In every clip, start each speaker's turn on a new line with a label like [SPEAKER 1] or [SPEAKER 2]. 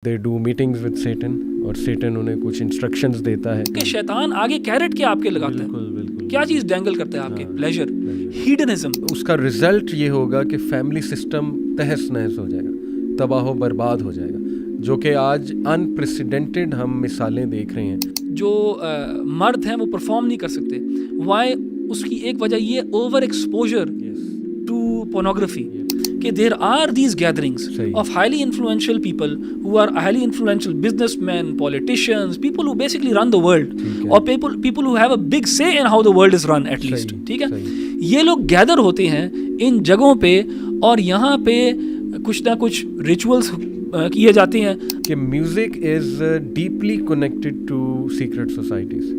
[SPEAKER 1] They do meetings with सेटन और सेटन उन्हें कुछ इंस्ट्रक्शंस देता है
[SPEAKER 2] कि शैतान आगे कैरेट के आपके लगाता है,
[SPEAKER 1] बिल्कुल
[SPEAKER 2] क्या चीज़ डेंगल करता है आपके, प्लेजर, हीडनिज्म।
[SPEAKER 1] उसका रिजल्ट ये होगा कि फैमिली सिस्टम तहस नहस हो जाएगा, तबाह बर्बाद हो जाएगा, जो कि आज अनप्रेसिडेंटेड हम मिसालें देख रहे हैं।
[SPEAKER 2] जो मर्द हैं वो परफॉर्म नहीं कर सकते, वाई? उसकी एक वजह ये ओवर एक्सपोजर टू पोर्नोग्राफी, कि there are these gatherings of highly influential people who are highly influential businessmen, politicians, people who basically run the world, और people who have a big say in how the world is run at least, ठीक है? ये लोग gather होते हैं इन जगहों पे और यहाँ पे कुछ ना कुछ रिचुअल्स किए जाते हैं।
[SPEAKER 1] कि music is deeply connected to secret societies.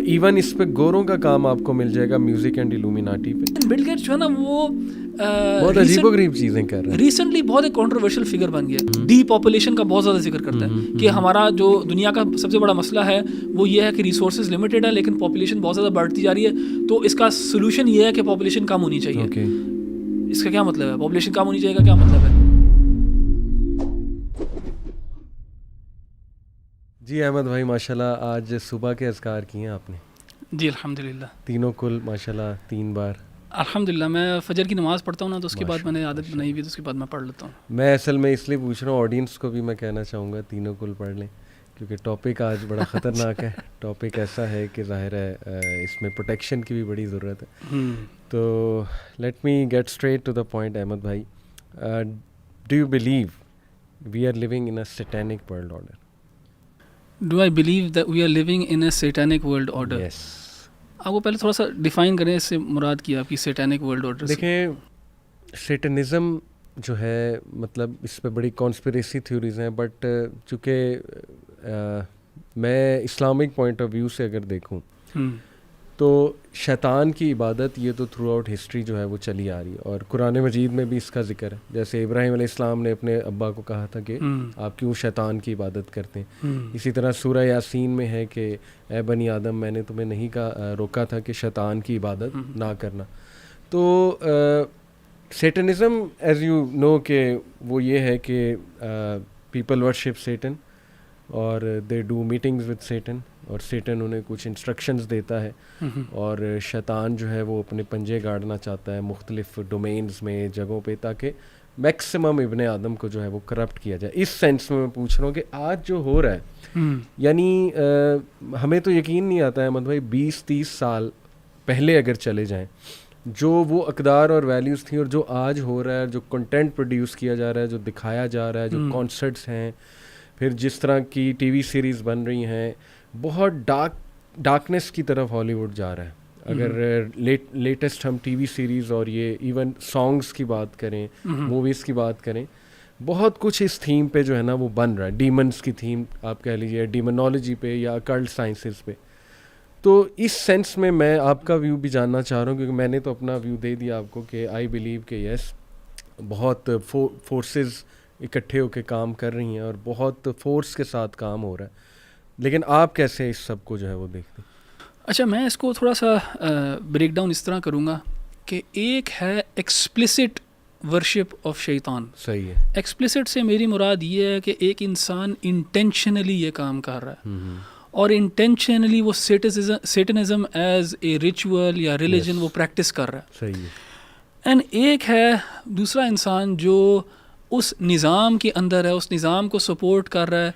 [SPEAKER 1] Even इस पे गोरों का काम आपको मिल जाएगा, म्यूजिक एंड इल्यूमिनाटी पे।
[SPEAKER 2] बिल गेट्स जो है ना वो
[SPEAKER 1] बहुत अजीबोगरीब चीजें कर रहे हैं।
[SPEAKER 2] रिसेंटली बहुत एक कंट्रोवर्शियल फिगर बन गया, डीपॉपुलेशन का बहुत ज़्यादा जिक्र करता है कि हमारा जो दुनिया का सबसे बड़ा मसला है वो ये है कि रिसोर्सेज लिमिटेड है, लेकिन पॉपुलेशन बहुत ज़्यादा बढ़ती जा रही है। तो इसका सोल्यूशन ये है कि पॉपुलेशन कम होनी चाहिए। इसका क्या मतलब है? पॉपुलेशन कम होनी चाहिए का क्या मतलब है?
[SPEAKER 1] जी अहमद भाई, माशाल्लाह आज सुबह के अज़कार किए हैं आपने?
[SPEAKER 2] जी अल्हम्दुलिल्लाह,
[SPEAKER 1] तीनों कुल माशाल्लाह 3 बार।
[SPEAKER 2] अल्हम्दुलिल्लाह, मैं फजर की नमाज़ पढ़ता हूँ ना, तो उसके बाद मैंने आदत बनाई हुई, तो उसके बाद मैं पढ़ लेता हूँ।
[SPEAKER 1] मैं असल में इसलिए पूछ रहा हूँ, ऑडियंस को भी मैं कहना चाहूँगा तीनों कुल पढ़ लें, क्योंकि टॉपिक आज बड़ा ख़तरनाक है। टॉपिक ऐसा है कि ज़ाहिर है इसमें प्रोटेक्शन की भी बड़ी ज़रूरत है। तो let me get straight to the point Ahmed भाई, do you believe we are living in a satanic world order?
[SPEAKER 2] Do I believe that we are living in a satanic world order?
[SPEAKER 1] Yes.
[SPEAKER 2] आपको पहले थोड़ा सा define करें, इससे मुराद की आपकी satanic world order से।
[SPEAKER 1] देखें, सेटनिज़म जो है, मतलब इस पे बड़ी कॉन्स्पिरेसी थ्योरीज हैं, बट चूँकि मैं इस्लामिक पॉइंट ऑफ व्यू से अगर देखूं तो शैतान की इबादत ये तो थ्रू आउट हिस्ट्री जो है वो चली आ रही है, और कुरान मजीद में भी इसका जिक्र है। जैसे इब्राहीम अलैहिस्सलाम ने अपने अब्बा को कहा था कि आप क्यों शैतान की इबादत करते हैं। इसी तरह सूरह यासीन में है कि ए बनी आदम, मैंने तुम्हें नहीं रोका था कि शैतान की इबादत ना करना। तो सेटनिज़म एज़ यू नो कि वो ये है कि पीपल वर्शिप सेटन और दे डू मीटिंग्स विद सेटन, और सेटन उन्हें कुछ इंस्ट्रक्शंस देता है, और शैतान जो है वो अपने पंजे गाड़ना चाहता है मुख्तलिफ डोमेन्स में, जगहों पे, ताकि मैक्सिमम इब्ने आदम को जो है वो करप्ट किया जाए। इस सेंस में मैं पूछ रहा हूँ कि आज जो हो रहा है, यानी हमें तो यकीन नहीं आता है मतलब भाई 20-30 साल पहले अगर चले जाएं, जो वो अक़दार और वैल्यूज़ थी और जो आज हो रहा है, जो कंटेंट प्रोड्यूस किया जा रहा है, जो दिखाया जा रहा है, जो कॉन्सर्ट्स हैं, फिर जिस तरह की टीवी सीरीज़ बन रही हैं, बहुत डार्कनेस की तरफ हॉलीवुड जा रहा है। अगर लेटेस्ट हम टीवी सीरीज़ और ये इवन सॉन्ग्स की बात करें, मूवीज़ की बात करें, बहुत कुछ इस थीम पे जो है ना वो बन रहा है। डीमंस की थीम आप कह लीजिए, डीमोनोलॉजी पे या अकल्ट साइंसेस पे। तो इस सेंस में मैं आपका व्यू भी जानना चाह रहा हूँ, क्योंकि मैंने तो अपना व्यू दे दिया आपको कि आई बिलीव कि यस, बहुत फोर्सेस इकट्ठे होकर काम कर रही हैं और बहुत फोर्स के साथ काम हो रहा है। लेकिन आप कैसे इस सब को जो है वो देखते हैं?
[SPEAKER 2] अच्छा, मैं इसको थोड़ा सा ब्रेक डाउन इस तरह करूँगा कि एक है एक्सप्लिसिट वर्शिप ऑफ शैतान।
[SPEAKER 1] सही है।
[SPEAKER 2] एक्सप्लिसिट से मेरी मुराद ये है कि एक इंसान इंटेंशनली ये काम कर रहा है, और इंटेंशनली वो सेटनिज्म एज ए रिचुअल या रिलीजन वो प्रैक्टिस कर रहा है।
[SPEAKER 1] सही है।
[SPEAKER 2] एंड एक है दूसरा इंसान जो उस निज़ाम के अंदर है, उस निज़ाम को सपोर्ट कर रहा है,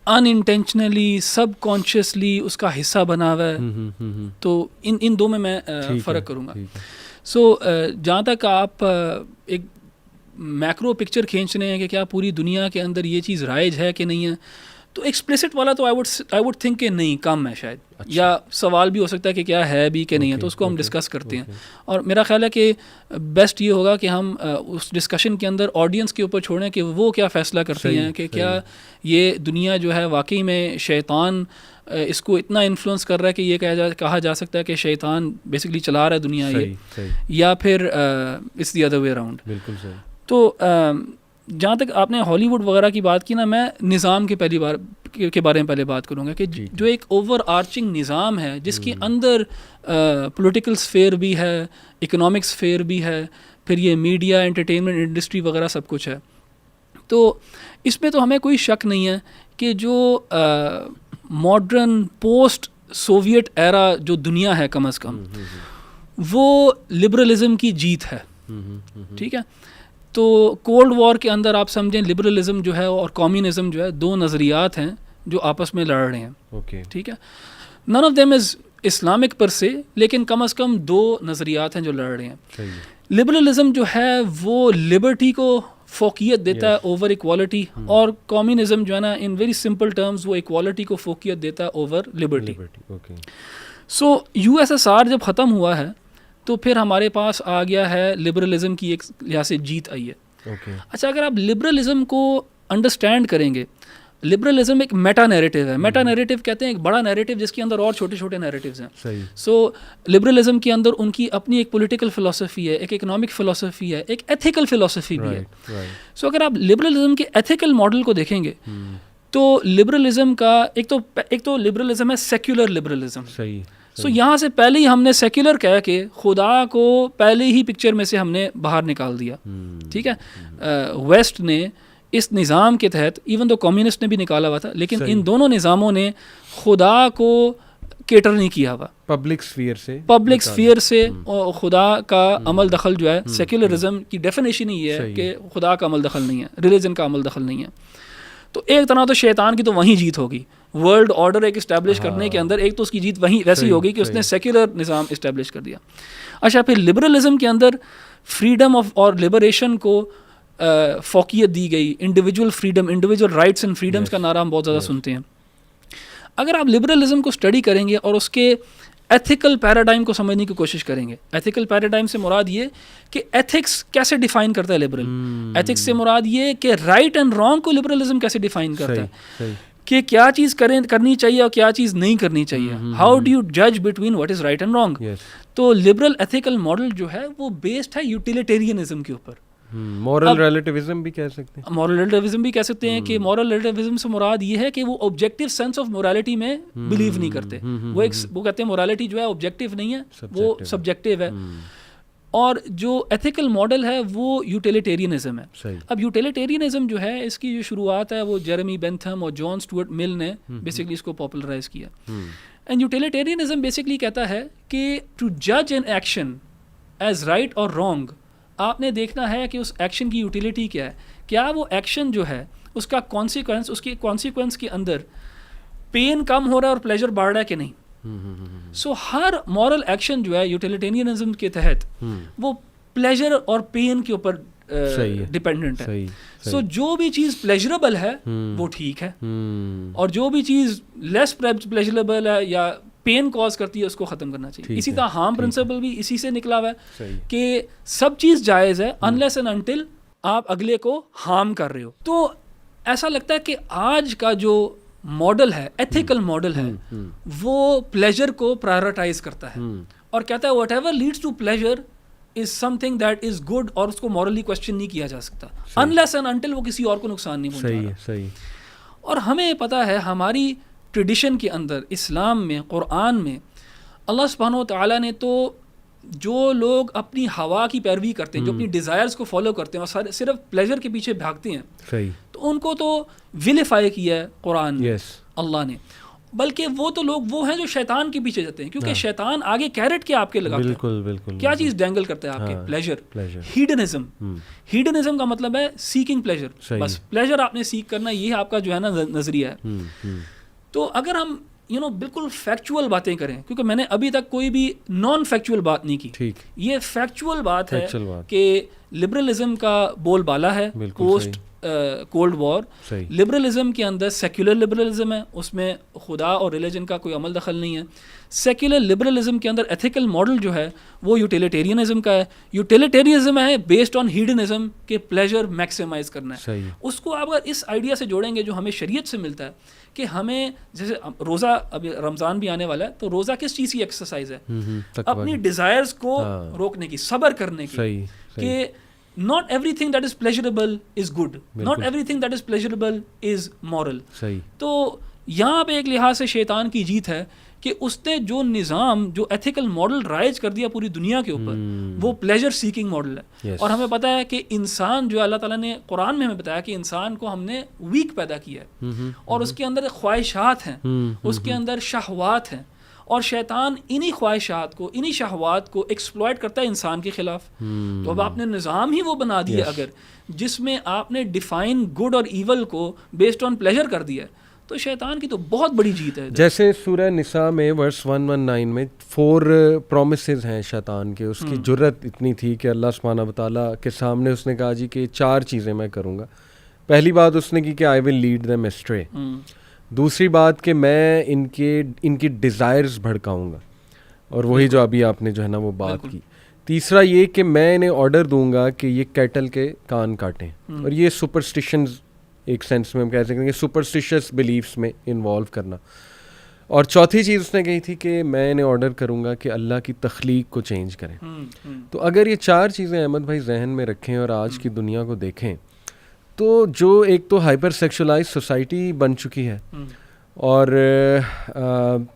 [SPEAKER 2] अनइंटेंशनली, सबकॉन्शियसली उसका हिस्सा बना हुआ है। तो इन दो में मैं फ़र्क करूँगा। सो जहाँ तक आप एक मैक्रो पिक्चर खींच रहे हैं कि क्या पूरी दुनिया के अंदर ये चीज़ राइज है कि नहीं है, तो एक्सप्लिसिट वाला तो आई वुड थिंक कि नहीं, कम है शायद। अच्छा। या सवाल भी हो सकता है कि क्या है भी कि नहीं है, तो उसको हम डिस्कस करते हैं। और मेरा ख्याल है कि बेस्ट ये होगा कि हम उस डिस्कशन के अंदर ऑडियंस के ऊपर छोड़ें कि वो क्या फ़ैसला करती हैं कि क्या ये दुनिया जो है वाकई में शैतान इसको इतना इन्फ्लुएंस कर रहा है कि ये कहा जा सकता है कि शैतान बेसिकली चला रहा है दुनिया, ये या फिर it's the other way around.
[SPEAKER 1] बिल्कुल सही।
[SPEAKER 2] तो जहाँ तक आपने हॉलीवुड वगैरह की बात की ना, मैं निज़ाम के बारे में पहले बात करूँगा कि जो एक ओवर आर्चिंग निज़ाम है जिसके अंदर पॉलिटिकल स्फेयर भी है, इकोनॉमिक स्फेयर भी है, फिर ये मीडिया, एंटरटेनमेंट इंडस्ट्री वगैरह सब कुछ है। तो इसमें तो हमें कोई शक नहीं है कि जो मॉडर्न पोस्ट सोवियत एरा जो दुनिया है कम अज़ कम वो लिबरलिज़म की जीत है, ठीक है। तो कोल्ड वॉर के अंदर आप समझें लिबरलिज़म जो है और कम्युनिज़म जो है दो नज़रियात हैं जो आपस में लड़ रहे हैं, ठीक है। None of them is Islamic per se, लेकिन कम अज़ कम दो नज़रियात हैं जो लड़ रहे हैं। लिबरलिज़म जो है वो लिबर्टी को फोकियत देता है ओवर इक्वालिटी, और कम्युनिज़म जो है ना इन वेरी सिंपल टर्म्स वो इक्वालिटी को फोकियत देता है ओवर लिबर्टी। सो USSR जब ख़त्म हुआ है तो फिर हमारे पास आ गया है लिबरलिज़म की एक लिहाज से जीत आई है। अच्छा, अगर आप लिबरलिज़म को अंडरस्टैंड करेंगे, लिबरलिज़म एक मेटा नैरेटिव है। मेटा नैरेटिव कहते हैं एक बड़ा नैरेटिव जिसके अंदर और छोटे छोटे नैरेटिव्स हैं। सो लिबरलिज़म के अंदर उनकी अपनी एक पॉलिटिकल फ़िलासफ़ी है, एक इकोनॉमिक फ़िलासफ़ी है, एक एथिकल फ़िलासफ़ी भी है। सो अगर आप लिबरलिज़म के एथिकल मॉडल को देखेंगे तो लिबरलिज़म का एक तो लिबरलिज़म है सेक्युलर लिबरलिज़म। सो यहाँ से पहले ही हमने सेक्युलर कह के खुदा को पहले ही पिक्चर में से हमने बाहर निकाल दिया, ठीक है। वेस्ट ने इस निज़ाम के तहत, इवन तो कम्युनिस्ट ने भी निकाला हुआ था, लेकिन इन दोनों निज़ामों ने खुदा को केटर नहीं किया हुआ। पब्लिक स्फीयर से और खुदा का अमल दखल जो है, सेक्युलरिज्म की डेफिनेशन ही है कि खुदा का अमल दखल नहीं है, रिलीजन का अमल दखल नहीं है। तो एक तरह तो शैतान की तो वहीं जीत होगी, वर्ल्ड ऑर्डर एक इस्टेब्लिश करने के अंदर एक तो उसकी जीत वहीं वैसी होगी कि उसने सेक्युलर निज़ाम इस्टेब्लिश कर दिया। अच्छा, फिर लिबरलिज़म के अंदर फ्रीडम ऑफ और लिबरेशन को फोकियत दी गई, individual freedom, individual rights and freedoms का नारा हम बहुत ज़्यादा सुनते हैं। अगर आप लिबरलिज़म को स्टडी करेंगे और उसके एथिकल पैराडाइम को समझने की कोशिश करेंगे, एथिकल पैराडाइम से मुराद ये कि एथिक्स कैसे डिफ़ाइन करता है लिबरल, एथिक्स से मुराद ये कि राइट एंड रॉन्ग को लिबरलिज़म कैसे डिफ़ाइन करता है, कि क्या चीज़ करनी चाहिए और क्या चीज़ नहीं करनी चाहिए, हाउ डू यू जज between what is right and wrong. तो लिबरल एथिकल मॉडल जो है वो बेस्ड है यूटिलिटेरियनिज्म के ऊपर।
[SPEAKER 1] मॉरल रिलेटिविज्म भी कह सकते हैं,
[SPEAKER 2] मॉरल रिलेटिविज्म भी कह सकते हैं कि मॉरल रिलेटिविज्म से मुराद ये है कि वो ऑब्जेक्टिव सेंस ऑफ मोरालिटी में बिलीव नहीं करते। वो कहते हैं मोरालिटी जो है ऑब्जेक्टिव नहीं है, वो सब्जेक्टिव है। और जो एथिकल मॉडल है वो यूटिलिटेरियनिज्म है। अब यूटिलिटेरियनिज्म जो है इसकी जो शुरुआत है वो जेरेमी बेंथम और जॉन स्टुअर्ट मिल ने बेसिकली इसको पॉपुलराइज किया। एंड यूटिलिटेरियनिज्म बेसिकली कहता है कि टू जज एन एक्शन एज राइट और रॉन्ग, आपने देखना है कि उस एक्शन की यूटिलिटी क्या है, क्या वो एक्शन जो है उसका कॉन्सिक्वेंस, उसके कॉन्सिक्वेंस के अंदर पेन कम हो रहा है और प्लेजर बढ़ रहा है कि नहीं। सो हर मॉरल एक्शन जो है यूटिलिटेरियनिज्म के तहत वो प्लेजर और पेन के ऊपर डिपेंडेंट है। सो जो भी चीज़ प्लेजरेबल है वो ठीक है, और जो भी चीज़ लेस प्लेजरेबल है या पेन कॉज करती है उसको ख़त्म करना चाहिए। इसी तरह हार्म प्रिंसिपल भी इसी से निकला हुआ है कि सब चीज़ जायज़ है अनलेस एंड अनटिल आप अगले को हार्म कर रहे हो। तो ऐसा लगता है कि आज का जो मॉडल है, एथिकल मॉडल है, वो प्लेजर को प्रायोरिटाइज करता है और कहता है whatever leads to pleasure is something that is good, और उसको मॉरली क्वेश्चन नहीं किया जा सकता अनलेस एंड अनटिल वो किसी और को नुकसान नहीं पहुंचा रहा। और हमें पता है हमारी ट्रेडिशन के अंदर, इस्लाम में, कुरान में, अल्लाह सुब्हानहू व तआला ने तो जो लोग अपनी हवा की पैरवी करते हैं, जो अपनी डिज़ायर्स को फॉलो करते हैं और सिर्फ प्लेजर के पीछे भागते हैं, तो उनको तो विलिफाई किया है कुरान में अल्लाह ने। बल्कि वो तो लोग वो हैं जो शैतान के पीछे जाते हैं, क्योंकि शैतान आगे कैरेट के आपके लगाता है। क्या चीज़ डेंगल करता है आपके? प्लेजर। हीडनिज्म का मतलब है सीकिंग प्लेजर, बस प्लेजर आपने सीख करना, ये आपका जो है ना नजरिया है। तो अगर हम बिल्कुल फैक्चुअल बातें करें, क्योंकि मैंने अभी तक कोई भी नॉन फैक्चुअल बात नहीं की, ये फैक्चुअल बात है कि लिबरलिज्म का बोलबाला है पोस्ट कोल्ड वॉर। लिबरलिज्म के अंदर सेक्युलर लिबरलिज्म है, उसमें खुदा और रिलीजन का कोई अमल दखल नहीं है। सेक्युलर लिबरलिज्म के अंदर एथिकल मॉडल जो है वो यूटिलिटेरियनिज्म का है। यूटिलिटेरियनिज्म है बेस्ड ऑन हीडनिज्म के प्लेजर मैक्सिमाइज करना है। उसको आप अगर इस आइडिया से जोड़ेंगे जो हमें शरीयत से मिलता है कि हमें, जैसे रोज़ा, अभी रमज़ान भी आने वाला है, तो रोज़ा किस चीज़ की एक्सरसाइज है? अपनी डिज़ायर्स को रोकने की, सब्र करने की, कि not everything that is pleasurable is good, not everything that is pleasurable is moral। तो यहाँ पे एक लिहाज से शैतान की जीत है कि उसने जो निज़ाम, जो एथिकल मॉडल राइज कर दिया पूरी दुनिया के ऊपर, वो प्लेजर सीकिंग मॉडल है।
[SPEAKER 1] Yes.
[SPEAKER 2] और हमें पता है कि इंसान जो अल्लाह ताला ने कुरान में हमें बताया कि इंसान को हमने वीक पैदा किया है और उसके अंदर ख्वाहिशात हैं, उसके अंदर शहवात हैं, और शैतान इन्हीं ख्वाहिशात को, इन्हीं शहवात को एक्सप्लॉइट करता है इंसान के खिलाफ। तो अब आपने निज़ाम ही वो बना दिया अगर जिसमें आपने डिफाइन गुड और ईवल को बेस्ड ऑन प्लेजर कर दिया है, तो शैतान की तो बहुत बड़ी जीत है।
[SPEAKER 1] जैसे सूरह निसा में वर्स 119 में 4 प्रोमिसेस हैं शैतान के। उसकी जुर्रत इतनी थी कि अल्लाह सुब्हानहू व तआला के सामने उसने कहा जी कि 4 चीज़ें मैं करूँगा। पहली बात उसने की कि I will lead them ashtray. दूसरी बात कि मैं इनकी डिज़ायर्स भड़काऊँगा, और वही जो अभी आपने जो है ना वो बात की। तीसरा ये कि मैं इन्हें ऑर्डर दूंगा कि ये कैटल के कान काटें, और ये सुपरस्टिशंस एक सेंस में हम कह सकते हैं कि सुपरस्टिशियस बिलीफ्स में इन्वॉल्व करना। और चौथी चीज़ उसने कही थी कि मैं इन्हें ऑर्डर करूंगा कि अल्लाह की तख्लीक को चेंज करें। तो अगर ये 4 चीज़ें अहमद भाई जहन में रखें और आज की दुनिया को देखें, तो जो एक तो हाइपर सेक्सुअलाइज सोसाइटी बन चुकी है, और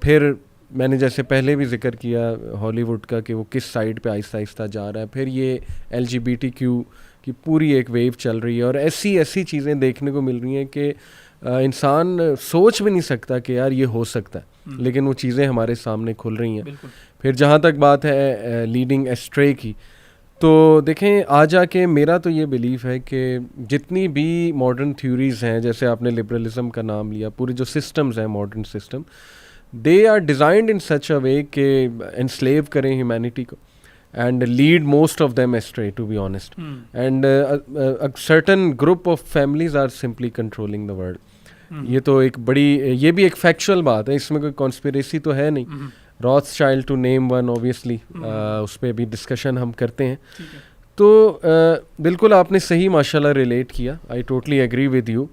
[SPEAKER 1] फिर मैंने जैसे पहले भी जिक्र किया हॉलीवुड का कि वो किस साइड पे आहिस्ता आहिस्ता जा रहा है, फिर ये LGBTQ की पूरी एक वेव चल रही है, और ऐसी चीज़ें देखने को मिल रही हैं कि इंसान सोच भी नहीं सकता कि यार ये हो सकता है, लेकिन वो चीज़ें हमारे सामने खुल रही हैं। फिर जहाँ तक बात है लीडिंग एस्ट्रे की, तो देखें आ जाके मेरा तो ये बिलीफ है कि जितनी भी मॉडर्न थ्योरीज़ हैं, जैसे आपने लिबरलिज्म का नाम लिया, पूरे जो सिस्टम्स हैं modern system, they are designed in such a way कि एनस्लेव करें ह्यूमैनिटी को, and lead most of them astray, to be honest. And a certain group of families are simply controlling the world. ये तो एक बड़ी, ये भी एक फैक्चुअल बात है, इसमें कोई कॉन्स्पिरेसी तो है नहीं। Rothschild to name one, obviously उस पर भी डिस्कशन हम करते हैं। तो बिल्कुल आपने सही माशाल्लाह रिलेट किया, I totally agree with you.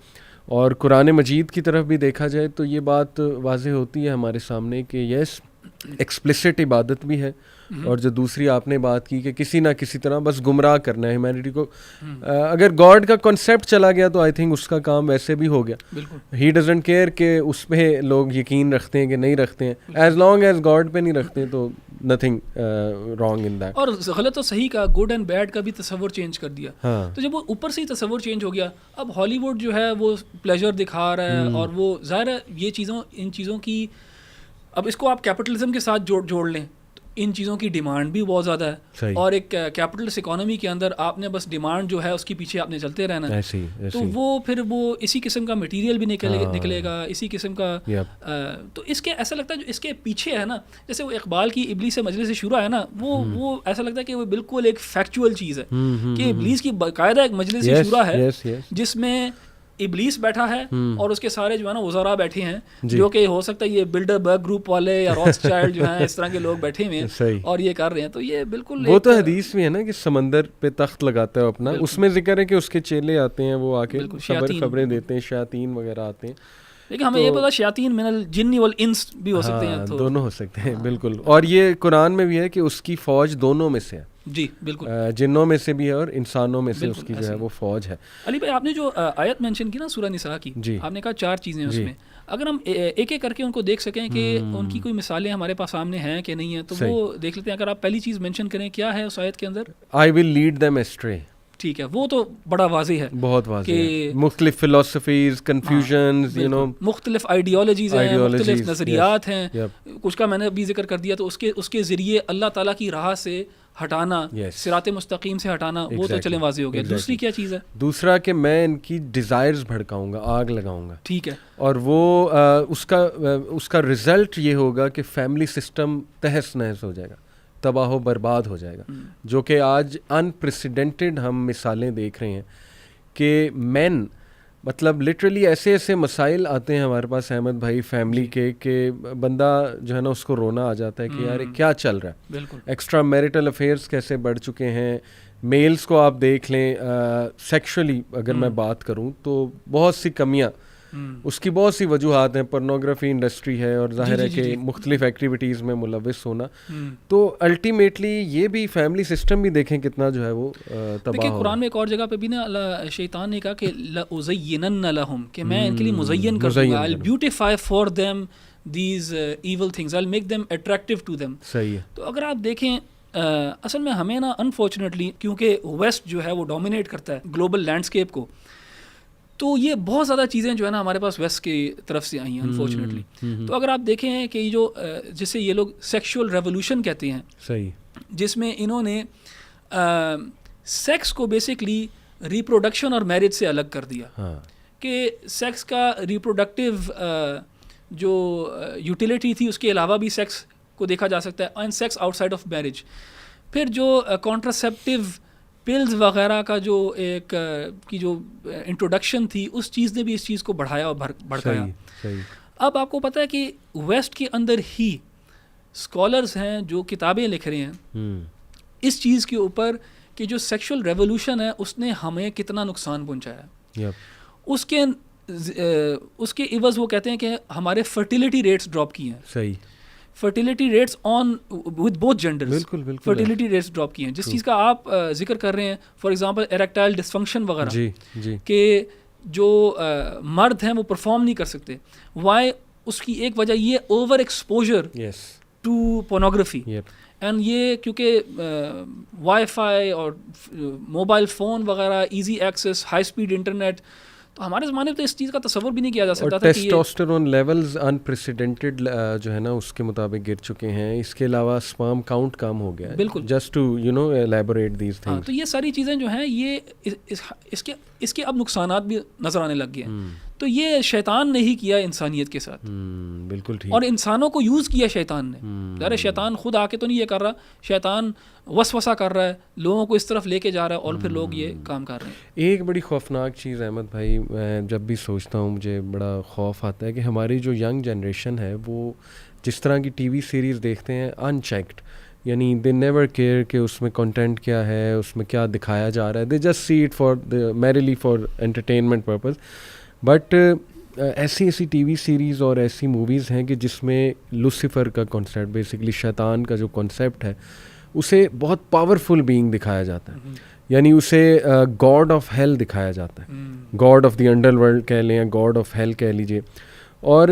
[SPEAKER 1] और कुरान मजीद की तरफ भी देखा जाए तो ये बात वाज़ेह होती है हमारे सामने कि यस एक्सप्लिसिट इबादत भी है, और जो दूसरी आपने बात की कि किसी ना किसी तरह बस गुमराह करना है ह्यूमैनिटी को। अगर गॉड का कॉन्सेप्ट चला गया तो आई थिंक उसका काम वैसे भी हो गया। ही डजंट केयर कि उस पर लोग यकीन रखते हैं कि नहीं रखते हैं, एज लॉन्ग एज गॉड पे नहीं रखते हैं तो नथिंग रॉन्ग इन दैट।
[SPEAKER 2] और गलत और सही का, गुड एंड बैड का भी तस्वर चेंज कर दिया। तो जब वो ऊपर से ही तस्वर चेंज हो गया, अब हॉलीवुड जो है वो प्लेजर दिखा रहा है, और वो ज़ाहिर है ये इन चीज़ों की, अब इसको आप कैपिटलिज्म के साथ जोड़ लें, इन चीज़ों की डिमांड भी बहुत ज़्यादा है, और एक कैपिटलिस्ट इकोनॉमी के अंदर आपने बस डिमांड जो है उसके पीछे आपने चलते रहना है। ऐसी। तो वो फिर वो इसी किस्म का मटेरियल भी निकलेगा, इसी किस्म का तो इसके ऐसा लगता है जो इसके पीछे है ना, जैसे वो इकबाल की इबलीस से मजलिस शुरा है ना, वो ऐसा लगता है कि वो बिल्कुल एक फैक्चुअल चीज़ है कि इबलीस की बाकायदा एक मजलिस शुरा है जिसमें इबलीस बैठा है और उसके सारे जो है ना वज़रा बैठे हैं, जो कि हो सकता है ये बिल्डरबर्ग ग्रुप वाले या रॉथस्चाइल्ड जो हैं इस तरह के लोग बैठे हुए हैं और ये कर रहे हैं। तो ये बिल्कुल
[SPEAKER 1] वो तो हदीस में है ना कि समंदर पे तख्त लगाता है अपना, उसमें जिक्र है कि उसके चेले आते हैं, वो आके खबरें देते हैं, शयातीन वगैरह आते हैं।
[SPEAKER 2] लेकिन हमें ये पता शयातीन मिनल जिन्नी वल इंस भी हो सकते हैं, तो
[SPEAKER 1] दोनों हो सकते हैं बिल्कुल। और ये कुरान में भी है कि उसकी फौज दोनों में से है।
[SPEAKER 2] जी बिल्कुल,
[SPEAKER 1] जिन्नों में से भी है और इंसानों में से उसकी जो है वो फौज है।
[SPEAKER 2] अली भाई आपने जो आयत मेंशन की ना सूरह निसा की, आपने कहा 4 चीज़ें उसमें, अगर हम एक एक करके उनको देख सकें कि उनकी कोई मिसालें हमारे पास सामने हैं कि नहीं है, तो वो देख लेते हैं। अगर आप पहली चीज़ मेंशन करें, क्या है उस आयत के अंदर?
[SPEAKER 1] I will lead them ashtray.
[SPEAKER 2] ठीक है, वो तो बड़ा वाज़ेह है,
[SPEAKER 1] बहुत वाज़ेह है। मुख्तलिफ फिलॉसफीज़, कन्फ्यूजन्स, यू नो,
[SPEAKER 2] मुख्तलिफ आइडियोलॉजीज़ हैं, मुख्तलिफ नज़रियात हैं, कुछ का मैंने अभी जिक्र कर दिया। तो उसके ज़रिए अल्लाह ताला की राह से हटाना, सिराते मुस्तकीम से हटाना, वो तो चलें वाज़ेह हो गया। दूसरी क्या चीज़ है? दूसरा
[SPEAKER 1] कि मैं इनकी डिज़ायर्स भड़काऊंगा, आग लगाऊंगा।
[SPEAKER 2] ठीक है, और
[SPEAKER 1] वो उसका रिज़ल्ट ये होगा कि फैमिली सिस्टम तहस नहस हो जाएगा, तबाह बर्बाद हो जाएगा, जो कि आज अनप्रेसिडेंटेड हम मिसालें देख रहे हैं कि मैन, मतलब लिटरली ऐसे ऐसे मसाइल आते हैं हमारे पास अहमद भाई फैमिली के बंदा जो है ना उसको रोना आ जाता है कि यार क्या चल रहा है।
[SPEAKER 2] बिल्कुल,
[SPEAKER 1] एक्स्ट्रा मैरिटल अफेयर्स कैसे बढ़ चुके हैं। मेल्स को आप देख लें, सेक्सुअली अगर मैं बात करूं तो बहुत सी कमियां उसकी बहुत सी वजूहात हैं, पोर्नोग्राफी इंडस्ट्री है और जाहिर है कि मुख्तलिफ एक्टिविटीज़ में मुलविस होना। तो अल्टीमेटली ये भी फैमिली सिस्टम भी देखें कितना जो है वो तबाह हो।
[SPEAKER 2] कुरान में एक और जगह पे भी ना शैतान ने कहा कि लउज़य्यिनन्न लहुम, कि मैं इनके लिए मुज़य्यन कर दूंगा, I will beautify for them these evil things, I will make them attractive to them.
[SPEAKER 1] सही है।
[SPEAKER 2] तो अगर आप देखें असल में हमें ना अनफॉर्चुनेटली, क्योंकि वेस्ट जो है वो डोमिनेट करता है ग्लोबल लैंडस्केप को, तो ये बहुत ज़्यादा चीज़ें जो है ना हमारे पास वेस्ट की तरफ से आई हैं अनफॉर्चुनेटली। तो अगर आप देखें कि जो जिसे ये लोग सेक्सुअल रेवोल्यूशन कहते हैं,
[SPEAKER 1] सही,
[SPEAKER 2] जिसमें इन्होंने सेक्स को बेसिकली रिप्रोडक्शन और मैरिज से अलग कर दिया।
[SPEAKER 1] हाँ।
[SPEAKER 2] कि सेक्स का रिप्रोडक्टिव जो यूटिलिटी थी उसके अलावा भी सेक्स को देखा जा सकता है, and sex outside of marriage. फिर जो कॉन्ट्रासेप्टिव पिल्स वगैरह का जो एक की जो इंट्रोडक्शन थी, उस चीज़ ने भी इस चीज़ को बढ़ाया और भड़काया।
[SPEAKER 1] सही।
[SPEAKER 2] अब आपको पता है कि वेस्ट के अंदर ही स्कॉलर्स हैं जो किताबें लिख रहे हैं इस चीज़ के ऊपर कि जो सेक्सुअल रेवोल्यूशन है उसने हमें कितना नुकसान पहुंचाया। उसके इवज़ वो कहते हैं कि हमारे फर्टिलिटी रेट्स ड्रॉप किए हैं।
[SPEAKER 1] सही।
[SPEAKER 2] Fertility rates on with both genders,
[SPEAKER 1] बिल्कुल
[SPEAKER 2] फर्टिलिटी रेट्स ड्रॉप किए हैं। जिस चीज़ का आप जिक्र कर रहे हैं, फॉर एग्जांपल इरेक्टाइल डिसफंक्शन वगैरह,
[SPEAKER 1] जी
[SPEAKER 2] कि जो मर्द हैं वो परफॉर्म नहीं कर सकते। वाई? उसकी एक वजह ये over exposure to pornography. And ये क्योंकि वाईफाई और मोबाइल फ़ोन वगैरह, easy access, high speed internet, तो हमारे ज़माने में तो इस चीज़ का तस्वुर भी नहीं किया जा सकता था।
[SPEAKER 1] टेस्टोस्टेरोन लेवल्स अनप्रेसिडेंटेड जो है ना उसके मुताबिक गिर चुके हैं। इसके अलावा स्पर्म काउंट कम हो गया है।
[SPEAKER 2] बिल्कुल,
[SPEAKER 1] just to elaborate these things.
[SPEAKER 2] तो ये सारी चीज़ें जो हैं ये इसके अब नुकसानात भी नज़र आने लग गए हैं। तो ये शैतान ने ही किया इंसानियत के साथ।
[SPEAKER 1] बिल्कुल ठीक।
[SPEAKER 2] और इंसानों को यूज़ किया शैतान ने। अरे शैतान खुद आके तो नहीं ये कर रहा, शैतान वसवसा कर रहा है, लोगों को इस तरफ लेके जा रहा है और फिर लोग ये काम कर रहे हैं।
[SPEAKER 1] एक बड़ी खौफनाक चीज़ अहमद भाई, मैं जब भी सोचता हूँ मुझे बड़ा खौफ आता है कि हमारी जो यंग जनरेशन है वो जिस तरह की टीवी सीरीज़ देखते हैं अनचेक्ड, यानी दे नेवर केयर कि उसमें कंटेंट क्या है, उसमें क्या दिखाया जा रहा है। They just see it for the merrily for entertainment purpose. But ऐसी टीवी सीरीज़ और ऐसी मूवीज़ हैं कि जिसमें लूसीफर का कॉन्सेप्ट, बेसिकली शैतान का जो कॉन्सेप्ट है, उसे बहुत पावरफुल बीइंग दिखाया जाता है। यानी उसे गॉड ऑफ हेल दिखाया जाता है, गॉड ऑफ द अंडरवर्ल्ड कह लें या गॉड ऑफ हेल कह लीजिए। और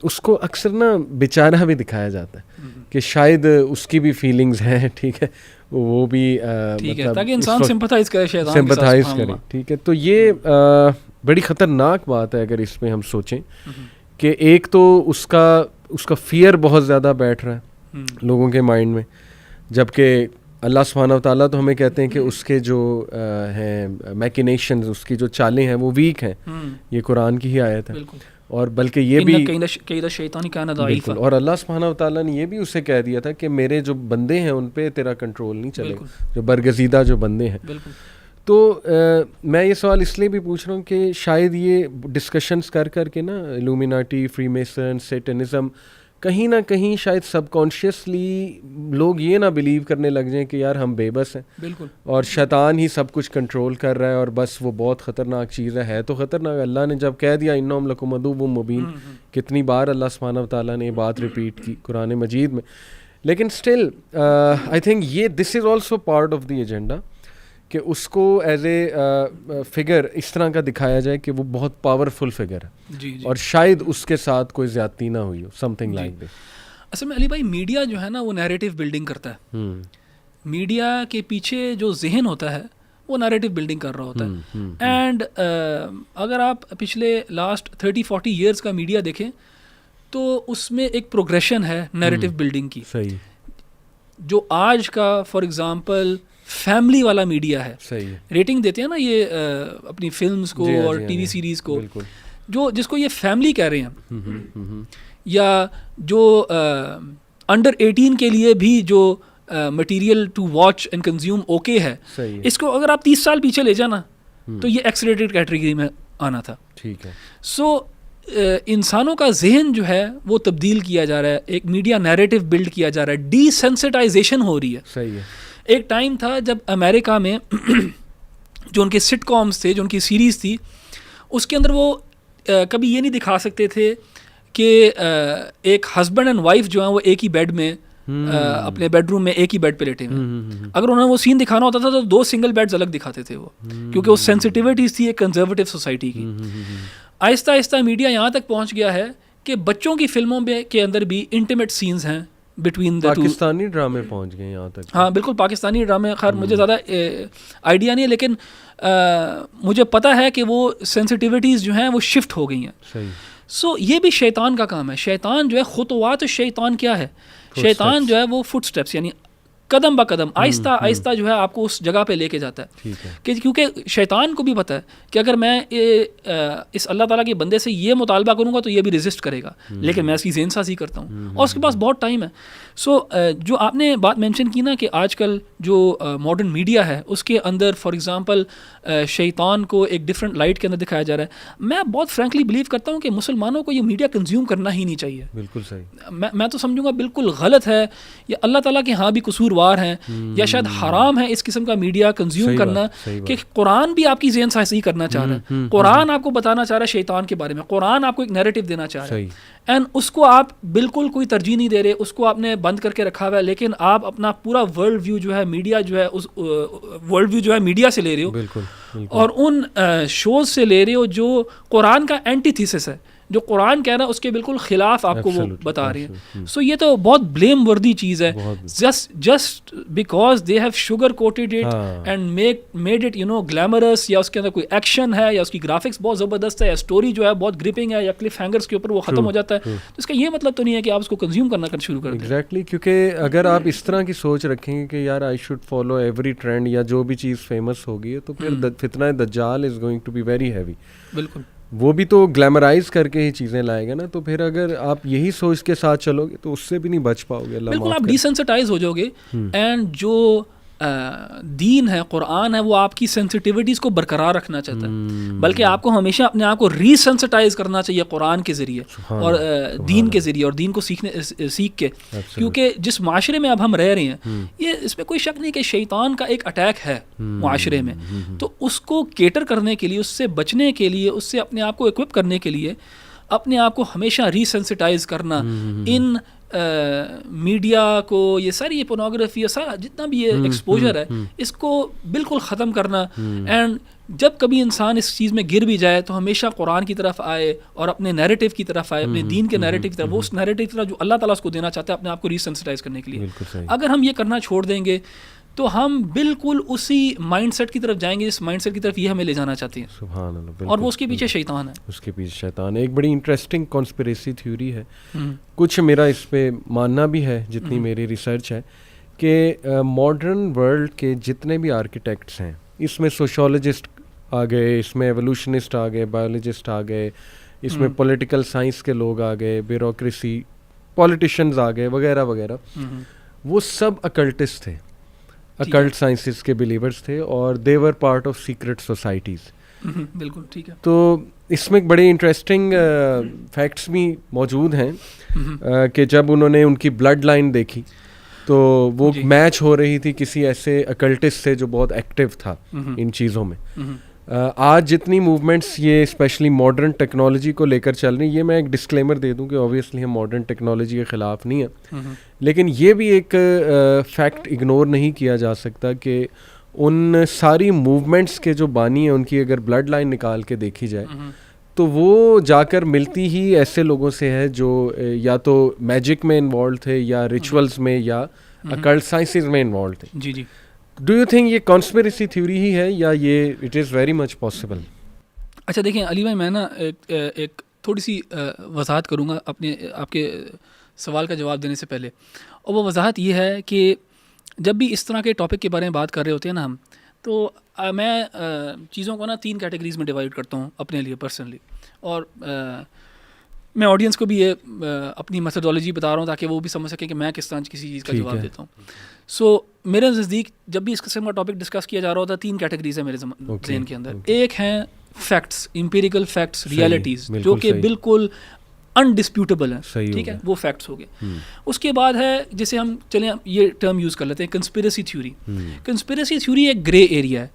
[SPEAKER 1] उसको अक्सर ना बेचारा भी दिखाया जाता है कि शायद उसकी भी फीलिंग्स हैं, ठीक है, वो भी
[SPEAKER 2] मतलब ताकि इंसान सिंपैथाइज करे, शैतान
[SPEAKER 1] सिंपैथाइज करे, ठीक है। तो ये बड़ी ख़तरनाक बात है अगर इसमें हम सोचें कि एक तो उसका फियर बहुत ज़्यादा बैठ रहा है लोगों के माइंड में, जबकि अल्लाह सुब्हानहू व तआला तो हमें कहते हैं कि उसके जो हैं मैकिनेशंस, उसकी जो चालें हैं वो वीक हैं। ये कुरान की ही आयत है। और बल्कि ये भी और अल्लाह सुब्हानहू व तआला ने ये भी उसे कह दिया था कि मेरे जो बंदे हैं उन पे तेरा कंट्रोल नहीं चलेगा, जो बरगज़ीदा जो बंदे हैं। तो मैं ये सवाल इसलिए भी पूछ रहा हूँ कि शायद ये डिस्कशंस कर के ना इल्यूमिनाटी, फ्रीमेसन, सैटनिज़्म, कहीं ना कहीं शायद सबकॉन्शियसली लोग ये ना बिलीव करने लग जाएं कि यार हम बेबस हैं।
[SPEAKER 2] बिल्कुल। और
[SPEAKER 1] शैतान ही सब कुछ कंट्रोल कर रहा है और बस वो बहुत ख़तरनाक चीज़ है तो ख़तरनाक। अल्लाह ने जब कह दिया इन्नहुम लकुम अदुव्वुम मुबीन, कितनी बार अल्लाह सुब्हानहू व तआला ने ये बात रिपीट की कुरान मजीद में। लेकिन स्टिल आई थिंक ये this is also part of the agenda कि उसको एज ए फिगर इस तरह का दिखाया जाए कि वो बहुत पावरफुल फिगर है।
[SPEAKER 2] जी।
[SPEAKER 1] और शायद उसके साथ कोई ज़्यादती ना हुई हो, समथिंग लाइक दिस।
[SPEAKER 2] असल में अली भाई, मीडिया जो है ना वो नैरेटिव बिल्डिंग करता है। मीडिया के पीछे जो जहन होता है वो नैरेटिव बिल्डिंग कर रहा होता है। एंड अगर आप पिछले लास्ट 30-40 ईयर्स का मीडिया देखें तो उसमें एक प्रोग्रेशन है नैरेटिव बिल्डिंग की।
[SPEAKER 1] सही।
[SPEAKER 2] जो आज का फॉर एग्जांपल फैमिली वाला मीडिया है,
[SPEAKER 1] सही है,
[SPEAKER 2] रेटिंग देते हैं ना ये अपनी फिल्म्स को और टीवी सीरीज़ को, जो जिसको ये फैमिली कह रहे हैं, या जो अंडर 18 के लिए भी जो material to watch and consume okay है, इसको अगर आप 30 साल पीछे ले जाना तो ये एक्सरेटेड कैटेगरी में आना था।
[SPEAKER 1] ठीक है।
[SPEAKER 2] सो इंसानों का जहन जो है वो तब्दील किया जा रहा है, एक मीडिया नैरेटिव बिल्ड किया जा रहा है, डीसेंसिटाइजेशन हो रही है।
[SPEAKER 1] सही है।
[SPEAKER 2] एक टाइम था जब अमेरिका में जो उनके सिटकॉम्स थे, जो उनकी सीरीज़ थी, उसके अंदर वो कभी ये नहीं दिखा सकते थे कि एक हस्बैंड एंड वाइफ जो है वो एक ही बेड में अपने बेडरूम में एक ही बेड पे लेटे हुए। अगर उन्हें वो सीन दिखाना होता था तो 2 सिंगल बेड्स अलग दिखाते थे वो, क्योंकि वो सेंसिटिविटीज थी एक कंजर्वेटिव सोसाइटी की। आहिस्ता आहिस्ता मीडिया यहाँ तक पहुँच गया है कि बच्चों की फिल्मों में के अंदर भी इंटीमेट सीन्स हैं बिटवीन द टू।
[SPEAKER 1] पाकिस्तानी ड्रामे पहुँच गए यहाँ तक।
[SPEAKER 2] हाँ बिल्कुल, पाकिस्तानी ड्रामे, खैर मुझे ज़्यादा आइडिया नहीं है, लेकिन मुझे पता है कि वो सेंसिटिविटीज़ जो हैं वो शिफ्ट हो गई हैं।
[SPEAKER 1] सही।
[SPEAKER 2] सो ये भी शैतान का काम है। शैतान जो है खुतवात शैतान क्या है? शैतान जो है वो फुटस्टेप्स, यानी कदम ब कदम आहिस्ता आहिस्ता जो है आपको उस जगह पे लेके जाता है।
[SPEAKER 1] ठीक है।
[SPEAKER 2] कि क्योंकि शैतान को भी पता है कि अगर मैं इस अल्लाह ताला के बंदे से ये मुतालबा करूँगा तो ये भी रेजिस्ट करेगा, लेकिन मैं इसकी ज़ेनसाज़ी करता हूँ और उसके पास बहुत टाइम है। सो जो आपने बात मेंशन की ना कि आजकल जो मॉडर्न मीडिया है उसके अंदर फॉर एग्ज़ाम्पल शैतान को एक डिफरेंट लाइट के अंदर दिखाया जा रहा है, मैं बहुत फ्रैंकली बिलीव करता हूँ कि मुसलमानों को ये मीडिया कंज्यूम करना ही नहीं चाहिए।
[SPEAKER 1] बिल्कुल सही।
[SPEAKER 2] मैं तो समझूंगा बिल्कुल गलत है, या अल्लाह ताला के यहाँ भी कसूरवार हैं, या शायद हराम है इस किस्म का मीडिया कंज्यूम करना। कि कुरान भी आपकी ज़हन साज़ी करना चाह रहा है, कुरान आपको बताना चाह रहा है शैतान के बारे में, कुरान आपको एक नैरेटिव देना चाह रहा है, एंड उसको आप बिल्कुल कोई तरजीह नहीं दे रहे, उसको आपने बंद करके रखा हुआ है, लेकिन आप अपना पूरा वर्ल्ड व्यू जो है मीडिया जो है उस वर्ल्ड व्यू जो है मीडिया से ले रहे हो।
[SPEAKER 1] बिल्कुल।
[SPEAKER 2] और उन शोज से ले रहे हो जो कुरान का एंटीथीसिस है, जो कुरान कह रहा है उसके बिल्कुल खिलाफ आपको वो बता रहे हैं। सो ये तो बहुत ब्लेम वर्दी चीज़ है, just because they have sugar coated it and made it glamorous, या उसके अंदर कोई एक्शन है, या उसकी ग्राफिक्स बहुत ज़बरदस्त है, या स्टोरी जो है बहुत ग्रिपिंग है, या क्लिफ हैंगर्स के ऊपर वो ख़त्म हो जाता है। तो इसका ये मतलब तो नहीं है कि आप उसको कंज्यूम करना शुरू कर दें।
[SPEAKER 1] एग्जैक्टली, क्योंकि अगर आप इस तरह की सोच रखेंगे कि यार I should follow every trend या जो भी चीज़ फेमस होगी, तो फिर फितना दज्जाल is going to be very heavy.
[SPEAKER 2] बिल्कुल,
[SPEAKER 1] वो भी तो ग्लैमराइज करके ही चीज़ें लाएगा ना, तो फिर अगर आप यही सोच के साथ चलोगे तो उससे भी नहीं बच पाओगे।
[SPEAKER 2] बिल्कुल, आप डिसेंसिटाइज हो जाओगे। एंड जो दीन है, कुरान है, वो आपकी सेंसिटिविटीज़ को बरकरार रखना चाहता है, बल्कि आपको हमेशा अपने आप को रीसेंसिटाइज करना चाहिए कुरान के ज़रिए और दीन के ज़रिए, और दीन को सीख के। क्योंकि जिस माशरे में अब हम रह रहे हैं, ये इसमें कोई शक नहीं कि शैतान का एक अटैक है माशरे में, तो उसको केटर करने के लिए, उससे बचने के लिए, उससे अपने आप को इक्विप करने के लिए अपने आप को हमेशा रीसेंसिटाइज करना इन मीडिया को, ये सारी ये पोर्नोग्राफी, ये सारा जितना भी ये एक्सपोजर है, इसको बिल्कुल ख़त्म करना। एंड जब कभी इंसान इस चीज़ में गिर भी जाए तो हमेशा कुरान की तरफ आए और अपने नैरेटिव की तरफ आए, अपने दीन के नैरेटिव की तरफ, वो उस नैरेटिव की तरफ जो अल्लाह ताला उसको देना चाहता है, अपने आप को रीसेंसिटाइज करने के लिए। अगर हम ये करना छोड़ देंगे तो हम बिल्कुल उसी माइंडसेट की तरफ जाएंगे जिस माइंडसेट की तरफ ये हमें ले जाना चाहते हैं।
[SPEAKER 1] सुभान अल्लाह।
[SPEAKER 2] और वो उसके पीछे शैतान है,
[SPEAKER 1] उसके पीछे शैतान है। एक बड़ी इंटरेस्टिंग कॉन्स्पिरेसी थ्योरी है, कुछ मेरा इस पे मानना भी है जितनी मेरी रिसर्च है, कि मॉडर्न वर्ल्ड के जितने भी आर्किटेक्ट्स हैं, इसमें सोशोलॉजिस्ट आ गए, इसमें एवोल्यूशनिस्ट आ गए, बायोलॉजिस्ट आ गए, इसमें पॉलिटिकल साइंस के लोग आ गए, ब्यूरोक्रेसी, पॉलिटिशियंस आ गए, वगैरह वगैरह, वो सब अकल्टिस्ट थे, अकल्ट साइंसेस के बिलीवर्स थे, और they were part of secret societies.
[SPEAKER 2] बिल्कुल ठीक है।
[SPEAKER 1] तो इसमें बड़े इंटरेस्टिंग फैक्ट्स भी मौजूद हैं कि जब उन्होंने उनकी ब्लड लाइन देखी तो वो मैच हो रही थी किसी ऐसे अकल्टिस्ट से जो बहुत एक्टिव था इन चीज़ों में। आज जितनी मूवमेंट्स ये स्पेशली मॉडर्न टेक्नोलॉजी को लेकर चल रही, ये मैं एक डिस्क्लेमर दे दूं कि ऑब्वियसली हम मॉडर्न टेक्नोलॉजी के ख़िलाफ़ नहीं है, लेकिन ये भी एक फैक्ट इग्नोर नहीं किया जा सकता कि उन सारी मूवमेंट्स के जो बानी हैं उनकी अगर ब्लड लाइन निकाल के देखी जाए तो वो जाकर मिलती ही ऐसे लोगों से है जो या तो मैजिक में इन्वॉल्व थे, या रिचुअल्स में, या अकल्ट साइंसेस में इन्वॉल्व थे।
[SPEAKER 2] जी जी।
[SPEAKER 1] डू यू थिंक ये कॉन्स्पिरेसी थ्योरी ही है, या ये it is very much possible?
[SPEAKER 2] अच्छा देखिए अली भाई, मैं ना एक थोड़ी सी वजाहत करूँगा आपके सवाल का जवाब देने से पहले, और वो वजाहत ये है कि जब भी इस तरह के टॉपिक के बारे में बात कर रहे होते हैं ना हम, तो मैं चीज़ों को ना 3 कैटेगरीज़ में डिवाइड करता हूँ अपने लिए पर्सनली, और मैं ऑडियंस को भी ये अपनी मेथोडोलॉजी बता रहा हूँ ताकि वो भी समझ सकें कि मैं किस तरह किसी चीज़ का जवाब देता हूँ। सो मेरे नज़दीक जब भी इस किस्म का टॉपिक डिस्कस किया जा रहा होता है, 3 कैटेगरीज है मेरे जहन के अंदर। एक हैं फैक्ट्स, एम्पिरिकल फैक्ट्स, रियलिटीज़, जो कि बिल्कुल अनडिस्प्यूटेबल है, ठीक है, वो फैक्ट्स हो गए। उसके बाद है, जैसे हम चलें ये टर्म यूज़ कर लेते हैं, कंस्पिरेसी थ्योरी। कंस्पिरेसी थ्योरी एक ग्रे एरिया है,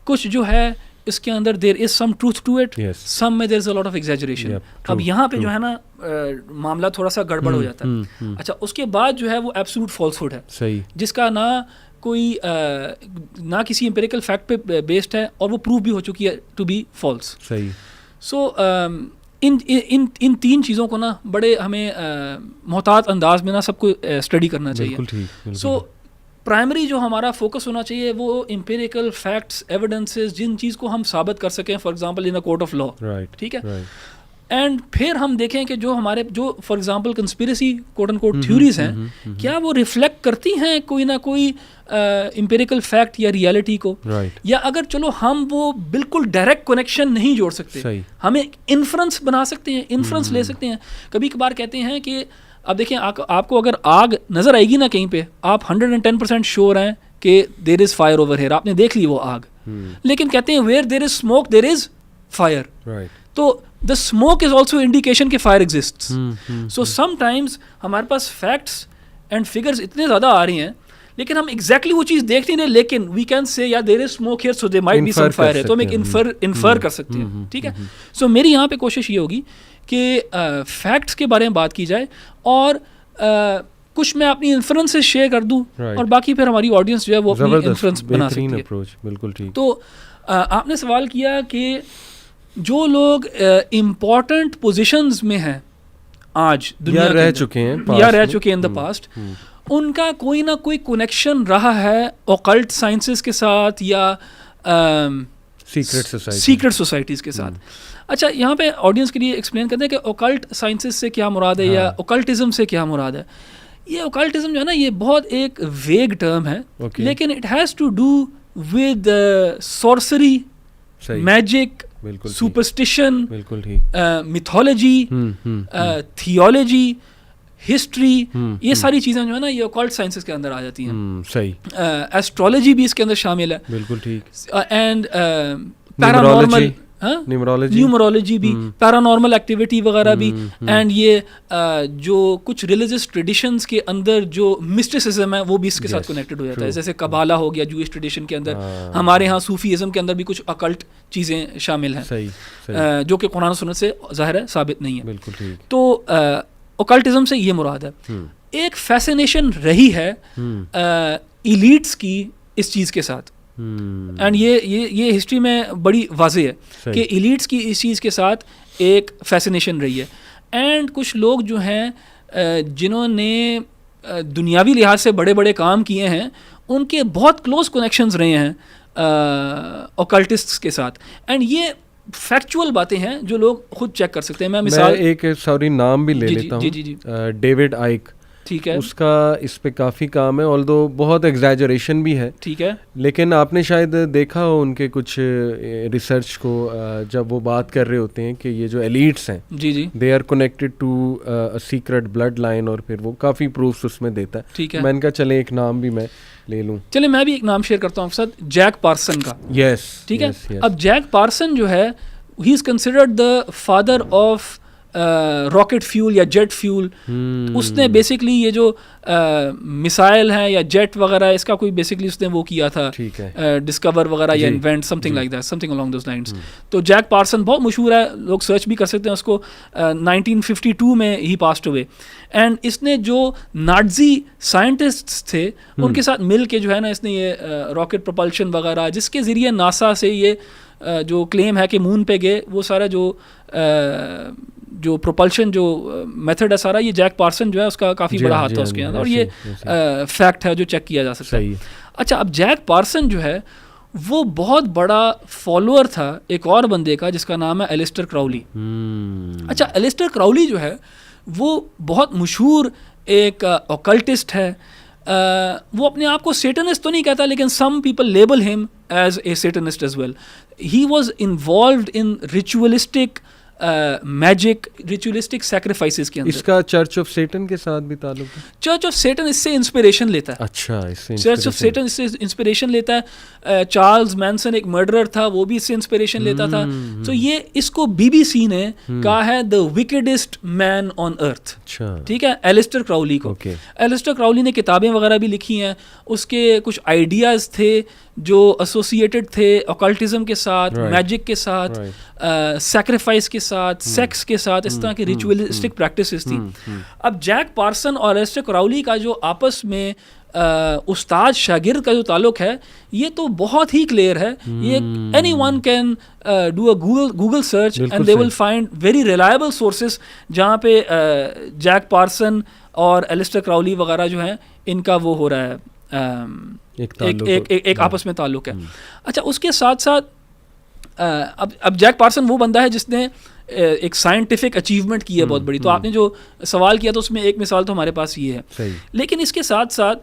[SPEAKER 2] कुछ जो है इसके अंदर there is some truth to it,
[SPEAKER 1] Yes.
[SPEAKER 2] Some में there is a lot of exaggeration.
[SPEAKER 1] Yep,
[SPEAKER 2] अब
[SPEAKER 1] true,
[SPEAKER 2] यहाँ पे
[SPEAKER 1] true.
[SPEAKER 2] जो है ना मामला थोड़ा सा गड़बड़ हो जाता है। अच्छा, उसके बाद जो है वो एब्सोल्यूट फॉल्सहुड है,
[SPEAKER 1] सही,
[SPEAKER 2] जिसका ना कोई ना किसी एम्पिरिकल फैक्ट पे बेस्ड है और वो प्रूव भी हो चुकी है टू बी फॉल्स।
[SPEAKER 1] सही।
[SPEAKER 2] सो इन तीन चीज़ों को ना बड़े हमें मोहतात अंदाज में ना सबको स्टडी करना चाहिए।
[SPEAKER 1] बिल्कुल ठीक, बिल्कुल
[SPEAKER 2] सो प्राइमरी जो हमारा फोकस होना चाहिए वो एम्पिरिकल फैक्ट्स, एविडेंसेस, जिन चीज़ को हम साबित कर सकें, for example in a court of law,
[SPEAKER 1] right,
[SPEAKER 2] ठीक है।
[SPEAKER 1] राइट,
[SPEAKER 2] एंड फिर हम देखें कि जो हमारे जो for example conspiracy quote and quote theories हैं, क्या वो रिफ्लेक्ट करती हैं कोई ना कोई एम्पिरिकल फैक्ट या रियलिटी को,
[SPEAKER 1] राइट,
[SPEAKER 2] या अगर चलो हम वो बिल्कुल डायरेक्ट कनेक्शन नहीं जोड़ सकते,
[SPEAKER 1] सही,
[SPEAKER 2] हमें इन्फ्रेंस बना सकते हैं, इन्फ्रेंस ले सकते हैं। कभी कभार कहते हैं कि अब देखें आपको अगर आग नज़र आएगी ना कहीं पे, आप 110% श्योर हैं कि there is fire over here, आपने देख ली वो आग, लेकिन कहते हैं where there is smoke there is fire,
[SPEAKER 1] right,
[SPEAKER 2] तो the smoke is also indication कि फायर एग्जिस्ट्स। सो समटाइम्स हमारे पास फैक्ट्स एंड फिगर्स इतने ज़्यादा आ रही हैं, लेकिन हम एग्जैक्टली वो चीज़ देख नहीं रहे, लेकिन वी कैन से या there is smoke here so there might be some fire है, तो हम एक इन्फर कर सकते हैं, ठीक है। सो मेरी यहाँ पे कोशिश ये होगी कि फैक्ट्स के बारे में बात की जाए और कुछ मैं अपनी इन्फ्रेंसेस शेयर कर दूं, और बाकी फिर हमारी ऑडियंस जो है वो अपनी इन्फ्रेंस बना सकती है।
[SPEAKER 1] अप्रोच, बिल्कुल ठीक।
[SPEAKER 2] तो आपने सवाल किया कि जो लोग इम्पॉर्टेंट पोजीशंस में हैं आज दुनिया
[SPEAKER 1] या रह चुके हैं
[SPEAKER 2] या रह चुके हैं इन द पास्ट, उनका कोई ना कोई कनेक्शन रहा है ऑकल्ट साइंसेस के साथ या सीक्रेट सोसाइटीज़ के साथ। अच्छा, यहाँ पे ऑडियंस के लिए एक्सप्लेन करते हैं कि ऑकल्ट साइंसेस से क्या मुराद है, या ऑकल्टिज्म से क्या मुराद है। ये ऑकल्टिज्म जो है ना, ये बहुत एक वेग टर्म है, लेकिन it has to do with sorcery, magic, superstition, mythology, theology, history, ये सारी चीज़ें जो है ना ये ऑकल्ट साइंसेस के अंदर आ जाती हैं।
[SPEAKER 1] सही।
[SPEAKER 2] एस्ट्रोलॉजी भी इसके अंदर शामिल है,
[SPEAKER 1] बिल्कुल ठीक।
[SPEAKER 2] एंड पैरानॉर्मल, न्यूमरोलॉजी भी, पैरानॉर्मल एक्टिविटी वगैरह भी, एंड ये जो कुछ रिलीजियस ट्रेडिशंस के अंदर जो मिस्टिसिज्म है वो भी इसके साथ कनेक्टेड हो जाता है। जैसे कबाला हो गया जूइश ट्रेडिशन के अंदर, हमारे यहाँ सूफीज़म के अंदर भी कुछ अकल्ट चीज़ें शामिल हैं, जो कि कुरान सुन्नत से ज़ाहिर है साबित नहीं है।
[SPEAKER 1] बिल्कुल ठीक।
[SPEAKER 2] तो ऑकल्टिज्म से ये मुराद है। एक फैसिनेशन रही है इलीट्स की इस चीज़ के साथ, एंड ये हिस्ट्री में बड़ी वाज़ेह है कि इलीट्स की इस चीज़ के साथ एक फैसिनेशन रही है। एंड कुछ लोग जो हैं जिन्होंने दुनियावी लिहाज से बड़े बड़े काम किए हैं, उनके बहुत क्लोज कनेक्शंस रहे हैं ऑकल्टिस्ट्स के साथ, एंड ये फैक्चुअल बातें हैं जो लोग खुद चेक कर सकते हैं। मैं
[SPEAKER 1] एक नाम भी ले लेता हूँ, डेविड आइक,
[SPEAKER 2] ठीक है,
[SPEAKER 1] उसका इस पे काफ़ी काम है, ऑल्दो बहुत एग्जैजरेशन भी है,
[SPEAKER 2] ठीक है, लेकिन
[SPEAKER 1] आपने शायद देखा हो उनके कुछ रिसर्च को, जब वो बात कर रहे होते हैं कि ये जो एलीट्स हैं,
[SPEAKER 2] जी,
[SPEAKER 1] they are connected to a secret blood line, और फिर वो काफ़ी प्रूफ्स उसमें देता है।
[SPEAKER 2] ठीक है,
[SPEAKER 1] मैंने कहा चले एक नाम भी मैं ले लूँ।
[SPEAKER 2] चले मैं भी एक नाम शेयर करता हूँ आपके साथ, जैक पार्सन का।
[SPEAKER 1] यस,
[SPEAKER 2] ठीक है। अब जैक पार्सन जो है, he is considered the father of rocket fuel या जेट फ्यूल। उसने बेसिकली ये जो मिसाइल हैं या जेट वगैरह, इसका कोई बेसिकली उसने वो किया था, डिस्कवर वगैरह या invent, something like that, something along those lines. तो जैक पार्सन बहुत मशहूर है, लोग सर्च भी कर सकते हैं उसको। 1952 में ही पास्ट हुए, एंड इसने जो नाज़ी साइंटिस्ट्स थे उनके साथ मिल के जो है ना, इसने ये रॉकेट प्रोपल्शन वगैरह, जिसके ज़रिए नासा से ये जो क्लेम है कि मून पे गए, वो सारा जो प्रोपल्शन जो मेथड है सारा, ये जैक पार्सन जो है उसका काफ़ी बड़ा हाथ था उसके अंदर, और ये फैक्ट है जो चेक किया जा सकता है। अच्छा, अब जैक पार्सन जो है वो बहुत बड़ा फॉलोअर था एक और बंदे का जिसका नाम है एलिस्टर क्राउली। अच्छा, एलिस्टर क्राउली जो है वो बहुत मशहूर एक ऑकल्टिस्ट है। वो अपने आप को सेटनिस्ट तो नहीं कहता, लेकिन some people label him as a satanist as well. He was involved in ritualistic magic, ritualistic sacrifices के अंदर।
[SPEAKER 1] इसका चर्च ऑफ सेटन के साथ भी ताल्लुक है?
[SPEAKER 2] चर्च ऑफ सेटन इससे इंस्पिरेशन लेता है।
[SPEAKER 1] अच्छा, इससे
[SPEAKER 2] चर्च ऑफ सेटन इससे इंस्पिरेशन लेता है। चार्ल्स मैनसन एक मर्डरर था, वो भी इससे इंस्पिरेशन लेता था। तो ये इसको BBC ने कहा है द विकेडेस्ट मैन ऑन अर्थ। ठीक है, एलिस्टर क्राउली को। एलिस्टर क्राउली ने किताबें वगैरह भी लिखी हैं, उसके कुछ आइडियाज़ थे जो एसोसिएटेड थे ऑकल्टिज्म के साथ, मैजिक के साथ, सैक्रिफाइस के साथ, सेक्स के साथ, इस तरह की रिचुअलिस्टिक प्रैक्टिसेस थी। अब जैक पार्सन और एलिस्टर क्राउली का जो आपस में उस्ताद शागिर्द का जो ताल्लुक है, ये तो बहुत ही क्लियर है। ये anyone can do a Google search and they will find very reliable sources जहाँ पे जैक पार्सन और एलिस्टर क्राउली वगैरह जो हैं इनका वो हो रहा है, एक आपस में ताल्लुक है। अच्छा, उसके साथ साथ अब जैक पार्सन वो बंदा है जिसने एक साइंटिफिक अचीवमेंट की है बहुत बड़ी। तो आपने जो सवाल किया तो उसमें एक मिसाल तो हमारे पास ये है। लेकिन इसके साथ साथ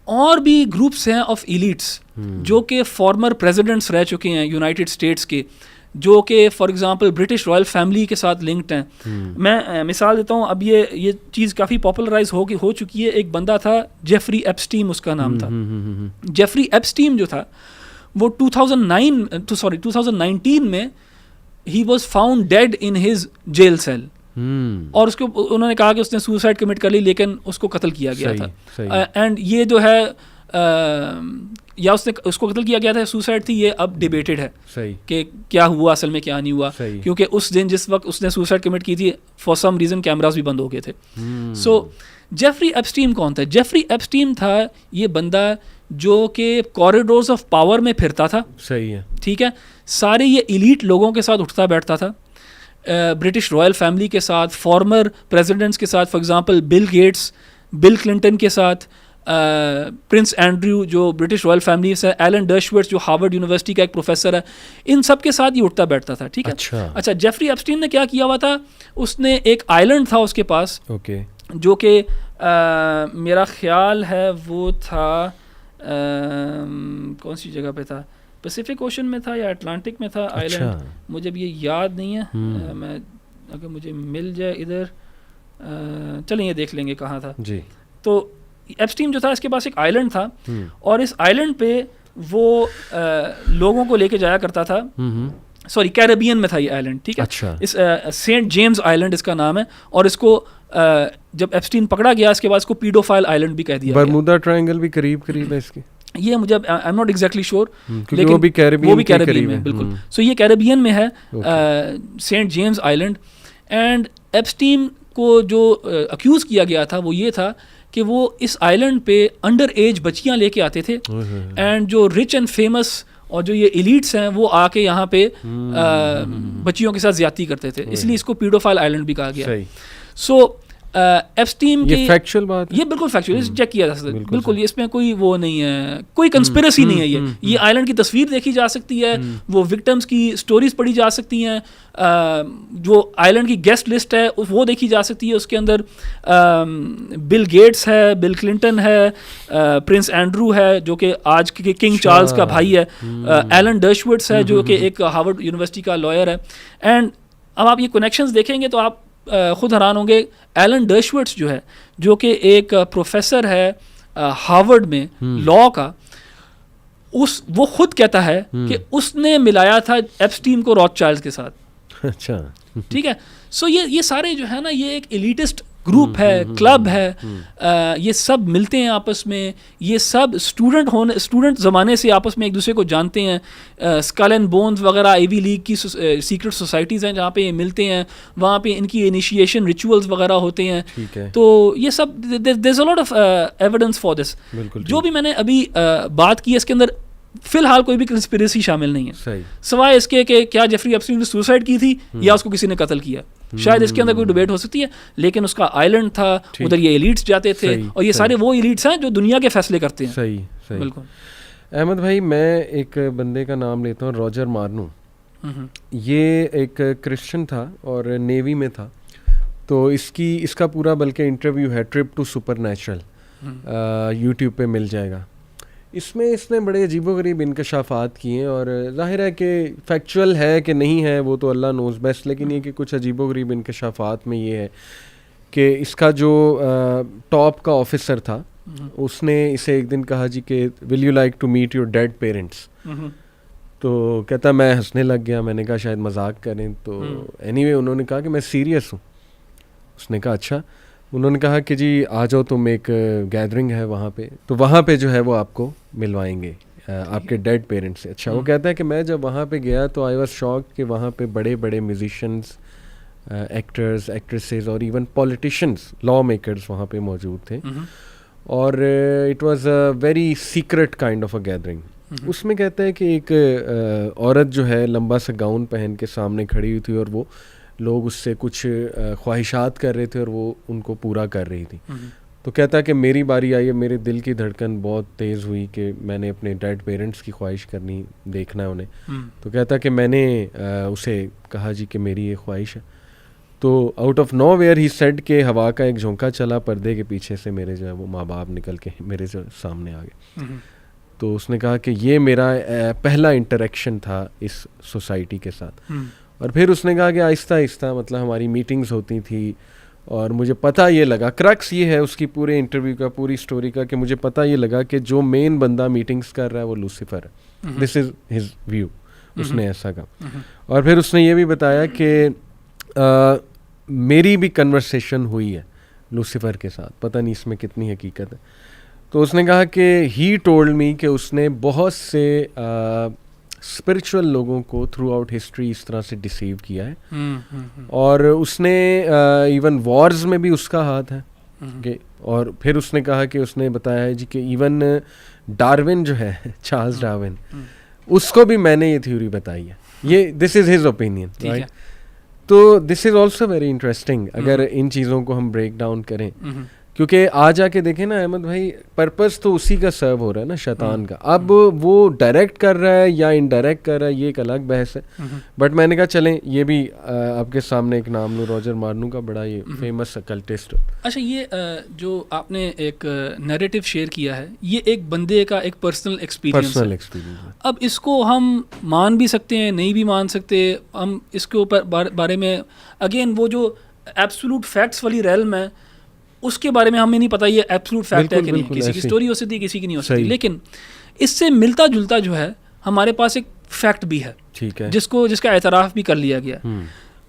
[SPEAKER 2] और भी ग्रुप्स हैं ऑफ इलीट्स जो कि फॉर्मर प्रेसिडेंट्स रह चुके हैं यूनाइटेड स्टेट्स के, जो कि for example British royal family के साथ लिंक्ड हैं। मैं मिसाल देता हूँ, अब ये चीज़ काफ़ी पॉपुलराइज हो चुकी है। एक बंदा था जेफरी एप्स्टीन, उसका नाम था। जेफरी एप्स्टीन जो था वो 2019 में ही was found dead in his jail cell, और उसको उन्होंने कहा कि उसने सुसाइड कमिट कर ली, लेकिन उसको कत्ल किया गया था। एंड ये जो है या उसको कत्ल किया गया था, सुसाइड थी, ये अब डिबेटेड है कि क्या हुआ असल में, क्या नहीं हुआ, क्योंकि उस दिन जिस वक्त उसने सुसाइड कमिट की थी फॉर सम रीज़न कैमरास भी बंद हो गए थे। सो जेफरी एप्स्टीन कौन था? जेफरी एप्स्टीन था ये बंदा जो कि कॉरिडोर्स ऑफ पावर में फिरता था।
[SPEAKER 1] सही है, ठीक
[SPEAKER 2] है। सारे ये इलीट लोगों के साथ उठता बैठता था, ब्रिटिश रॉयल फैमिली के साथ, फॉर्मर प्रेसिडेंट्स के साथ, for example Bill gets, bill Clinton के साथ, प्रिंस एंड्रयू जो ब्रिटिश रॉयल फैमिली से, एलन डर्शवर्थ जो हार्वर्ड यूनिवर्सिटी का एक प्रोफेसर है, इन सब के साथ ये उठता बैठता था। ठीक है। अच्छा, जेफरी एप्स्टीन ने क्या किया हुआ था? उसने एक आइलैंड था उसके पास, जो कि मेरा ख्याल है वो था कौन सी जगह पे था, पैसिफिक ओशन में था या अटलांटिक में था आइलैंड, मुझे भी ये याद नहीं है। मैं अगर मुझे मिल जाए इधर, चलें ये देख लेंगे कहाँ था जी। तो एप्स्टीन जो था इसके पास एक आइलैंड था, और इस आइलैंड पे वो लोगों को लेके जाया करता था। सॉरी, कैरेबियन में था ये आइलैंड। ठीक है। अच्छा। इस सेंट जेम्स आइलैंड इसका नाम है, और इसको जब एप्स्टीन पकड़ा गया इसके बाद इसको पीडोफाइल आइलैंड भी कह दिया।
[SPEAKER 1] बरमूदा ट्रायंगल भी करीब है इसके, ये
[SPEAKER 2] मुझे I am not exactly sure,
[SPEAKER 1] लेकिन वो भी कैरेबियन
[SPEAKER 2] में बिल्कुल। सो ये कैरेबियन में है, Saint James island. And Epstein को जो अक्यूज़ किया गया था वो ये था कि वो इस आइलैंड पे अंडर एज बच्चियाँ लेके आते थे, एंड जो रिच एंड फेमस और जो ये एलीट्स हैं वो आके यहाँ पे बच्चियों के साथ ज्यादती करते थे, इसलिए इसको पीडोफाइल आइलैंड भी कहा गया। सो एप्स्टीन की
[SPEAKER 1] फैक्चुअल बात,
[SPEAKER 2] ये बिल्कुल फैक्चुअल, चेक किया जा सकता है बिल्कुल, इसमें कोई वो नहीं है, कोई कंस्पिरेसी नहीं है। ये आइलैंड की तस्वीर देखी जा सकती है, वो विक्टिम्स की स्टोरीज पढ़ी जा सकती हैं, जो आइलैंड की गेस्ट लिस्ट है वो देखी जा सकती है। उसके अंदर बिल गेट्स है, बिल क्लिंटन है, प्रिंस एंड्रू है जो कि आज के किंग चार्ल्स का भाई है, एलन डर्शवर्थ है जो कि एक हार्वर्ड यूनिवर्सिटी का लॉयर है। एंड अब आप ये कनेक्शंस देखेंगे तो आप खुद हैरान होंगे। एलन डर्शवर्थ जो है, जो कि एक प्रोफेसर है हार्वर्ड में लॉ का, वो खुद कहता है कि उसने मिलाया था एप्स्टीन को रॉथस्चाइल्ड्स के साथ।
[SPEAKER 1] अच्छा, ठीक है।
[SPEAKER 2] सो ये सारे जो है ना, ये एक एलिटिस्ट ग्रुप है, क्लब है, ये सब मिलते हैं आपस में, ये सब स्टूडेंट ज़माने से आपस में एक दूसरे को जानते हैं। स्कल एंड बोन्स वगैरह आईवी लीग की सीक्रेट सोसाइटीज़ हैं जहाँ पे ये मिलते हैं, वहाँ पे इनकी इनिशिएशन रिचुअल्स वगैरह होते हैं। तो ये सब there is a lot of evidence for this. जो भी मैंने अभी बात की है इसके अंदर फिलहाल कोई भी कंस्पिरेसी शामिल नहीं है, सिवाय इसके कि क्या जेफरी एप्स्टीन ने सुसाइड की थी या उसको किसी ने कत्ल किया। शायद इसके अंदर कोई डिबेट हो सकती है, लेकिन उसका आइलैंड था, उधर ये एलीट्स जाते थे, और ये सारे वो एलीट्स हैं जो दुनिया के फैसले करते हैं।
[SPEAKER 1] सही
[SPEAKER 2] बिल्कुल।
[SPEAKER 1] अहमद भाई, मैं एक बंदे का नाम लेता हूँ, रॉजर मार्नू। ये एक क्रिश्चियन था और नेवी में था। तो इसका पूरा बल्कि इंटरव्यू है ट्रिप टू सुपरनैचुरल, यूट्यूब पे मिल जाएगा। इसमें इसने बड़े अजीबोगरीब इंकशाफात किए हैं, और ज़ाहिर है कि फैक्चुअल है कि नहीं है वो तो अल्लाह नोज़ बेस्ट, लेकिन ये कि कुछ अजीबोगरीब इंकशाफात में ये है कि इसका जो टॉप का ऑफिसर था उसने इसे एक दिन कहा जी कि will you like to meet your dead parents. तो कहता मैं हंसने लग गया, मैंने कहा शायद मजाक करें। तो एनीवे उन्होंने कहा कि मैं सीरियस हूँ। उसने कहा अच्छा। उन्होंने कहा कि जी आ जाओ, तुम एक गैदरिंग है वहाँ पे, तो वहाँ पे जो है वो आपको मिलवाएंगे आपके डेड पेरेंट्स से। अच्छा, वो कहता है कि मैं जब वहाँ पे गया तो आई वाज शॉक कि वहाँ पे बड़े बड़े म्यूजिशियंस, एक्टर्स, एक्ट्रेसेस और इवन पॉलिटिशियंस, लॉ मेकर्स वहाँ पे मौजूद थे। और it was a very secret kind of a gathering. उसमें कहता है कि एक औरत जो है लंबा सा गाउन पहन के सामने खड़ी हुई थी और वो लोग उससे कुछ ख्वाहिशात कर रहे थे और वो उनको पूरा कर रही थी। तो कहता है कि मेरी बारी आई है, मेरे दिल की धड़कन बहुत तेज़ हुई कि मैंने अपने डेड पेरेंट्स की ख्वाहिश करनी, देखना है उन्हें। तो कहता है कि मैंने उसे कहा जी कि मेरी ये ख्वाहिश है। तो out of nowhere he said के हवा का एक झोंका चला, पर्दे के पीछे से मेरे जो है वो माँ बाप निकल के मेरे जो सामने आ गए। तो उसने कहा कि ये मेरा पहला इंटरेक्शन था इस सोसाइटी के साथ। और फिर उसने कहा कि आहिस्ता आहिस्ता मतलब हमारी मीटिंग्स होती थी और मुझे पता ये लगा, क्रक्स ये है उसकी पूरे इंटरव्यू का, पूरी स्टोरी का, कि मुझे पता ये लगा कि जो मेन बंदा मीटिंग्स कर रहा है वो लूसीफर है। दिस इज़ हिज व्यू, उसने ऐसा कहा। और फिर उसने ये भी बताया कि मेरी भी कन्वर्सेशन हुई है लूसीफर के साथ, पता नहीं इसमें कितनी हकीकत है। तो उसने कहा कि ही टोल्ड मी कि उसने बहुत से स्पिरिचुअल लोगों को थ्रू आउट हिस्ट्री इस तरह से डिसीव किया है। और उसने इवन वॉर्स में भी उसका हाथ है कि, और फिर उसने कहा कि उसने बताया है जी कि इवन डार्विन जो है, चार्ल्स डार्विन, उसको भी मैंने ये थ्योरी बताई है। ये this is his opinion, right. तो this is also very interesting अगर इन चीज़ों को हम ब्रेक डाउन करें, क्योंकि आज आके देखें ना अहमद भाई, पर्पस तो उसी का सर्व हो रहा है ना, शैतान का। अब वो डायरेक्ट कर रहा है या इनडायरेक्ट कर रहा है, ये एक अलग बहस है। बट मैंने कहा चलें ये भी आपके सामने एक नाम लूँ, रॉजर मार्नू का, बड़ा ये फेमस अकल्टिस्ट।
[SPEAKER 2] अच्छा, ये जो आपने एक नैरेटिव शेयर किया है, ये एक बंदे का एक पर्सनल एक्सपीरियंस है। अब इसको हम मान भी सकते हैं, नहीं भी मान सकते। हम इसके ऊपर बारे में अगेन वो जो एब्सोल्यूट फैक्ट्स वाली रेल्म है उसके बारे में हमें नहीं पता ये एब्सोल्यूट फैक्ट है कि नहीं। किसी की स्टोरी हो सकती है, किसी की नहीं हो सकती। लेकिन इससे मिलता जुलता जो है हमारे पास एक फैक्ट भी है, ठीक है, जिसका एतराफ़ भी कर लिया गया,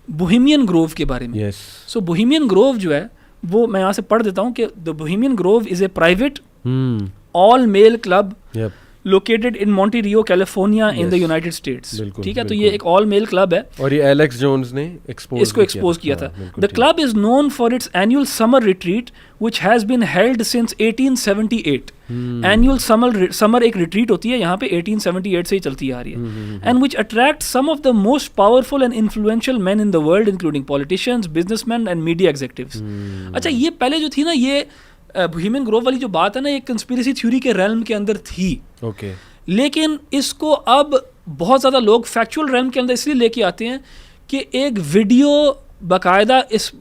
[SPEAKER 2] बोहेमियन ग्रोव के बारे में। सो बोहेमियन ग्रोव जो है वो मैं यहाँ से पढ़ देता हूँ कि the Bohemian Grove is a private all male club located in Monte Rio California in the United States. ठीक है, तो ये एक ऑल मेल क्लब है और ये एलेक्स जोन्स ने इसको एक्सपोज किया था। The club is known for its annual summer retreat which has been held since 1878। Annual summer एक रिट्रीट होती है यहाँ पे 1878 से ही चलती आ रही है। And which attract some of the most powerful and influential man in the world including politicians, businessman and media executives. अच्छा, ये पहले जो थी ना, ये बोहेमियन ग्रोव वाली जो बात है ना, एक कंस्पिरेसी थ्योरी के रेल्म के अंदर थी। लेकिन इसको अब बहुत ज़्यादा लोग फैक्चुअल रेल्म के अंदर इसलिए लेके आते हैं कि एक वीडियो बाकायदा इस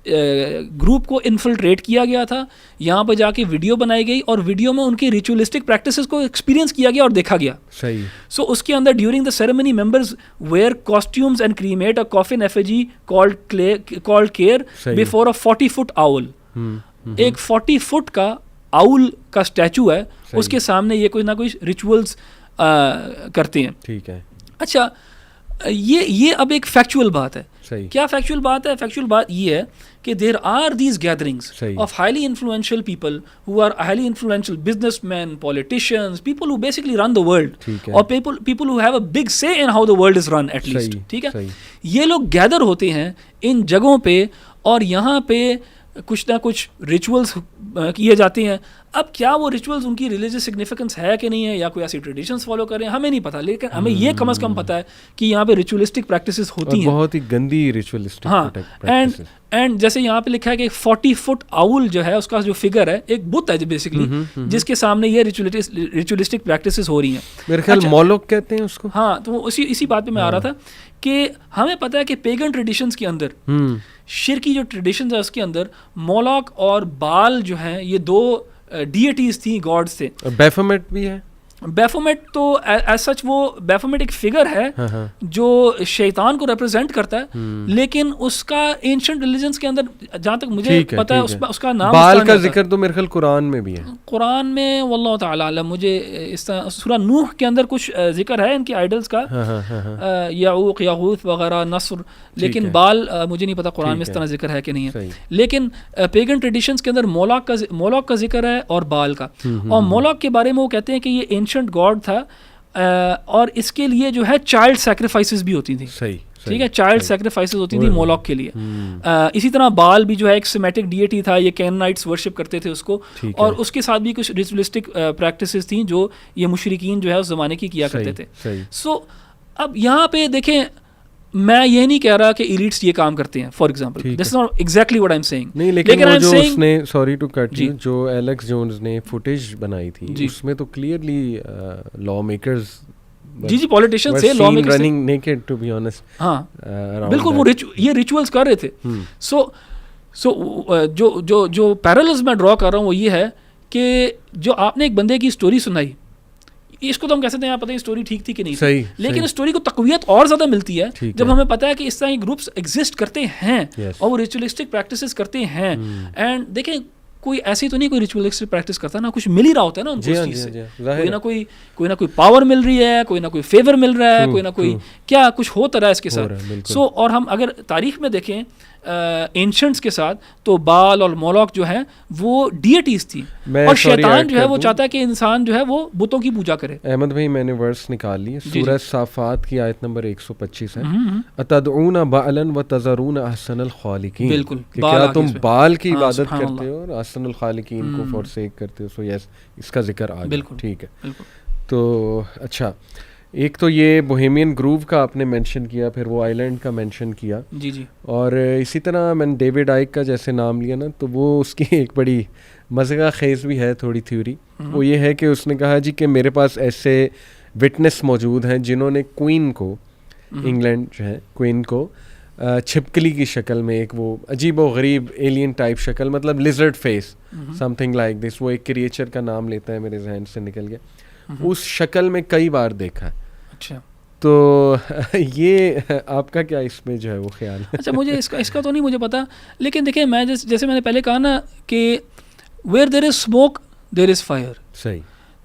[SPEAKER 2] ग्रुप को इन्फिल्ट्रेट किया गया था, यहाँ पर जाके वीडियो बनाई गई और वीडियो में उनकी रिचुअलिस्टिक प्रैक्टिसेस को एक्सपीरियंस किया गया और देखा गया। सही। सो उसके अंदर during the ceremony members wear costumes and cremate a coffin effigy called care before a 40 foot owl. एक 40 फुट का आउल का स्टैचू है, उसके सामने ये कोई ना कोई रिचुअल्स करते हैं। ठीक है। अच्छा, ये अब एक फैक्चुअल बात है। सही। क्या फैक्चुअल बात है? फैक्चुअल बात ये है कि there are these gatherings of highly influential people who are highly influential businessmen, politicians, people who basically run the world, और people who have a big say in how the world is run at least. ठीक है, ये लोग gather होते हैं इन जगहों पे और यहाँ पे कुछ ना कुछ रिचुअल्स किए जाते हैं। अब क्या वो रिचुअल्स उनकी रिलीजियस सिग्निफिकेंस है कि नहीं है, या कोई ऐसी ट्रेडिशंस फॉलो कर रहे हैं, हमें नहीं पता। लेकिन हमें ये कम से कम पता है कि यहाँ पे रिचुअलिस्टिक प्रैक्टिसेस होती हैं, बहुत ही गंदी रिचुअलिस्टिक। हाँ, एंड जैसे यहाँ पे लिखा है कि 40 फुट आउल जो है उसका जो फिगर है एक बुत है बेसिकली, जिसके सामने ये रिचुअलिस्टिक प्रैक्टिसेस हो रही हैं। मेरे ख्याल मोलोक कहते हैं उसको। हाँ, तो इसी बात पे मैं आ रहा था कि हमें पता है कि पेगन ट्रेडिशंस के अंदर, शिर की जो ट्रेडिशंस है उसके अंदर मोलोक और बाल जो हैं ये दो डीएटीज थी, गॉड्स थे। बैफोमेट भी है। बैफोमेट तो एज सच वो बैफोमेट एक फिगर है जो शैतान को रिप्रेजेंट करता है, लेकिन उसका एंशिएंट रिलीजन्स के अंदर जहाँ तक मुझे पता है उसका नाम
[SPEAKER 1] बाल का जिक्र तो मेरे ख्याल कुरान में भी है।
[SPEAKER 2] कुरान में वल्लाहु ताला अलम, मुझे इस तरह सूरह नूह के अंदर कुछ जिक्र है इनके आइडल्स का, याऊक यागूथ वगैरह नस्र, लेकिन बाल मुझे नहीं पता कुरान में इस तरह जिक्र है कि नहीं है। लेकिन पेगन ट्रेडिशंस के अंदर मोलॉक का जिक्र है और बाल का, और मोलॉक के बारे में वो कहते हैं कि ये एंशिएंट गॉड था, और इसके लिए जो है चाइल्ड सैक्रिफाइसेस भी होती थी। सही, ठीक है, चाइल्ड सैक्रिफाइसेस होती थी मोलॉक के लिए। इसी तरह बाल भी जो है एक सिमेटिक डीएटी था, ये कैनानाइट्स वर्शिप करते थे उसको, और उसके साथ भी कुछ रिचुअलिस्टिक प्रैक्टिसेस थी जो ये मुशरिकीन जो है उस ज़माने की किया करते थे। सो अब यहाँ पे देखें, मैं ये नहीं कह रहा कि एलिट्स ये काम करते हैं, for example this is not exactly what I am saying,
[SPEAKER 1] नहीं, लेकिन वो जो उसने, सॉरी टू कट यू, जो एलेक्स जोन्स ने फुटेज बनाई थी उसमें तो क्लियरली लॉ मेकर्स,
[SPEAKER 2] जी पॉलिटिशियंस थे, law makers
[SPEAKER 1] running naked to be honest,
[SPEAKER 2] हाँ बिल्कुल, वो ये रिचुअल्स कर रहे थे। सो जो पैरेलल्स मैं ड्रॉ कर रहा हूँ वो ये है कि जो आपने एक बंदे की स्टोरी सुनाई, इसको तो हम कह सकते हैं आप पता है स्टोरी ठीक थी कि नहीं थी, लेकिन स्टोरी को तकवीयत और ज़्यादा मिलती है जब हमें पता है कि इस तरह के ग्रुप्स एग्जिस्ट करते हैं और वो रिचुअलिस्टिक प्रैक्टिसेस करते हैं। एंड देखें, कोई ऐसी तो नहीं कोई रिचुअलिस्टिक प्रैक्टिस करता ना, कुछ मिल ही रहा होता है ना उनको उस चीज़ से, कोई ना कोई पावर मिल रही है, कोई ना कोई फेवर मिल रहा है, कोई ना कोई क्या कुछ होता रहा है इसके साथ। सो और हम अगर तारीख में देखें एंशिएंट्स के साथ, तो बाल और मोलॉक जो है वो डीएटीज थी, और शैतान जो है वो चाहता है कि इंसान जो है वो बुतों की पूजा करे।
[SPEAKER 1] अहमद भाई, मैंने वर्स निकाल ली, सूरह साफात की आयत नंबर 125 है, अतदऊना बालन व तज़रून अहसनल खालिकीन,
[SPEAKER 2] बिल्कुल,
[SPEAKER 1] क्या तुम बाल की इबादत करते हो और अहसनल खालिकीन को फॉरसेक करते हो। सो यस, इसका जिक्र आ गया, ठीक है। तो अच्छा, एक तो ये बोहेमियन ग्रूव का आपने मेंशन किया, फिर वो आइलैंड का मेंशन किया, जी, और इसी तरह मैंने डेविड आइक का जैसे नाम लिया ना, तो वो उसकी एक बड़ी मज़े का खेज़ भी है थोड़ी थ्योरी। वो ये है कि उसने कहा जी कि मेरे पास ऐसे विटनेस मौजूद हैं जिन्होंने क्वीन को, इंग्लैंड जो है, क्वीन को छिपकली की शक्ल में, एक वो अजीब व गरीब एलियन टाइप शक्ल, मतलब lizard face, something like this, वो एक क्रिएचर का नाम लेता है, मेरे जहन से निकल गया, उस शक्ल में कई बार देखा है। अच्छा, तो ये आपका क्या इसमें जो है वो ख्याल है?
[SPEAKER 2] अच्छा, मुझे इसका तो नहीं मुझे पता, लेकिन देखिए मैं जैसे मैंने पहले कहा ना कि where there is smoke there is fire. सही,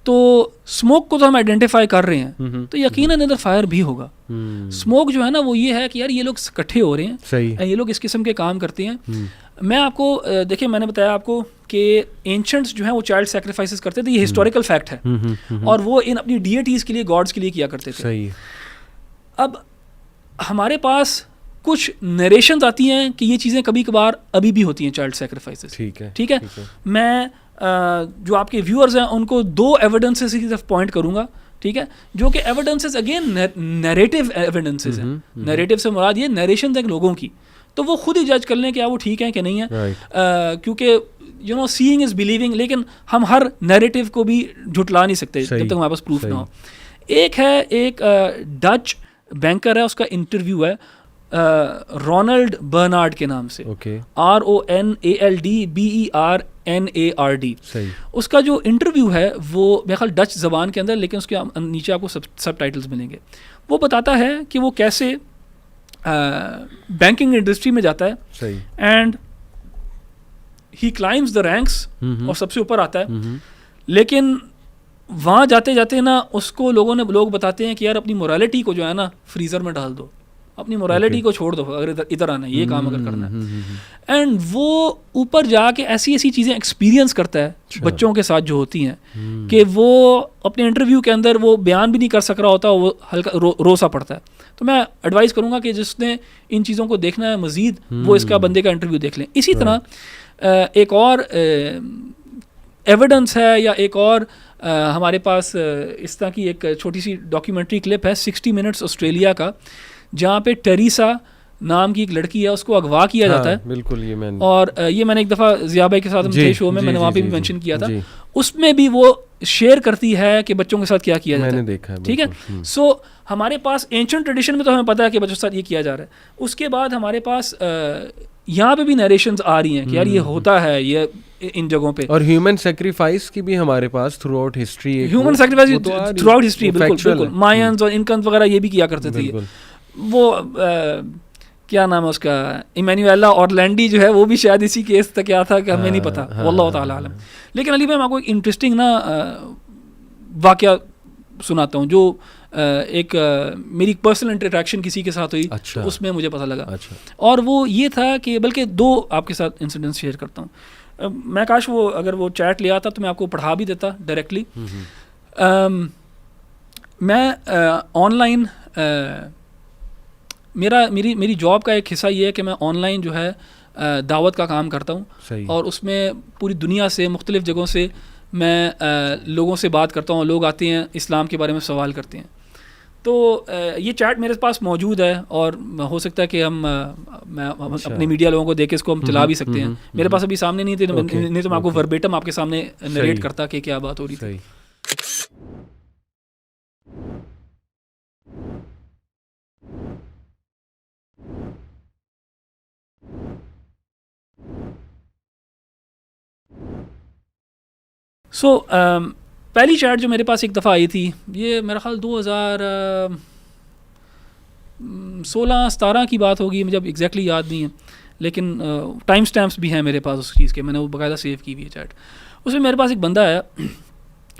[SPEAKER 2] तो स्मोक को तो हम आइडेंटिफाई कर रहे हैं, तो यकीनन इधर फायर भी होगा। स्मोक जो है ना वो ये है कि यार ये लोग इकट्ठे हो रहे हैं, सही, ये लोग इस किस्म के काम करते हैं। मैं आपको देखिए, मैंने बताया आपको कि एंशिएंट्स जो हैं वो चाइल्ड सैक्रिफाइसेस करते थे, ये हिस्टोरिकल फैक्ट है, और वो इन अपनी डीएटीज़ के लिए, गॉड्स के लिए किया करते थे। सही। अब हमारे पास कुछ नरेशंस आती हैं कि ये चीज़ें कभी कभार अभी भी होती हैं, चाइल्ड सैक्रिफाइसेस। ठीक है। मैं जो आपके व्यूअर्स हैं उनको 2 एविडेंसेस की तरफ पॉइंट करूँगा, ठीक है, जो कि एविडेंसेस अगेन नैरेटिव एविडेंसेस हैं। नैरेटिव से मुराद ये नरेशंस हैं लोगों की, तो वो खुद ही जज कर लें कि वो ठीक है कि नहीं है, क्योंकि you know seeing is believing, लेकिन हम हर नैरेटिव को भी झुटला नहीं सकते जब तक हमारे पास प्रूफ ना हो। एक है, एक डच बैंकर है, उसका इंटरव्यू है रोनाल्ड बर्नार्ड के नाम से, RONALD BERNARD। उसका जो इंटरव्यू है वो मेरे ख्याल डच ज़बान के अंदर, लेकिन उसके नीचे आपको सब टाइटल्स मिलेंगे। वो बताता है कि वो कैसे बैंकिंग इंडस्ट्री में जाता है, and he climbs the ranks, और सबसे ऊपर आता है, लेकिन वहाँ जाते जाते ना उसको लोग बताते हैं कि यार अपनी मोरालिटी को जो है ना फ्रीज़र में डाल दो, अपनी मोरालिटी को छोड़ दो अगर इधर आना है, ये काम अगर करना है। एंड वो ऊपर जाके ऐसी चीज़ें एक्सपीरियंस करता है बच्चों के साथ जो होती हैं कि वो अपने इंटरव्यू के अंदर वो बयान भी नहीं कर सक रहा होता, वो हल्का रोसा पड़ता है। तो मैं एडवाइस करूँगा कि जिसने इन चीज़ों को देखना है मज़ीद, वो इसका बंदे का इंटरव्यू देख लें। इसी तरह एक और एविडेंस है, या एक और हमारे पास इस तरह की एक छोटी सी डॉक्यूमेंट्री क्लिप है 60 मिनट्स ऑस्ट्रेलिया का, जहाँ पे टेरिसा नाम की एक लड़की है, उसको अगवा किया जाता है।
[SPEAKER 1] बिल्कुल, ये मैंने
[SPEAKER 2] एक दफ़ा ज़िया भाई के साथ हम शो में मैंने वहाँ पे भी मेंशन किया था, उसमें भी वो शेयर करती है कि बच्चों के साथ क्या किया जाता है, देखा है। ठीक है, सो हमारे पास एंशिएंट ट्रेडिशन में तो हमें पता है कि बच्चों के साथ ये किया जा रहा है। उसके बाद हमारे पास यहाँ पे भी नरेशंस आ रही हैं कि यार ये होता है, ये इन जगहों पे।
[SPEAKER 1] और ह्यूमन सेक्रीफाइस की भी हमारे pass through out history,
[SPEAKER 2] human sacrifice through out history, बिल्कुल मायंस और इनकन्स वगैरह ये भी किया करते थे। वो क्या नाम है उसका, इमैनुएला ऑरलैंडी जो है वो भी शायद इसी केस तक क्या था कि हमें नहीं पता, वल्लाहु ताला आलम। लेकिन अली भाई मैं आपको एक इंटरेस्टिंग ना वाकया सुनाता हूँ जो एक मेरी पर्सनल इंटरेक्शन किसी के साथ हुई।
[SPEAKER 1] अच्छा।
[SPEAKER 2] तो उसमें मुझे पता लगा।
[SPEAKER 1] अच्छा।
[SPEAKER 2] और वो ये था कि बल्कि 2 आपके साथ इंसिडेंट्स शेयर करता हूँ। मैं काश वो अगर वो चैट ले आता तो मैं आपको पढ़ा भी देता डायरेक्टली। मैं ऑनलाइन मेरी जॉब का एक हिस्सा ये है कि मैं ऑनलाइन जो है दावत का काम करता हूँ, और उसमें पूरी दुनिया से मुख्तलिफ़ जगहों से मैं लोगों से बात करता हूँ। लोग आते हैं इस्लाम के बारे में सवाल करते हैं। तो ये चैट मेरे पास मौजूद है और हो सकता है कि हम अपने मीडिया लोगों को देख के इसको हम चला भी सकते हैं। मेरे पास अभी सामने नहीं थे, नहीं तो मैं आपको वर्बेटम आपके सामने नरेट करता कि क्या बात हो रही थी। पहली चैट जो मेरे पास एक दफ़ा आई थी, ये मेरा ख्याल 2016-17 की बात होगी, मुझे अब एग्जैक्टली याद नहीं है, लेकिन टाइम स्टैम्प्स भी हैं मेरे पास उस चीज़ के, मैंने वो बाकायदा सेव की हुई है चैट। उसमें मेरे पास एक बंदा है,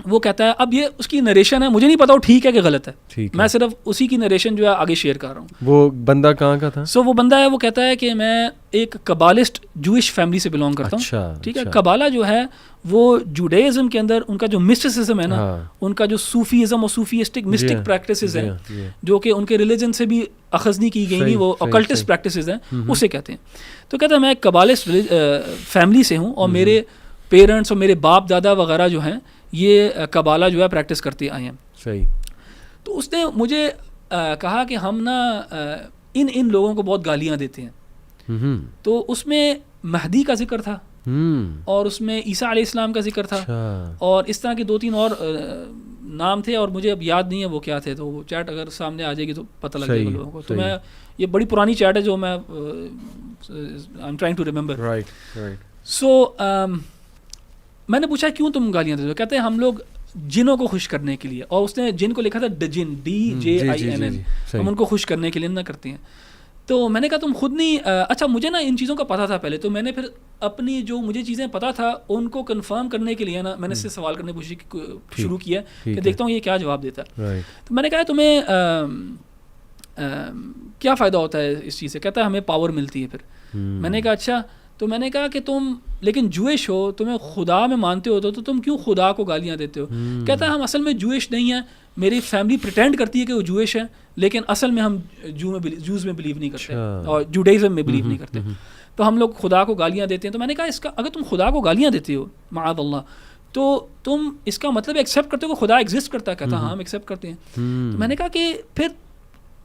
[SPEAKER 2] वो कहता है, अब ये उसकी नरेशन है, मुझे नहीं पता वो ठीक है कि गलत है, मैं सिर्फ उसी की नरेशन जो है आगे शेयर कर रहा हूँ।
[SPEAKER 1] वो बंदा कहाँ का था?
[SPEAKER 2] वो बंदा है, वो कहता है कि मैं एक कबालिस्ट जूइश फैमिली से बिलोंग करता हूँ। ठीक है। कबाला जो है वो जुडाइज़म के अंदर उनका जो मिस्टिसिज्म है ना, उनका जो सूफीज़म और सूफीस्टिक मिस्टिक प्रैक्टिसेस हैं, जो कि उनके रिलीजन से भी अखज़ नहीं की गई नहीं, वो ऑकल्टिस्ट प्रैक्टिसेस हैं, उसे कहते हैं। तो कहता है मैं एक कबालिस्ट फैमिली से हूँ और मेरे पेरेंट्स और मेरे बाप दादा वगैरह जो हैं ये कबाला जो है प्रैक्टिस करते आए हैं।
[SPEAKER 1] सही।
[SPEAKER 2] तो उसने मुझे कहा कि हम ना इन लोगों को बहुत गालियाँ देते हैं। तो उसमें महदी का जिक्र था और उसमें ईसा अलैहिस्सलाम का जिक्र था और इस तरह के 2-3 और नाम थे और मुझे अब याद नहीं है वो क्या थे। तो वो चैट अगर सामने आ जाएगी तो पता लग जाएगा लोगों को। तो मैं ये बड़ी पुरानी चैट है जो मैं I am trying to remember.
[SPEAKER 1] Right.
[SPEAKER 2] So मैंने पूछा क्यों तुम गालियाँ देते हो? कहते हैं हम लोग जिनों को खुश करने के लिए, और उसने जिन को लिखा था DJIN, DJINN, हम उनको खुश करने के लिए ना करते हैं। तो मैंने कहा तुम खुद नहीं अच्छा, मुझे ना इन चीज़ों का पता था पहले, तो मैंने फिर अपनी जो मुझे चीज़ें पता था उनको कंफर्म करने के लिए ना मैंने इससे सवाल करने शुरू किया कि देखता हूँ ये क्या जवाब देता है। तो मैंने कहा तुम्हें क्या फ़ायदा होता है इस चीज़ से? कहता है हमें पावर मिलती है फिर। मैंने कहा अच्छा, तो मैंने कहा कि तुम लेकिन जूइश हो, तुम्हें खुदा में मानते हो तो तुम क्यों खुदा को गालियाँ देते हो? कहता है हम असल में जूइश नहीं है, मेरी फैमिली प्रिटेंड करती है कि वो जूइश है, लेकिन असल में हम जूज़ में बिलीव नहीं करते और जुडाइज़म में बिलीव नहीं करते, तो हम लोग खुदा को गालियाँ देते हैं। तो मैंने कहा इसका अगर तुम खुदा को गालियाँ देते हो माअज़ल्लाह, तो तुम इसका मतलब एक्सेप्ट करते हो कि खुदा एग्जिस्ट करता है? कहता हाँ हम एक्सेप्ट करते हैं। तो मैंने कहा कि फिर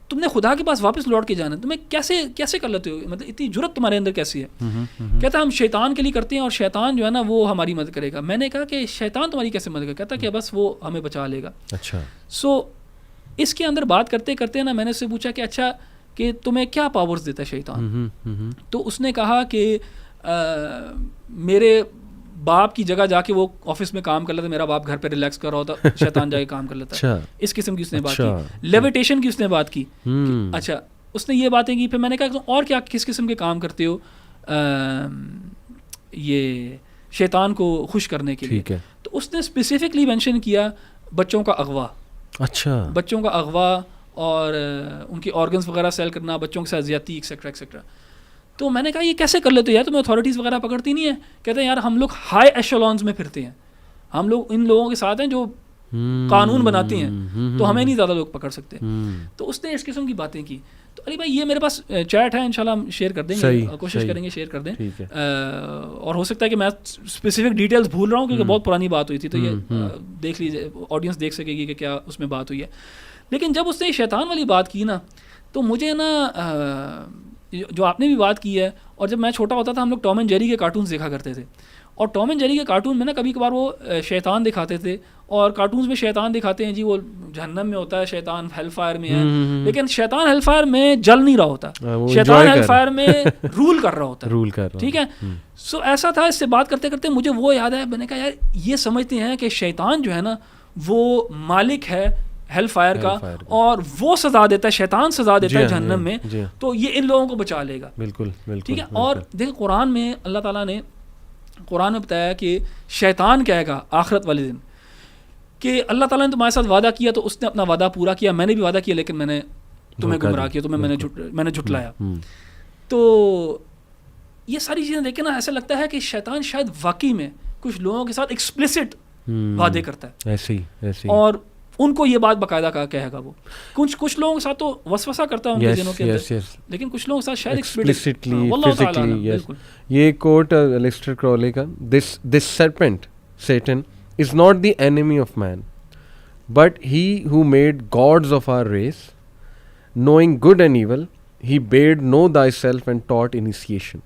[SPEAKER 2] तुमने खुदा के पास वापस लौट के जाना, तुम्हें कैसे कर लेते हो? मतलब इतनी जुर्रत तुम्हारे अंदर कैसी है? कहता हम शैतान के लिए करते हैं और शैतान जो है ना वो हमारी मदद करेगा। मैंने कहा कि शैतान तुम्हारी कैसे मदद करेगा? कहता कि बस वो हमें बचा लेगा। अच्छा। इसके अंदर बात करते करते ना मैंने उससे पूछा कि अच्छा कि तुम्हें क्या पावर्स देता है शैतान? तो उसने कहा कि मेरे बाप की जगह जाके वो ऑफिस में काम कर लेता, मेरा बाप घर पे रिलैक्स कर रहा होता, शैतान जाके काम कर लेता। अच्छा। इस किस्म की उसने बात की। लेविटेशन की उसने बात की। अच्छा, उसने ये बातें की। फिर मैंने कहा और क्या किस किस्म के काम करते हो ये शैतान को खुश करने के लिए? तो उसने स्पेसिफिकली मेंशन किया बच्चों का अगवा। अच्छा। बच्चों का अगवा और उनके ऑर्गन्स वगैरह सेल करना, बच्चों के साथ ज़्यादती एक्सेट्रा एक्सेट्रा। तो मैंने कहा ये कैसे कर लेते हो यार, तुम्हें अथॉरिटीज़ वगैरह पकड़ती नहीं है? कहते हैं यार हम लोग हाई एशेलॉन्स में फिरते हैं, हम लोग इन लोगों के साथ हैं जो कानून बनाते हैं, तो हमें नहीं ज़्यादा लोग पकड़ सकते। तो उसने इस किस्म की बातें की। तो अली भाई ये मेरे पास चैट है, इंशाल्लाह हम शेयर कर देंगे, कोशिश करेंगे शेयर कर दें। और हो सकता है कि मैं स्पेसिफिक डिटेल्स भूल रहा हूँ क्योंकि बहुत पुरानी बात हुई थी, तो ये देख लीजिए, ऑडियंस देख सकेगी कि क्या उसमें बात हुई है। लेकिन जब उसने शैतान वाली बात की ना, तो मुझे ना जो आपने भी बात की है और जब मैं छोटा होता था हम लोग टॉम एंड जेरी के कार्टून्स देखा करते थे, और टॉम एंड जेरी के कार्टून में ना कभी कभार वो शैतान दिखाते थे, और कार्टून्स में शैतान दिखाते हैं जी वो जहन्नम में होता है, शैतान हेलफायर में है, लेकिन शैतान हेलफायर में जल नहीं रहा होता, शैतान हेलफायर में रूल कर रहा होता है, रूल कर रहा, ठीक है। सो ऐसा था, इससे बात करते करते मुझे वो याद है, मैंने कहा यार ये समझते हैं कि शैतान जो है ना वो मालिक है हेल फायर का, और वो सजा देता है, शैतान सजा देता है जहन्नम में, तो ये इन लोगों को बचा लेगा।
[SPEAKER 1] बिल्कुल,
[SPEAKER 2] ठीक है। और देखिए कुरान में अल्लाह ताला ने कुरान में बताया कि शैतान कहेगा आखिरत वाले दिन कि अल्लाह ताला ने तुम्हारे साथ वादा किया तो उसने अपना वादा पूरा किया, मैंने भी वादा किया लेकिन मैंने तुम्हें गुमराह किया, तुम्हें मैंने झुटलाया। तो ये सारी चीज़ें देख के ना ऐसा लगता है कि शैतान शायद वाकई में कुछ लोगों के साथ एक्सप्लिसिट वादे करता है, ऐसे और उनको ये बात बाकायदा कहेगा वो। कुछ लोगों के साथ तो वसवसा करता है उनके दिनों के अंदर, लेकिन कुछ लोगों के साथ शायद
[SPEAKER 1] एक्सप्लिसिटली फिजिकली। ये कोट एलिस्टर क्रॉले का, this serpent Satan is not the enemy of man, but he who made gods of our race, knowing good and evil, he bade know thyself and taught initiation.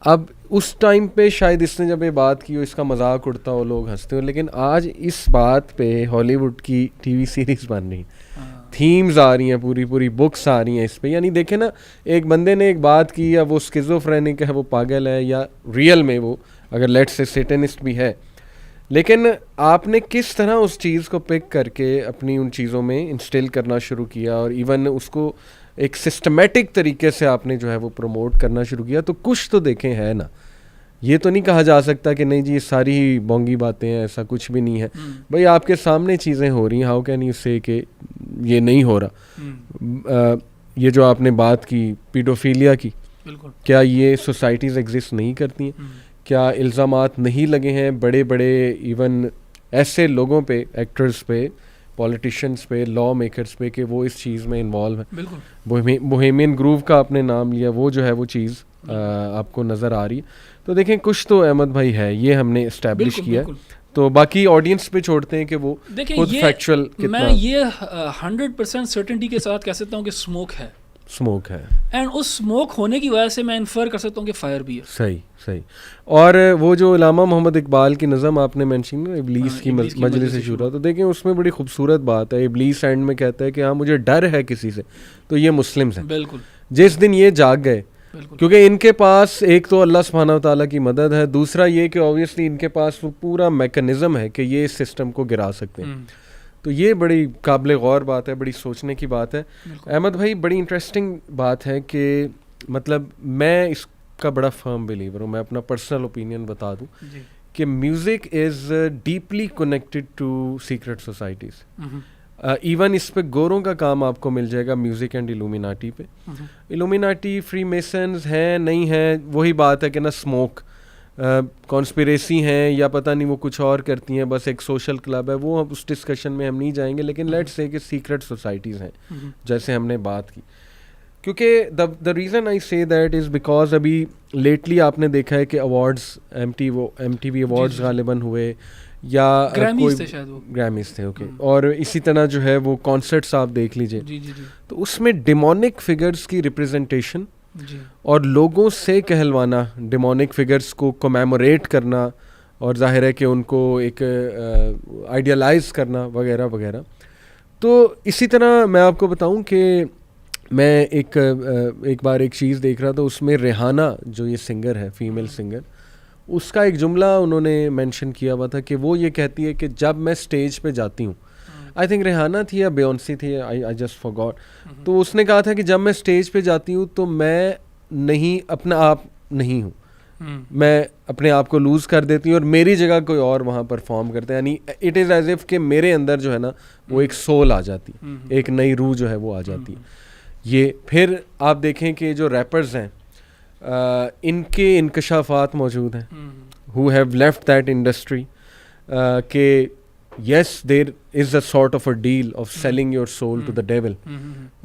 [SPEAKER 1] अब उस time पे शायद इसने जब ये बात की हो इसका मजाक उड़ता हो, लोग हंसते हो, लेकिन आज इस बात पे हॉलीवुड की टीवी सीरीज बन रही, थीम्स आ रही हैं, पूरी बुक्स आ रही हैं इस पे। यानी देखे ना, एक बंदे ने एक बात की, या वो स्किज़ोफ्रेनिक है, वो पागल है, या रियल में वो अगर लेट्स से सेटनिस्ट भी है, लेकिन आपने किस तरह उस चीज़ को पिक करके अपनी उन चीज़ों में इंस्टिल करना शुरू किया, और इवन उसको एक सिस्टमेटिक तरीके से आपने जो है वो प्रमोट करना शुरू किया, तो कुछ तो देखें है ना। ये तो नहीं कहा जा सकता कि नहीं जी ये सारी ही बोंगी बातें हैं, ऐसा कुछ भी नहीं है। भाई आपके सामने चीज़ें हो रही हैं, हाउ कैन यू से कि ये नहीं हो रहा। ये जो आपने बात की पीडोफीलिया की, क्या ये सोसाइटीज़ एग्जिस्ट नहीं करती हैं? क्या इल्ज़ामात नहीं लगे हैं बड़े बड़े इवन ऐसे लोगों पे, एक्टर्स पे, पॉलिटिशियंस पे, लॉ मेकर्स पे, कि वो इस चीज़ में इन्वॉल्व है? बोहेमियन ग्रूव का आपने नाम लिया, वो जो है वो चीज़ आपको नज़र आ रही है। तो देखें कुछ तो अहमद भाई है, ये हमने इस्टेब्लिश किया, तो बाकी ऑडियंस पे छोड़ते हैं कि वो खुद फैक्चुअल कितना। मैं
[SPEAKER 2] ये 100% सर्टेनिटी के साथ कह सकता हूँ कि स्मोक है, एंड उस स्मोक होने की वजह से मैं इन्फर कर सकता हूँ कि फायर भी है।
[SPEAKER 1] सही। और वो जो इलामा मोहम्मद इकबाल की नज़म आपने मेंशन की, इब्लीस की मजलिस शुरा, तो देखें उसमें बड़ी खूबसूरत बात है। इब्लीस एंड में कहता है कि हाँ मुझे डर है किसी से, तो ये मुस्लिम्स हैं।
[SPEAKER 2] बिल्कुल।
[SPEAKER 1] जिस दिन ये जाग गए, क्योंकि इनके पास एक तो अल्लाह सुब्हानहू व तआला की मदद है, दूसरा ये कि ऑब्वियसली इनके पास वो पूरा मैकेनिज़्म है कि ये इस सिस्टम को गिरा सकते हैं। तो ये बड़ी काबिल गौर बात है, बड़ी सोचने की बात है। अहमद भाई बड़ी इंटरेस्टिंग बात है कि मतलब मैं इसका बड़ा फर्म बिलीवर हूँ, मैं अपना पर्सनल ओपिनियन बता दूँ कि music is deeply connected to secret societies. Even इस पे गोरों का काम आपको मिल जाएगा, म्यूज़िक एंड इल्यूमिनाटी पे। इल्यूमिनाटी फ्री मेसन्स हैं नहीं हैं, वही बात है कि ना स्मोक कॉन्स्पिरेसी हैं या पता नहीं वो कुछ और करती हैं, बस एक सोशल क्लब है, वो उस डिस्कशन में हम नहीं जाएंगे। लेकिन लेट्स से कि सीक्रेट सोसाइटीज़ हैं जैसे हमने बात की, क्योंकि the reason I say that is because अभी लेटली आपने देखा है कि अवार्ड्स MTV अवार्ड्स गालिबन हुए, या ग्रैमीज थे ओके, और इसी तरह जो है वो कॉन्सर्ट्स आप देख लीजिए, तो उसमें डिमोनिक फिगर्स की रिप्रेजेंटेशन और लोगों से कहलवाना, डिमोनिक फिगर्स को कमेमोरेट करना, और जाहिर है कि उनको एक आइडियलाइज करना वगैरह वगैरह। तो इसी तरह मैं आपको बताऊं कि मैं एक बार एक चीज़ देख रहा था, उसमें रिहाना जो ये सिंगर है, फीमेल सिंगर, उसका एक जुमला उन्होंने मेंशन किया हुआ था कि वो ये कहती है कि जब मैं स्टेज पे जाती हूँ, आई थिंक रिहाना थी या बेयोंसी थी, आई जस्ट फॉरगॉट, तो उसने कहा था कि जब मैं स्टेज पे जाती हूँ तो मैं नहीं अपना आप नहीं हूँ, मैं अपने आप को लूज़ कर देती हूँ और मेरी जगह कोई और वहाँ परफॉर्म करता है। यानी इट इज़ एज इफ़ कि मेरे अंदर जो है ना वो एक सोल आ जाती, एक नई रूह जो है वो आ जाती है। ये फिर आप देखें कि जो रैपर्स हैं इनके इंकशाफात मौजूद हैं, who have left that industry, के yes there is a sort of a deal of selling your soul to the devil।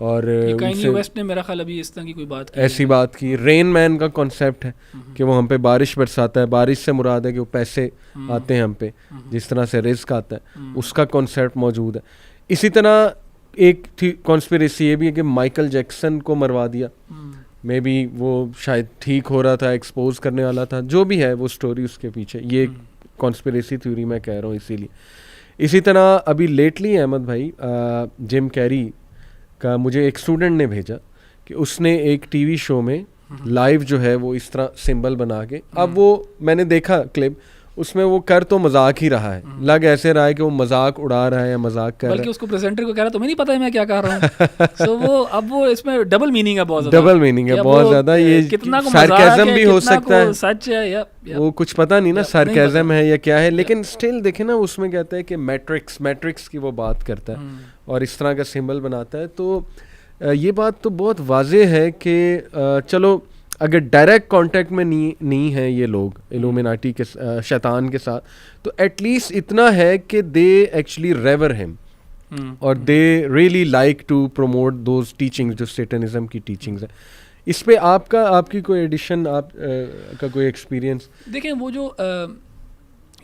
[SPEAKER 1] और
[SPEAKER 2] काइनी वेस्ट ने मेरा ख्याल अभी इस तरह की कोई बात की,
[SPEAKER 1] ऐसी बात की। रेन मैन का कॉन्सेप्ट है कि वो हम पे बारिश बरसाता है, बारिश से मुराद है कि वो पैसे आते हैं हम पे, जिस तरह से रिस्क आता है, उसका कॉन्सेप्ट मौजूद है। इसी तरह एक थी कॉन्स्पिरेसी ये भी है कि माइकल जैक्सन को मरवा दिया, मे बी वो शायद ठीक हो रहा था, एक्सपोज करने वाला था, जो भी है वो स्टोरी उसके पीछे, ये कॉन्स्पिरेसी थ्योरी मैं कह रहा हूँ इसीलिए। इसी तरह अभी लेटली अहमद भाई जिम कैरी का मुझे एक स्टूडेंट ने भेजा कि उसने एक टीवी शो में लाइव जो है वो इस तरह सिंबल बना के, अब वो मैंने देखा क्लिप, उसमें वो कर तो मजाक ही रहा है, लग ऐसे रहा है कि वो मजाक उड़ा रहा है या मजाक कर रहा है,
[SPEAKER 2] बल्कि उसको प्रेजेंटर को कह रहा तुम्हें नहीं पता है मैं क्या कर रहा हूँ। सो वो अब वो इसमें डबल मीनिंग है, बहुत ज्यादा
[SPEAKER 1] डबल मीनिंग है बहुत ज्यादा, ये
[SPEAKER 2] कितना को
[SPEAKER 1] सार्केज़म भी हो सकता है,
[SPEAKER 2] सच है या
[SPEAKER 1] वो कुछ पता नहीं ना सार्केज़म है या क्या है, लेकिन स्टिल देखे ना उसमें कहता है कि मैट्रिक्स की वो बात करता है और इस तरह का सिंबल बनाता है। तो ये बात तो बहुत वाज़ेह है कि चलो अगर डायरेक्ट कांटेक्ट में नहीं है ये लोग इल्यूमिनाटी के शैतान के साथ, तो एटलीस्ट इतना है कि दे एक्चुअली रेवर हिम और they really like to promote those teachings जो सैटनिज्म की टीचिंग्स है। इस पे आपकी कोई एडिशन का कोई एक्सपीरियंस?
[SPEAKER 2] देखें वो जो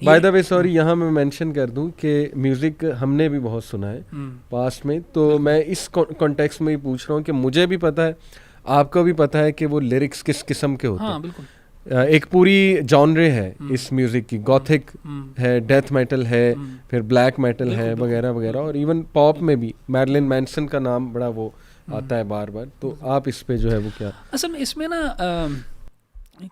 [SPEAKER 1] बाय द वे सॉरी यहाँ मैं मेंशन कर दूं कि म्यूज़िक हमने भी बहुत सुना है पास्ट में, तो मैं इस कॉन्टेक्स्ट में ही पूछ रहा हूँ कि मुझे भी पता है, आपको भी पता है कि वो लिरिक्स किस किस्म के होते हैं।
[SPEAKER 2] हाँ, बिल्कुल।
[SPEAKER 1] एक पूरी जॉनरे है इस म्यूज़िक की, गॉथिक है, डेथ मेटल है, फिर ब्लैक मेटल है वगैरह वगैरह, और इवन पॉप में भी मैरिलिन मैनसन का नाम बड़ा वो आता है बार बार। तो आप इस पे जो है वो क्या?
[SPEAKER 2] असल में इसमें ना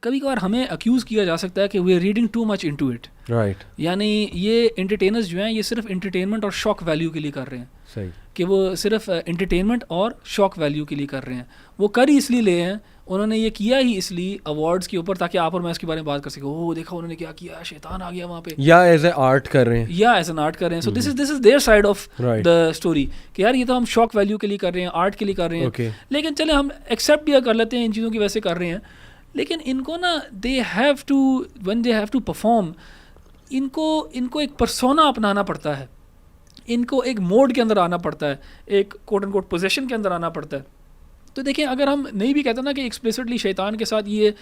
[SPEAKER 2] कभी कभार हमें अक्यूज़ किया जा सकता है कि we are reading too much into it,
[SPEAKER 1] right.
[SPEAKER 2] यानी ये एंटरटेनर्स जो हैं ये सिर्फ एंटरटेनमेंट और शॉक वैल्यू के लिए कर रहे हैं।
[SPEAKER 1] सही, कि
[SPEAKER 2] वो सिर्फ एंटरटेनमेंट और शॉक वैल्यू के लिए कर रहे हैं। वो कर ही इसलिए ले हैं, उन्होंने ये किया ही इसलिए अवार्ड्स के ऊपर, ताकि आप और मैं इसके बारे में बात कर सकें, ओह देखा उन्होंने क्या किया, शैतान आ गया वहाँ पे,
[SPEAKER 1] या एज ए आर्ट कर रहे हैं,
[SPEAKER 2] या एज एन आर्ट कर रहे हैं। So this is their side of the story कि यार ये तो हम शॉक वैल्यू के लिए कर रहे हैं, आर्ट के लिए कर रहे हैं, लेकिन चले हम एक्सेप्ट भी कर लेते हैं इन चीज़ों की वजह से कर रहे हैं, लेकिन इनको ना they have to when they have to perform, इनको एक पर्सोना अपनाना पड़ता है, इनको एक मोड के अंदर आना पड़ता है, एक कोट एंड कोट पोजीशन के अंदर आना पड़ता है। तो देखिए अगर हम नहीं भी कहते ना कि एक्सप्लिसिटली शैतान के साथ ये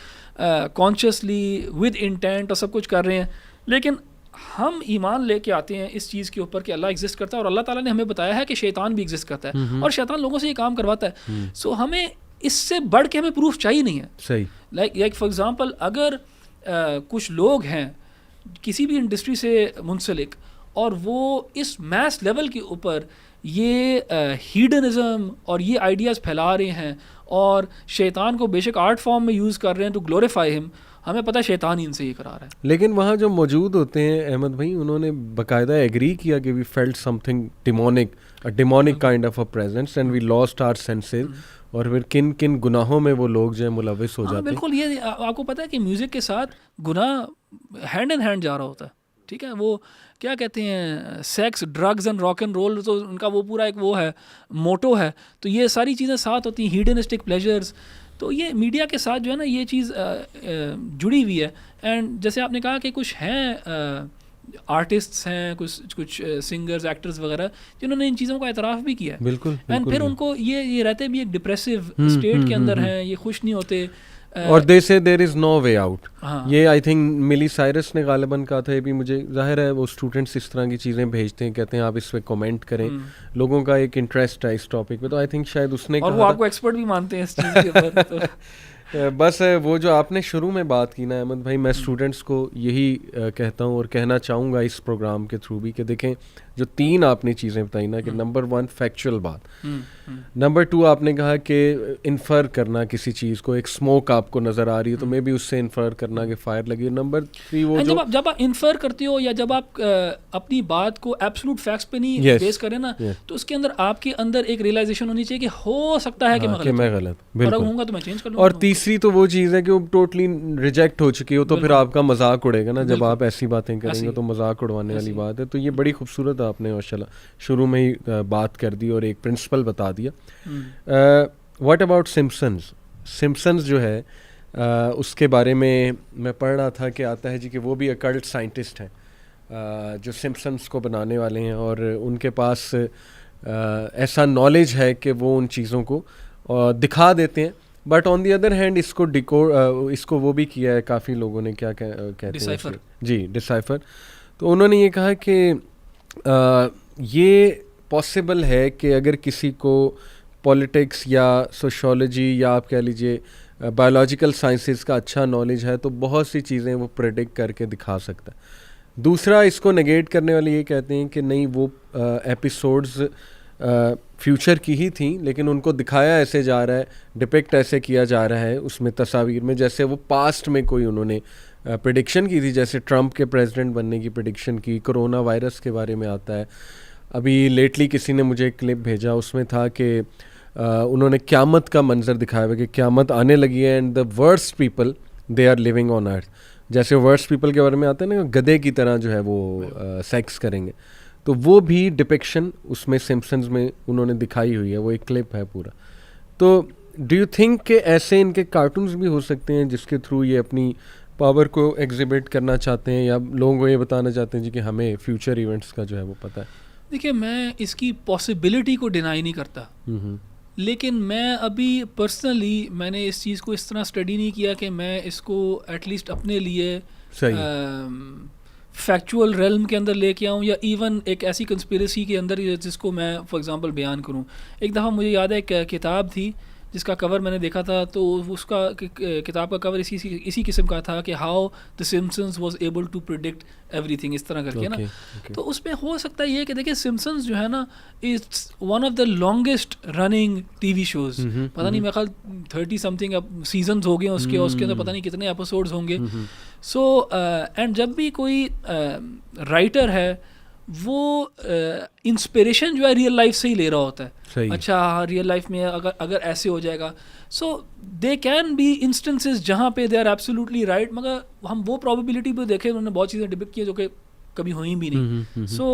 [SPEAKER 2] कॉन्शियसली विद इंटेंट और सब कुछ कर रहे हैं, लेकिन हम ईमान लेके आते हैं इस चीज़ के ऊपर कि अल्लाह एग्जिस्ट करता है, और अल्लाह ताला ने हमें बताया है कि शैतान भी एग्जिस्ट करता है और शैतान लोगों से ये काम करवाता है। सो हमें इससे बढ़ के हमें प्रूफ चाहिए नहीं है।
[SPEAKER 1] सही,
[SPEAKER 2] लाइक फॉर एग्जांपल अगर कुछ लोग हैं किसी भी इंडस्ट्री से मुंसलिक और वो इस मैस लेवल के ऊपर ये हीडनिज़म और ये आइडियाज़ फैला रहे हैं और शैतान को बेशक आर्ट फॉर्म में यूज़ कर रहे हैं टू ग्लोरीफाई हिम, हमें पता है शैतान ही इनसे ये करा रहा है।
[SPEAKER 1] लेकिन वहाँ जो मौजूद होते हैं अहमद भाई, उन्होंने बाकायदा एग्री किया कि we felt something demonic, a demonic kind of a presence and we lost our senses, और फिर किन किन गुनाहों में वो लोग जो है मुलविस हो जाते हैं।
[SPEAKER 2] बिल्कुल, ये आपको पता है कि म्यूज़िक के साथ गुनाह हैंड इन हैंड जा रहा होता है, ठीक है। वो क्या कहते हैं, sex, drugs and rock and roll, तो उनका वो पूरा एक वो है, मोटो है। तो ये सारी चीज़ें साथ होती हैं, हीडनिस्टिक प्लेजर्स। तो ये मीडिया के साथ जो है ना ये चीज़ जुड़ी हुई है। एंड जैसे आपने कहा कि कुछ हैं आर्टिस्ट्स हैं, कुछ सिंगर्स, एक्टर्स वगैरह जिन्होंने इन चीज़ों का एतराफ़ भी किया है।
[SPEAKER 1] बिल्कुल,
[SPEAKER 2] एंड फिर उनको ये रहते भी एक डिप्रेसिव स्टेट के अंदर हैं, ये खुश नहीं होते,
[SPEAKER 1] और they say there is no way out. ये आई थिंक मिली साइरस ने गालिबन कहा था, ये भी मुझे जाहिर है वो स्टूडेंट्स इस तरह की चीज़ें भेजते हैं, कहते हैं आप इस पे कमेंट करें, लोगों का एक इंटरेस्ट है इस टॉपिक पे, तो आई थिंक शायद उसने
[SPEAKER 2] और वो आपको एक्सपर्ट भी मानते हैं इस चीज़ के ऊपर। तो
[SPEAKER 1] बस वो जो आपने शुरू में बात की ना अहमद भाई, मैं स्टूडेंट्स को यही कहता हूँ और कहना चाहूँगा इस प्रोग्राम के थ्रू भी कि देखें जो 3 आपने चीज़ें बताई ना कि नंबर 1 फैक्चुअल बात, नंबर 2 आपने कहा कि इन्फर करना किसी चीज़ को, एक स्मोक आपको नज़र आ रही है तो मे बी उससे इन्फर करना कि फायर लगी, नंबर 3 वो जो
[SPEAKER 2] जब आप इन्फर करते हो या जब आप अपनी बात को एब्सोल्यूट फैक्ट्स पे नहीं बेस करें ना, तो उसके अंदर आपके अंदर एक रियलाइजेशन होनी चाहिए कि हो सकता है कि मैं गलत होऊंगा तो मैं चेंज कर लूंगा।
[SPEAKER 1] और तीसरी तो वो चीज़ है कि वो टोटली रिजेक्ट हो चुकी हो तो फिर आपका मजाक उड़ेगा ना, जब आप ऐसी बातें करेंगे तो मजाक उड़वाने वाली बात है। तो ये बड़ी खूबसूरत आपने माशाल्लाह शुरू में ही बात कर दी और एक प्रिंसिपल बता दिया। व्हाट अबाउट सिम्पसन्स जो है उसके बारे में मैं पढ़ रहा था कि आता है जी कि वो भी अकल्ट साइंटिस्ट हैं जो सिम्पसन्स को बनाने वाले हैं, और उनके पास ऐसा नॉलेज है कि वो उन चीज़ों को दिखा देते हैं, but on the other hand इसको वो भी किया है काफ़ी लोगों ने, क्या कहते हैं जी, डिसाइफर। तो उन्होंने ये कहा कि ये पॉसिबल है कि अगर किसी को पॉलिटिक्स या सोशोलॉजी या आप कह लीजिए बायोलॉजिकल साइंसेस का अच्छा नॉलेज है तो बहुत सी चीज़ें वो प्रेडिक्ट करके दिखा सकता है। दूसरा, इसको नेगेट करने वाले ये कहते हैं कि नहीं, वो एपिसोड्स फ्यूचर की ही थी लेकिन उनको दिखाया ऐसे जा रहा है, डिपिक्ट ऐसे किया जा रहा है उसमें तस्वीर में, जैसे वो पास्ट में कोई उन्होंने प्रेडिक्शन की थी, जैसे ट्रंप के प्रेसिडेंट बनने की प्रेडिक्शन की, कोरोना वायरस के बारे में आता है। अभी लेटली किसी ने मुझे एक क्लिप भेजा, उसमें था कि उन्होंने क़यामत का मंजर दिखाया हुआ कि क़यामत आने लगी है and the worst people they are living on earth. जैसे वर्स्ट पीपल के बारे में आता है ना, गधे की तरह जो है वो सेक्स करेंगे, तो वो भी डिपिक्शन उसमें सिम्पसन्स में उन्होंने दिखाई हुई है, वो एक क्लिप है पूरा। तो डू यू थिंक कि ऐसे इनके कार्टून्स भी हो सकते हैं जिसके थ्रू ये अपनी पावर को एग्जिबिट करना चाहते हैं या लोगों को ये बताना चाहते हैं जी कि हमें फ्यूचर इवेंट्स का जो है वो पता है?
[SPEAKER 2] देखिए, मैं इसकी पॉसिबिलिटी को डिनाई नहीं करता, लेकिन मैं अभी पर्सनली मैंने इस चीज़ को इस तरह स्टडी नहीं किया कि मैं इसको एटलीस्ट अपने लिए फैक्चुअल रेल्म के अंदर लेके आऊँ या इवन एक ऐसी कंस्पिरेसी के अंदर जिसको मैं फॉर एग्जांपल बयान करूँ। एक दफ़ा मुझे याद है, एक किताब थी जिसका कवर मैंने देखा था, तो उसका किताब का कवर इसी किस्म का था कि how the Simpsons was able to predict everything, इस तरह करके ना। तो उसमें हो सकता है ये कि देखिए, सिम्पसन्स जो है ना it's one of the longest running TV shows. पता नहीं, मेरे ख्याल 30 समथिंग सीजन्स हो गए उसके अंदर पता नहीं कितने एपिसोड्स होंगे। सो एंड जब भी कोई राइटर है वो इंस्पिरेशन जो है रियल लाइफ से ही ले रहा होता है। अच्छा, हाँ, रियल लाइफ में अगर ऐसे हो जाएगा, सो दे कैन बी इंस्टेंसेस जहाँ पे दे आर एब्सोल्युटली राइट, मगर हम वो प्रोबेबिलिटी भी देखें, उन्होंने बहुत चीज़ें डिपिक्ट की जो कि कभी हुई भी नहीं। सो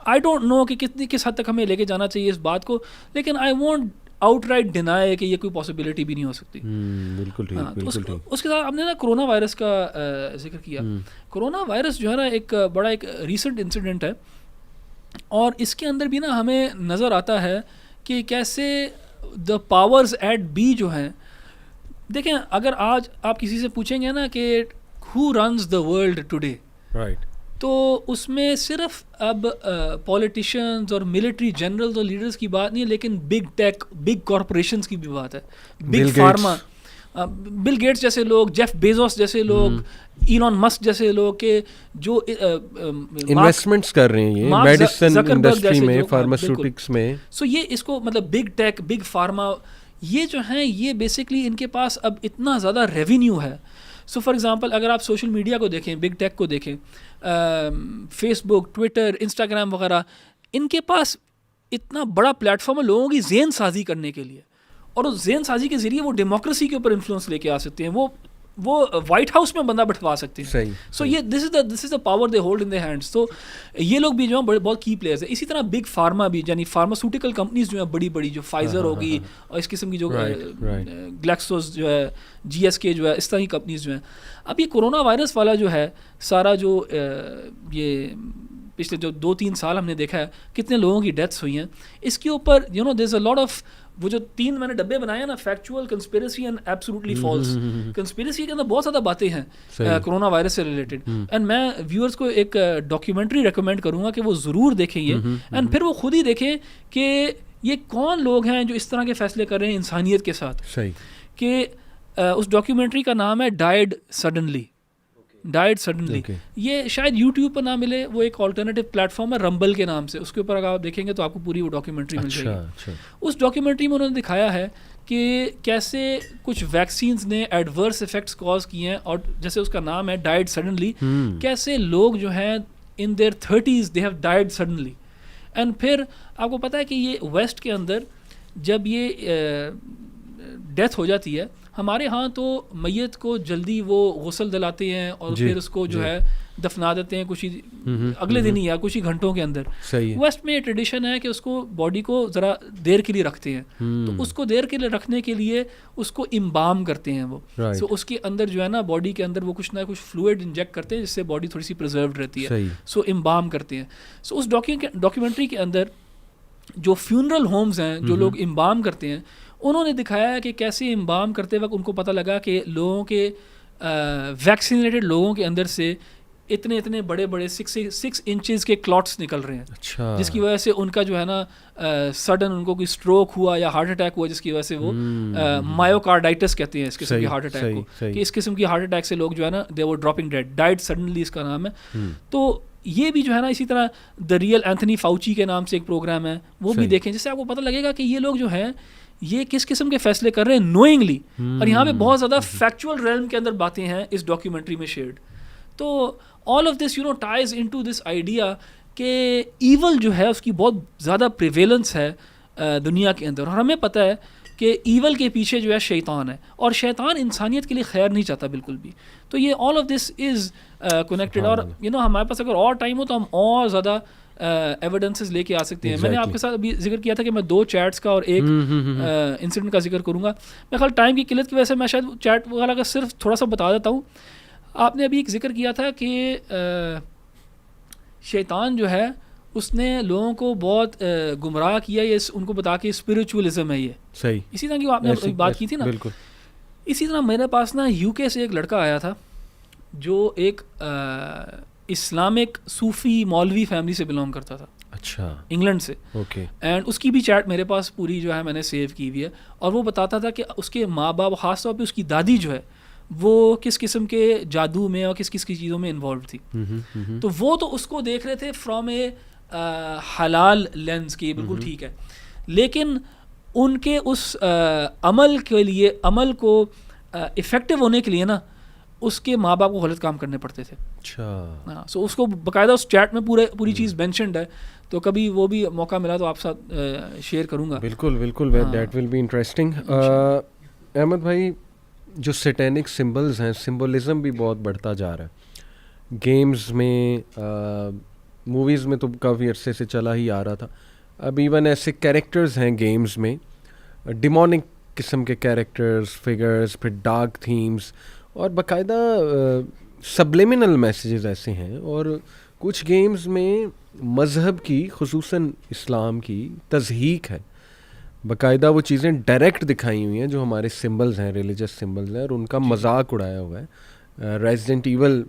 [SPEAKER 2] आई डोंट नो कि किस हद तक हमें लेके जाना चाहिए इस बात को, लेकिन आई वॉन्ट आउटराइट डिनाई कि ये कोई पॉसिबिलिटी भी नहीं हो सकती।
[SPEAKER 1] बिल्कुल ठीक, बिल्कुल ठीक।
[SPEAKER 2] उसके साथ आपने ना कोरोना वायरस का जिक्र किया। कोरोना वायरस जो है ना एक बड़ा एक रीसेंट इंसिडेंट है, और इसके अंदर भी ना हमें नज़र आता है कि कैसे द पावर्स एट बी जो हैं, देखें, अगर आज आप किसी से पूछेंगे ना कि who runs the world today, right, तो उसमें सिर्फ अब पॉलिटिशियंस और मिलिट्री जनरल्स और लीडर्स की बात नहीं है, लेकिन बिग टेक, बिग कॉरपोरेशंस की भी बात है, बिग फार्मा, बिल गेट्स जैसे लोग, जेफ बेजोस जैसे लोग, इलॉन मस्क जैसे लोग के जो
[SPEAKER 1] इन्वेस्टमेंट्स कर रहे हैं, ये मेडिसिन इंडस्ट्री में, फार्मास्यूटिक्स में।
[SPEAKER 2] सो ये इसको मतलब बिग टेक, बिग फार्मा, ये जो हैं ये बेसिकली इनके पास अब इतना ज़्यादा रेवेन्यू है। सो फॉर एग्जांपल अगर आप सोशल मीडिया को देखें, बिग टेक को देखें, फेसबुक, ट्विटर, इंस्टाग्राम वगैरह, इनके पास इतना बड़ा प्लेटफॉर्म है लोगों की ज़हन साजी करने के लिए, और उस ज़हन साजी के ज़रिए वो डेमोक्रेसी के ऊपर इन्फ्लुएंस लेके आ सकते हैं, वो वाइट हाउस में बंदा बैठवा सकते हैं। सो ये this is the power they hold in their hands. तो ये लोग भी जो हैं बहुत की प्लेयर्स है। इसी तरह बिग फार्मा भी, यानी फार्मास्यूटिकल कंपनीज जो हैं बड़ी बड़ी, जो फाइजर होगी और इस किस्म की जो ग्लैक्सोस जो है, GSK जो है, इस तरह की कंपनीज जो हैं। अब ये कोरोना वायरस वाला जो है सारा जो ये पिछले जो 2-3 साल हमने देखा है कितने लोगों की डेथ्स हुई हैं, इसके ऊपर you know there is a lot of, वो जो 3 मैंने डब्बे बनाए ना, factual, conspiracy and absolutely false. Conspiracy के अंदर बहुत ज़्यादा बातें हैं कोरोना वायरस से रिलेटेड, एंड मैं व्यूअर्स को एक डॉक्यूमेंट्री रेकमेंड करूँगा कि वो ज़रूर देखें ये, एंड फिर वो खुद ही देखें कि ये कौन लोग हैं जो इस तरह के फैसले कर रहे हैं इंसानियत के साथ। कि उस डॉक्यूमेंट्री का नाम है डाइड सडनली। ये शायद यूट्यूब पर ना मिले, वो एक ऑल्टरनेटिव प्लेटफॉर्म है रंबल के नाम से, उसके ऊपर अगर आप देखेंगे तो आपको पूरी वो डॉक्यूमेंट्री मिल जाएगी। उस डॉक्यूमेंट्री में उन्होंने दिखाया है कि कैसे कुछ वैक्सीन्स ने एडवर्स इफेक्ट्स कॉज किए हैं, और जैसे उसका नाम है डाइड सडनली, कैसे लोग जो हैं in their 30s they have died suddenly. And फिर आपको पता है कि ये वेस्ट के अंदर जब ये डेथ हो जाती है, हमारे यहाँ तो मैयत को जल्दी वो गुस्ल दिलाते हैं और फिर उसको जो है दफना देते हैं कुछ ही अगले दिन ही या कुछ ही घंटों के अंदर। वेस्ट में ये ट्रेडिशन है कि उसको बॉडी को ज़रा देर के लिए रखते हैं, तो उसको देर के लिए रखने के लिए उसको इम्बाम करते हैं वो। सो उसके अंदर जो है ना, बॉडी के अंदर वो कुछ ना कुछ फ्लूइड इंजेक्ट करते हैं जिससे बॉडी थोड़ी सी प्रिजर्व्ड रहती है। सो इम्बाम करते हैं। सो उस डॉक्यूमेंट्री के अंदर जो फ्यूनरल होम्स हैं, जो लोग इम्बाम करते हैं, उन्होंने दिखाया है कि कैसे इम्बाम करते वक्त उनको पता लगा कि लोगों के वैक्सीनेटेड लोगों के अंदर से इतने इतने बड़े बड़े 6 इंचेस के क्लॉट्स निकल रहे हैं,
[SPEAKER 1] अच्छा,
[SPEAKER 2] जिसकी वजह से उनका जो है ना सडन उनको कोई स्ट्रोक हुआ या हार्ट अटैक हुआ, जिसकी वजह से वो मायोकार्डाइटिस कहते हैं इस किस्म की हार्ट अटैक को, कि इस किस्म की हार्ट अटैक से लोग जो है ना दे वर ड्रॉपिंग डेड, डाइड सडनली इसका नाम है। तो ये भी जो है ना, इसी तरह द रियल एंथनी फाउची के नाम से एक प्रोग्राम है, वो भी देखें, जिससे आपको पता लगेगा कि ये लोग जो हैं ये किस किस्म के फैसले कर रहे हैं नोइंगली। और यहाँ पे बहुत ज़्यादा फैक्चुअल रेल्म के अंदर बातें हैं इस डॉक्यूमेंट्री में शेयर्ड। तो all of this ties into this idea कि ईवल जो है उसकी बहुत ज़्यादा प्रिवेलेंस है दुनिया के अंदर, और हमें पता है कि ईवल के पीछे जो है शैतान है, और शैतान इंसानियत के लिए खैर नहीं चाहता बिल्कुल भी। तो ये all of this is connected, और हमारे पास अगर और टाइम हो तो हम और ज़्यादा एविडेंसेस लेके आ सकते हैं। मैंने आपके साथ अभी जिक्र किया था कि मैं 2 चैट्स का और एक इंसिडेंट का जिक्र करूँगा। मैं ख्याल टाइम की किल्लत की वजह से मैं शायद चैट वाला का सिर्फ थोड़ा सा बता देता हूँ। आपने अभी एक जिक्र किया था कि शैतान जो है उसने लोगों को बहुत गुमराह किया, ये उनको बता के स्पिरिचुअलिज्म है ये,
[SPEAKER 1] सही,
[SPEAKER 2] इसी तरह की आपने बात की थी ना।
[SPEAKER 1] बिल्कुल।
[SPEAKER 2] इसी तरह मेरे पास ना यूके से एक लड़का आया था जो एक इस्लामिक सूफ़ी मौलवी फैमिली से बिलोंग करता था,
[SPEAKER 1] अच्छा,
[SPEAKER 2] इंग्लैंड से।
[SPEAKER 1] ओके।
[SPEAKER 2] एंड उसकी भी चैट मेरे पास पूरी जो है मैंने सेव की हुई है, और वो बताता था कि उसके माँ बाप, ख़ास तौर पे उसकी दादी जो है वो किस किस्म के जादू में और किस किस की चीज़ों में इन्वॉल्व थी। तो वो तो उसको देख रहे थे फ्रॉम ए हलाल लेंस की, बिल्कुल ठीक है, लेकिन उनके उस अमल के लिए, अमल को इफ़ेक्टिव होने के लिए ना उसके माँ बाप को गलत काम करने पड़ते थे।
[SPEAKER 1] अच्छा,
[SPEAKER 2] हाँ, सो उसको बाकायदा उस चैट में पूरी चीज़ मेंशन्ड है, तो कभी वो भी मौका मिला तो आप साथ शेयर करूँगा।
[SPEAKER 1] बिल्कुल बिल्कुल, that will be interesting. Ahmad भाई, जो सैटेनिक सिंबल्स हैं, सिंबलिज्म भी बहुत बढ़ता जा रहा है गेम्स में, मूवीज़ में तो काफ़ी अरसे से चला ही आ रहा था। अब इवन ऐसे कैरेक्टर्स हैं गेम्स में, डिमोनिक किस्म के कैरेक्टर्स, फिगर्स, फिर डार्क थीम्स, और बाकायदा सबलिमिनल मैसेजेस ऐसे हैं। और कुछ गेम्स में मज़हब की, खुसूसन इस्लाम की तज़हीक है, बाकायदा वो चीज़ें डायरेक्ट दिखाई हुई हैं जो हमारे सिंबल्स हैं, रिलीजियस सिंबल्स हैं, और उनका मजाक उड़ाया हुआ है। रेजिडेंट ईवल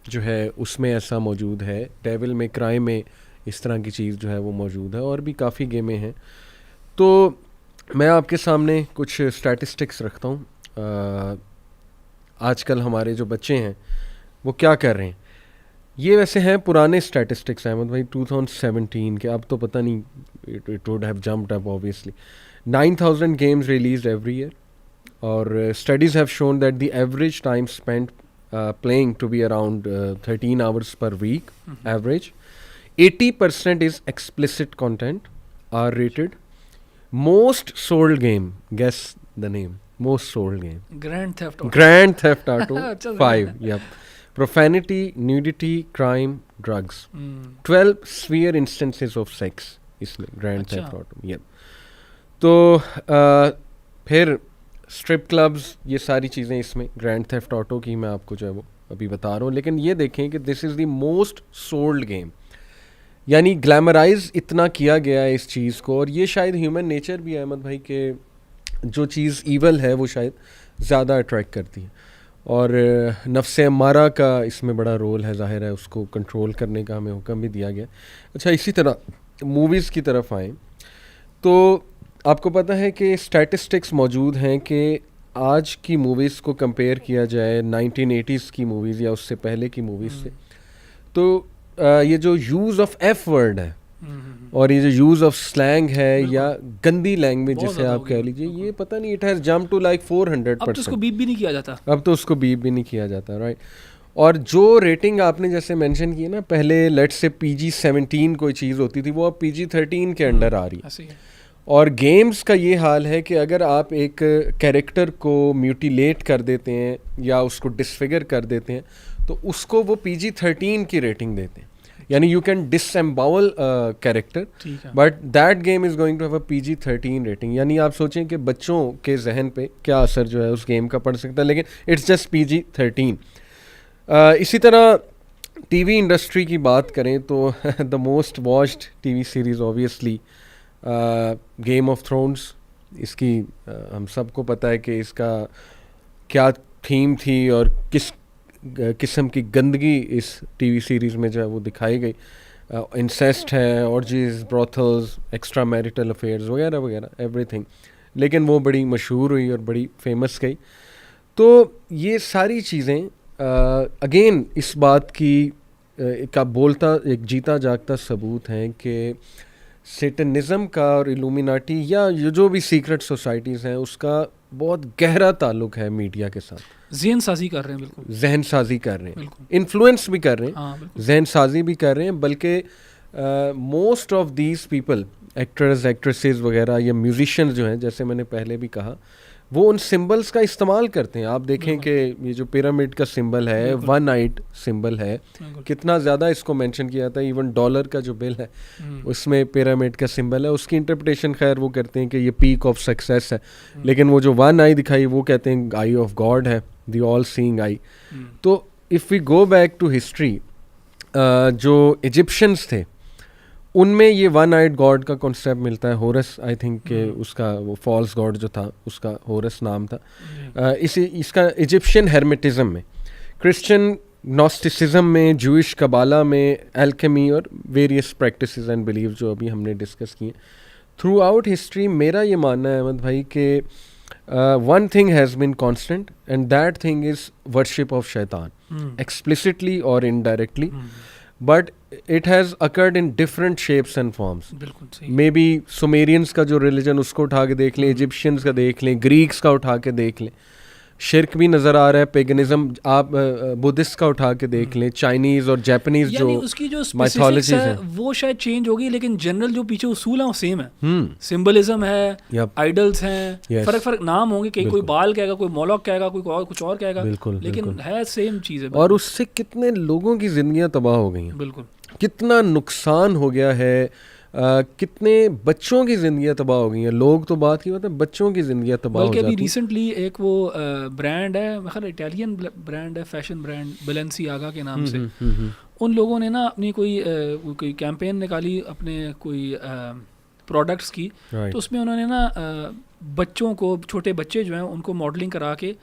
[SPEAKER 1] जो है उसमें ऐसा मौजूद है, डेविल में क्राई में इस तरह की चीज़ जो है वो मौजूद है, और भी काफ़ी गेमें हैं। तो मैं आपके सामने कुछ स्टैटिस्टिक्स रखता हूँ। आजकल हमारे जो बच्चे हैं वो क्या कर रहे हैं, ये वैसे हैं पुराने स्टैटिस्टिक्स अहमद भाई, 2017 के, अब तो पता नहीं, it would have jumped up obviously. 9,000 games released every year, और studies have shown that the average time spent playing to be around 13 hours per week average. 80% is explicit content, R-rated. Most sold game, guess the name, most sold game,
[SPEAKER 2] Grand Theft Auto.
[SPEAKER 1] Grand Theft Auto 5, yep. Profanity, nudity, crime, drugs. 12 severe instances of sex इसमें Grand Theft Auto, yep. तो फिर strip clubs, ये सारी चीज़ें इसमें grand theft auto की मैं आपको जो है वो अभी बता रहा हूँ। लेकिन ये देखें कि this is the most sold game, यानी ग्लैमराइज इतना किया गया है इस चीज़ को। और ये शायद ह्यूमन नेचर भी है अहमद भाई, कि जो चीज़ ईवल है वो शायद ज़्यादा अट्रैक्ट करती है, और नफ्स अम्मारा का इसमें बड़ा रोल है, ज़ाहिर है उसको कंट्रोल करने का हमें हुक्म भी दिया गया। अच्छा, इसी तरह मूवीज़ की तरफ आएँ तो आपको पता है कि स्टैटिस्टिक्स मौजूद हैं कि आज की मूवीज़ को कंपेयर किया जाए 1980s की मूवीज़ या उससे पहले की मूवीज़ से, तो ये जो यूज़ ऑफ एफ वर्ड है और ये जो यूज़ ऑफ स्लैंग है या गंदी लैंग्वेज जिसे आप कह लीजिए, ये पता नहीं, it has jump to like 400%।
[SPEAKER 2] अब तो उसको बीप भी नहीं किया जाता,
[SPEAKER 1] अब तो उसको बीप भी नहीं किया जाता, राइट। और जो रेटिंग आपने जैसे मेंशन की ना, पहले लेट्स से PG-17 कोई चीज़ होती थी, वो अब PG-13 के अंडर आ रही है। और गेम्स का ये हाल है कि अगर आप एक कैरेक्टर को म्यूटिलेट कर देते हैं या उसको डिसफिगर कर देते हैं तो उसको वो PG-13 की रेटिंग देते हैं, यानी you can disembowel character but that game is going to have a PG-13 rating. यानी आप सोचें कि बच्चों के जहन पे क्या असर जो है उस गेम का पड़ सकता है, लेकिन इट्स जस्ट PG-13। इसी तरह टीवी इंडस्ट्री की बात करें तो the most watched TV series obviously game of thrones. इसकी हम सबको पता है कि इसका क्या थीम थी और किस किस्म की गंदगी इस टीवी सीरीज़ में जो है वो दिखाई गई। इंसेस्ट है, ऑर्जीज, ब्रॉथल्स, एक्स्ट्रा मैरिटल अफेयर्स वगैरह वगैरह एवरीथिंग, लेकिन वो बड़ी मशहूर हुई और बड़ी फेमस गई। तो ये सारी चीज़ें अगेन इस बात की का बोलता एक जीता जागता सबूत हैं कि सेटनिज़म का और इल्यूमिनाटी या ये जो भी सीक्रेट सोसाइटीज़ हैं उसका बहुत गहरा ताल्लुक है मीडिया के साथ।
[SPEAKER 2] जहन साजी कर रहे हैं, बिल्कुल
[SPEAKER 1] जहन साजी कर रहे हैं,
[SPEAKER 2] बिल्कुल,
[SPEAKER 1] इन्फ्लुएंस भी कर रहे हैं,
[SPEAKER 2] हाँ,
[SPEAKER 1] जहन साजी भी कर रहे हैं। बल्कि most of these people, actors, actresses वगैरह या म्यूजिशियंस जो हैं, जैसे मैंने पहले भी कहा, वो उन सिंबल्स का इस्तेमाल करते हैं। आप देखें कि ये जो पिरामिड का सिंबल है, वन आइड सिंबल है, कितना ज़्यादा इसको मेंशन किया था। इवन डॉलर का जो बिल है उसमें पिरामिड का सिंबल है। उसकी इंटरप्रिटेशन खैर वो करते हैं कि ये पीक ऑफ सक्सेस है, लेकिन वो जो वन आई दिखाई वो कहते हैं आई ऑफ गॉड है, द ऑल सीइंग आई। तो if we go back to history, जो इजिप्शियंस थे उनमें ये वन आइड गॉड का कॉन्सेप्ट मिलता है। होरस आई थिंक के उसका वो फॉल्स गॉड जो था उसका होरस नाम था। इसका इजिप्शियन हेर्मेटिज्म में, क्रिश्चियन नॉस्टिसिज्म में, जूइश कबाला में, एल्केमी और वेरियस प्रैक्टिसेस एंड बिलीव जो अभी हमने डिस्कस किए थ्रू आउट हिस्ट्री, मेरा ये मानना है अहमद भाई कि one thing has been constant and that thing is worship of शैतान, एक्सप्लिसिटली और indirectly, but it has occurred in different shapes and forms. May be Sumerians का जो रिलीजन उसको उठा के देख लें, इजिप्शियंस का देख लें, ग्रीक्स का उठा के देख लें, शिर्क भी नज़र आ रहा है, पेगनिज्म आप बुद्धिस्ट का उठा के देख लें, चाइनीज़ और जापानीज़ जो
[SPEAKER 2] उसकी जो
[SPEAKER 1] माइथोलॉजीज
[SPEAKER 2] है
[SPEAKER 1] हैं
[SPEAKER 2] वो शायद चेंज होगी, लेकिन जनरल जो पीछे उसूल है वो सेम है। सिंबलिज्म है, आइडल्स हैं, फर्क नाम होंगे, कोई बाल कहेगा, कोई मोलॉक कहेगा, कोई कुछ और कहेगा, लेकिन है सेम चीज़ है।
[SPEAKER 1] और उससे कितने लोगों की ज़िंदगियाँ तबाह हो गई हैं,
[SPEAKER 2] बिल्कुल,
[SPEAKER 1] कितना नुकसान हो गया है, कितने बच्चों की ज़िंदगियाँ तबाह हो गई हैं। लोग तो बात की बात है, बच्चों की ज़िंदगियाँ तबाह हो जाती हैं।
[SPEAKER 2] बल्कि अभी रिसेंटली एक वो ब्रांड है, मतलब इटालियन ब्रांड है, फैशन ब्रांड, बैलेंसियागा के नाम से, उन लोगों ने ना अपनी कोई कैंपेन निकाली अपने कोई प्रोडक्ट्स की, तो उसमें उन्होंने ना बच्चों को, छोटे बच्चे जो हैं उनको मॉडलिंग करा के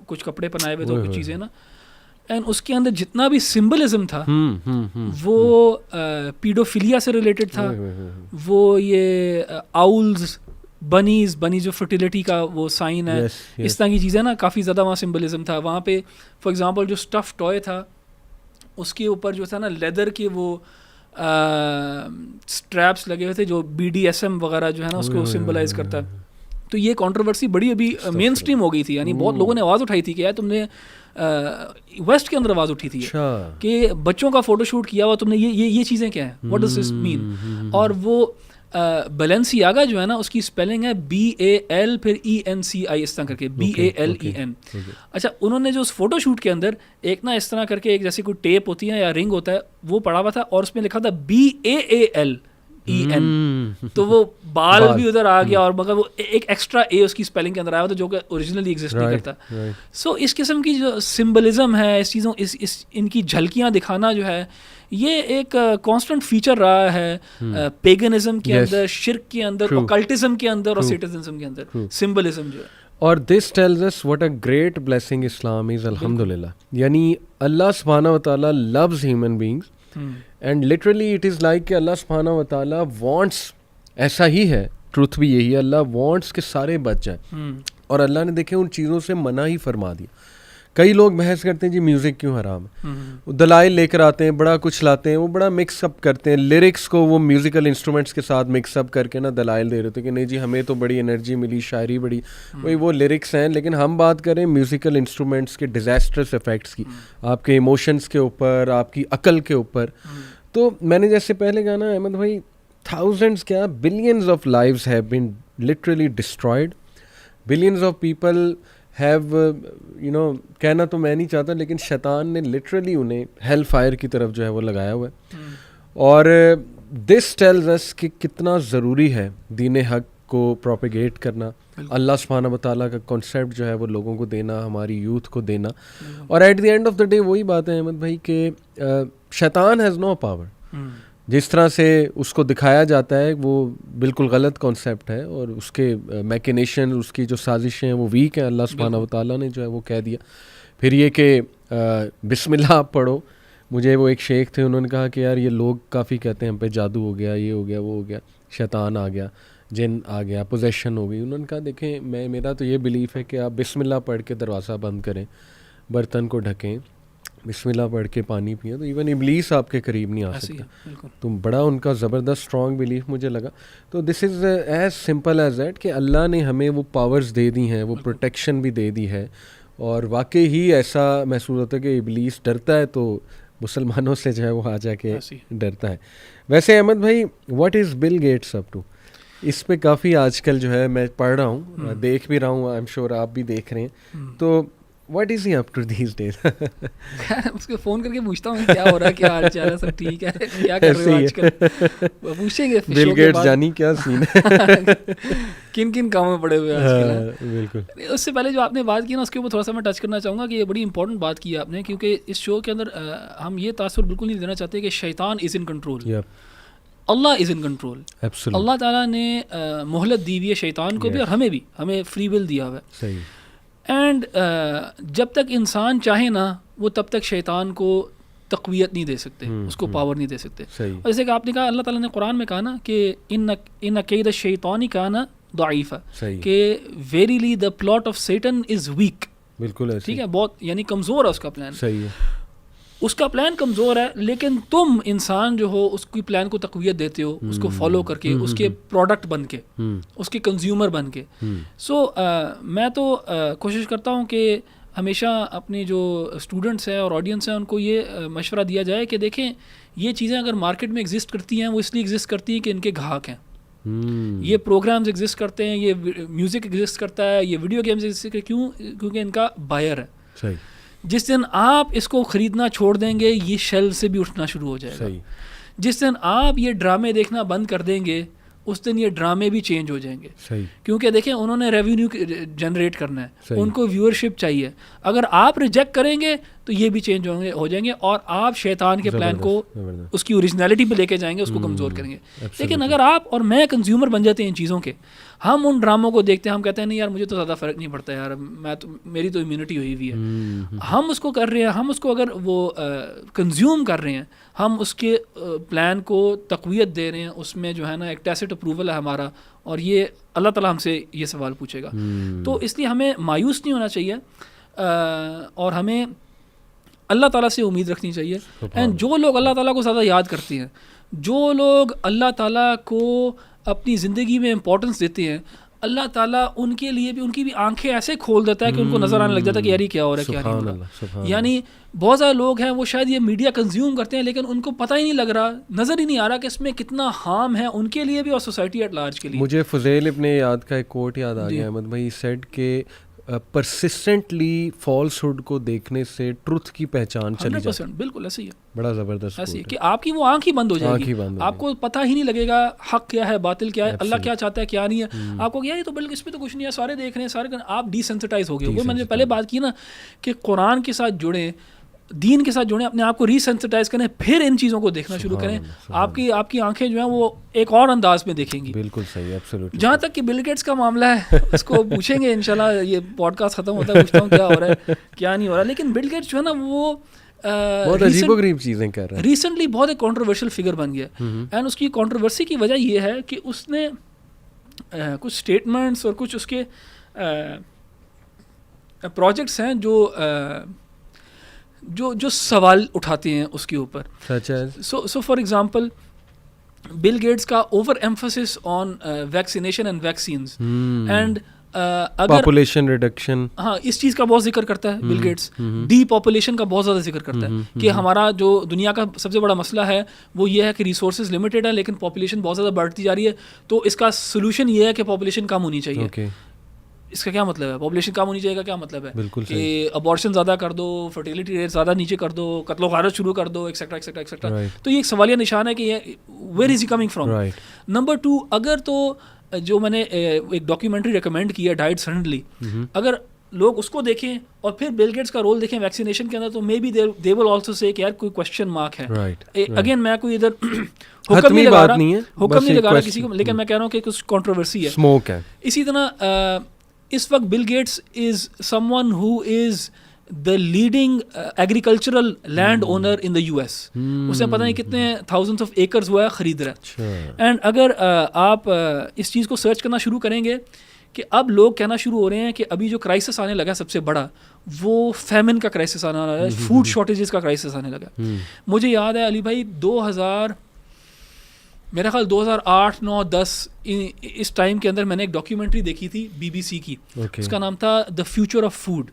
[SPEAKER 2] कुछ कपड़े पहनाए हुए, तो कुछ चीज़ें ना, एंड उसके अंदर जितना भी सिंबलिज्म था वो पीडोफिलिया से रिलेटेड था। वो ये आउल्स, बनीज जो फर्टिलिटी का वो साइन है, इस तरह की चीज़ें ना, काफ़ी ज़्यादा वहाँ सिंबलिज्म था। वहाँ पे फॉर एग्जांपल जो स्टफ़ टॉय था उसके ऊपर जो था ना लेदर के वो स्ट्रैप्स लगे हुए थे जो BDSM वगैरह जो है ना उसको सिंबलाइज करता है। तो ये कंट्रोवर्सी बड़ी अभी मेन स्ट्रीम हो गई थी, यानी बहुत लोगों ने आवाज़ उठाई थी कि यार तुमने वेस्ट के अंदर आवाज़ उठी थी कि बच्चों का फोटोशूट किया हुआ तुमने, ये चीज़ें क्या हैं, व्हाट डज दिस मीन। और वो बैलेंसियागा जो है ना उसकी स्पेलिंग है BAL फिर ENCI इस तरह करके, BALEN। अच्छा, उन्होंने जो उस फोटोशूट के अंदर एक ना इस तरह करके एक जैसी कोई टेप होती है या रिंग होता है वो पड़ा हुआ था, और उसमें लिखा था BAALEN, तो वो बाल भी उधर आ गया, और मगर वो एक एक्स्ट्रा ए उसकी स्पेलिंग के अंदर आया था जो कि ओरिजिनली एग्जिस्ट नहीं करता। सो इस किस्म की जो सिंबलिज्म है, इस चीज़ों इनकी झलकियाँ दिखाना जो है, ये एक कांस्टेंट फीचर रहा है पेगनिज्म के अंदर, शिर्क के अंदर, ओकल्टिज्म के अंदर और सेटनिज्म के अंदर, सिंबलिज्म जो है।
[SPEAKER 1] और this tells us what a great blessing Islam is, अल्हम्दुलिल्लाह। यानी अल्लाह सुब्हानहू व तआला loves human beings and literally it is like कि अल्लाह सुब्हानहू व तआला वांट्स, ऐसा ही है, ट्रुथ भी यही है, अल्लाह वांट्स के सारे बच जाए। और अल्लाह ने देखे उन चीज़ों से मना ही फरमा दिया। कई लोग बहस करते हैं जी म्यूज़िक क्यों हराम है, वो दलाइल लेकर आते हैं, बड़ा कुछ लाते हैं, वो बड़ा मिक्सअप करते हैं लिरिक्स को, वो म्यूज़िकल इंस्ट्रूमेंट्स के साथ मिक्सअप करके ना दलाइल दे रहे थे कि नहीं जी हमें तो बड़ी एनर्जी मिली, शायरी बड़ी, वही वो लिरिक्स हैं। लेकिन हम बात करें म्यूज़िकल इंस्ट्रूमेंट्स के डिज़ास्टर्स इफ़ेक्ट्स की, आपके इमोशंस के ऊपर, आपकी अकल के ऊपर। तो मैंने जैसे पहले कहा ना अहमद भाई, थाउजेंड्स क्या billions of lives have been literally destroyed, billions of people have कहना तो मैं नहीं चाहता, लेकिन शैतान ने लिटरली उन्हें हेल फायर की तरफ जो है वो लगाया हुआ है। और दिस टेल्स अस कि कितना ज़रूरी है दीन हक को प्रोपेगेट करना, अल्लाह सुब्हानहू व तआला का कॉन्सेप्ट जो है वो लोगों को देना, हमारी यूथ को देना। और at the end of the day वही बात है अहमद भाई कि शैतान हैज़ नो पावर। जिस तरह से उसको दिखाया जाता है वो बिल्कुल गलत कॉन्सेप्ट है, और उसके मैकिनेशन, उसकी जो साजिशें हैं वो वीक हैं, अल्लाह सुब्हानहू व तआला ने जो है वो कह दिया। फिर ये कि बिस्मिल्लाह आप पढ़ो। मुझे वो एक शेख थे, उन्होंने कहा कि यार ये लोग काफ़ी कहते हैं हम पे जादू हो गया, ये हो गया, वो हो गया, शैतान आ गया, जिन आ गया, पोजेशन हो गई। उन्होंने कहा देखें, मेरा तो ये बिलीफ है कि आप बिस्मिल्लाह पढ़ के दरवाज़ा बंद करें, बर्तन को ढकें, बिस्मिल्लाह पढ़ के पानी पिए, तो इवन इबलीस आपके करीब नहीं आ सकता। तो बड़ा उनका ज़बरदस्त स्ट्रॉन्ग बिलीफ मुझे लगा। तो this is as simple as that कि अल्लाह ने हमें वो पावर्स दे दी हैं, वो प्रोटेक्शन भी दे दी है, और वाकई ही ऐसा महसूस होता है कि इबलीस डरता है तो मुसलमानों से जो है वो आ जाके डरता है। वैसे अहमद भाई, what is Bill Gates up to? इस पे काफ़ी आजकल जो है मैं पढ़ रहा हूँ, देख भी रहा हूँ, आई एम श्योर आप भी देख रहे हैं, तो what is he up to these days?
[SPEAKER 2] उसको फ़ोन करके पूछता हूँ क्या हो रहा है, क्या हाल चाल है, सब ठीक है, क्या कर रहे हो आजकल, पूछेंगे
[SPEAKER 1] बिल गेट्स जानी क्या सीन है
[SPEAKER 2] किन किन कामों में पड़े हुए हैं आजकल।
[SPEAKER 1] बिल्कुल।
[SPEAKER 2] उससे पहले जो आपने बात की ना, उसके ऊपर थोड़ा सा मैं टच करना चाहूँगा कि ये बड़ी इंपॉर्टेंट बात की आपने, क्योंकि इस शो के अंदर हम ये तासुर बिल्कुल नहीं देना चाहते कि शैतान इज़ इन कंट्रोल, अल्लाह इज़ इन कंट्रोल। अल्लाह ताला ने मोहलत दी हुई है शैतान को भी और हमें भी, हमें फ्री विल दिया हुआ है। एंड जब तक इंसान चाहे ना, वो तब तक शैतान को तक़वियत नहीं दे सकते, उसको पावर नहीं दे सकते। और जैसे कि आपने कहा, अल्लाह ताला ने कुरान में कहा ना कि इन कैद शैतानी काना दईफ़ा, कि verily the plot of Satan is weak.
[SPEAKER 1] बिल्कुल,
[SPEAKER 2] ठीक है, बहुत यानी कमज़ोर है उसका प्लान।
[SPEAKER 1] सही है,
[SPEAKER 2] उसका प्लान कमज़ोर है, लेकिन तुम इंसान जो हो उसकी प्लान को तक़वियत देते हो, उसको फॉलो करके, उसके प्रोडक्ट बन के, उसके कंज्यूमर बन के। सो मैं तो कोशिश करता हूँ कि हमेशा अपने जो स्टूडेंट्स हैं और ऑडियंस हैं उनको ये मशवरा दिया जाए कि देखें, ये चीज़ें अगर मार्केट में एग्जिस्ट करती हैं, वो इसलिए एग्जिस्ट करती हैं कि इनके ग्राहक हैं। ये प्रोग्राम्स एग्जिस्ट करते हैं, ये म्यूज़िक एग्जिस्ट करता है, ये वीडियो गेम्स एग्जिस्ट करते हैं, क्यों? क्योंकि इनका बायर है।
[SPEAKER 1] सही।
[SPEAKER 2] जिस दिन आप इसको ख़रीदना छोड़ देंगे, ये शेल्फ से भी उठना शुरू हो जाएगा।
[SPEAKER 1] सही।
[SPEAKER 2] जिस दिन आप ये ड्रामे देखना बंद कर देंगे, उस दिन ये ड्रामे भी चेंज हो जाएंगे।
[SPEAKER 1] सही।
[SPEAKER 2] क्योंकि देखें, उन्होंने रेवेन्यू जनरेट करना है, उनको व्यूअरशिप चाहिए। अगर आप रिजेक्ट करेंगे तो ये भी चेंज हो जाएंगे और आप शैतान के प्लान को उसकी ओरिजिनलिटी पे लेके जाएंगे, उसको कमज़ोर करेंगे। लेकिन अगर आप और मैं कंज्यूमर बन जाते हैं इन चीज़ों के, हम उन ड्रामों को देखते हैं, हम कहते हैं नहीं यार, मुझे तो ज़्यादा फ़र्क नहीं पड़ता यार, मेरी तो इम्यूनिटी हुई हुई है। हम उसको कर रहे हैं, हम उसको अगर वो कंज्यूम कर रहे हैं, हम उसके प्लान को तक़वियत दे रहे हैं, उसमें जो है ना एक टैसिट अप्रूवल है हमारा, और ये अल्लाह ताला हमसे ये सवाल पूछेगा। तो इसलिए हमें मायूस नहीं होना चाहिए, और हमें अल्लाह ताला से उम्मीद रखनी चाहिए। एंड जो लोग अल्लाह ताला को ज़्यादा याद करते हैं, जो लोग अल्लाह ताला को अपनी ज़िंदगी में इम्पोर्टेंस देते हैं, अल्लाह ताला उनके लिए भी, उनकी भी आंखें ऐसे खोल देता है कि उनको नज़र आने लग जाता है कि यार ये क्या हो रहा है, क्या नहीं हो रहा। यानी बहुत सारे लोग हैं, वो शायद ये मीडिया कंज्यूम करते हैं, लेकिन उनको पता ही नहीं लग रहा, नज़र ही नहीं आ रहा कि इसमें कितना हार्म है उनके लिए भी और सोसाइटी एट लार्ज के लिए।
[SPEAKER 1] मुझे फुज़ैल इब्ने याद का एक कोट याद आ गया अहमद भाई, सेड के परसिस्टेंटली फॉल्सहुड को देखने से ट्रुथ की पहचान चली जाती है।
[SPEAKER 2] बिल्कुल ऐसे ही है,
[SPEAKER 1] बड़ा ज़बरदस्त
[SPEAKER 2] ऐसे ही कि आपकी वो आँख ही बंद हो जाएगी, आपको पता ही नहीं लगेगा हक क्या है, बातिल क्या है, अल्लाह क्या चाहता है, क्या नहीं है। आपको क्या, ये तो बिल्कुल इसमें तो कुछ नहीं है, सारे देख रहे हैं, सारे आप डिसेंसिटाइज हो गए। वो मैंने पहले बात की ना कि कुरान के साथ जुड़े, दीन के साथ जुड़े, अपने आप को रीसेंसिटाइज करें, फिर इन चीज़ों को देखना शुरू करें। आपकी आंखें जो हैं वो एक और अंदाज में देखेंगी।
[SPEAKER 1] बिल्कुल सही, एब्सोल्युटली।
[SPEAKER 2] जहाँ तक कि बिल गेट्स का मामला है, उसको पूछेंगे इंशाल्लाह, ये पॉडकास्ट खत्म होता है, पूछता हूँ क्या हो रहा है, क्या नहीं हो रहा। लेकिन बिल गेट्स जो है ना, वो
[SPEAKER 1] बहुत अजीबोगरीब चीज़ें कर रहा है।
[SPEAKER 2] रिसेंटली बहुत एक कॉन्ट्रोवर्शियल फिगर बन गया, एंड उसकी कॉन्ट्रोवर्सी की वजह ये है कि उसने कुछ स्टेटमेंट्स और कुछ उसके प्रोजेक्ट्स हैं जो सवाल उठाते हैं उसके ऊपर। So for example, Bill Gates का over emphasis on vaccination and vaccines and अगर
[SPEAKER 1] पॉपुलेशन रिडक्शन,
[SPEAKER 2] हाँ, इस चीज़ का बहुत जिक्र करता है बिल गेट्स। डी पॉपुलेशन का बहुत ज़्यादा जिक्र करता है कि हमारा जो दुनिया का सबसे बड़ा मसला है वो ये है कि रिसोर्सेज लिमिटेड है, लेकिन पॉपुलेशन बहुत ज़्यादा बढ़ती जा रही है। तो इसका सोल्यूशन ये है कि पॉपुलेशन कम होनी चाहिए। इसका क्या मतलब है? पॉपुलेशन कम होनी चाहिए का क्या मतलब है?
[SPEAKER 1] बिल्कुल
[SPEAKER 2] कि अबॉर्शन ज़्यादा कर दो, फर्टिलिटी रेट ज़्यादा नीचे कर दो, कत्लो गारत शुरू कर दो, एक्सेट्रा एक्सेट्रा एक्सेट्रा। तो ये एक सवालिया निशान है कि where is he coming from. Number 2, अगर तो जो मैंने एक डॉक्यूमेंट्री रिकमेंड की है, डाइट सडनली, अगर लोग उसको देखें और फिर बिल गेट्स का रोल देखें वैक्सीनेशन के अंदर, तो may be they will also say कि यार कोई क्वेश्चन मार्क है। अगेन मैं कोई इधर हुक्म नहीं लगा रहा किसी को, लेकिन मैं कह रहा हूँ कि कुछ कंट्रोवर्सी है,
[SPEAKER 1] स्मोक है।
[SPEAKER 2] इसी तरह इस वक्त Bill Gates is someone who is the leading agricultural land owner in the US. उसने पता नहीं कितने थाउजेंड्स ऑफ एकर्स हुआ है खरीद रहा है. एंड अगर आप इस चीज़ को सर्च करना शुरू करेंगे कि अब लोग कहना शुरू हो रहे हैं कि अभी जो क्राइसिस आने लगा सबसे बड़ा, वो फैमिन का क्राइसिस आने लगा है, फूड शॉर्टेजेस का क्राइसिस आने लगा. मुझे याद है अली भाई 2000 मेरा ख्याल 2008, 9, 10 इस टाइम के अंदर मैंने एक डॉक्यूमेंट्री देखी थी BBC की. उसका नाम था the future of food.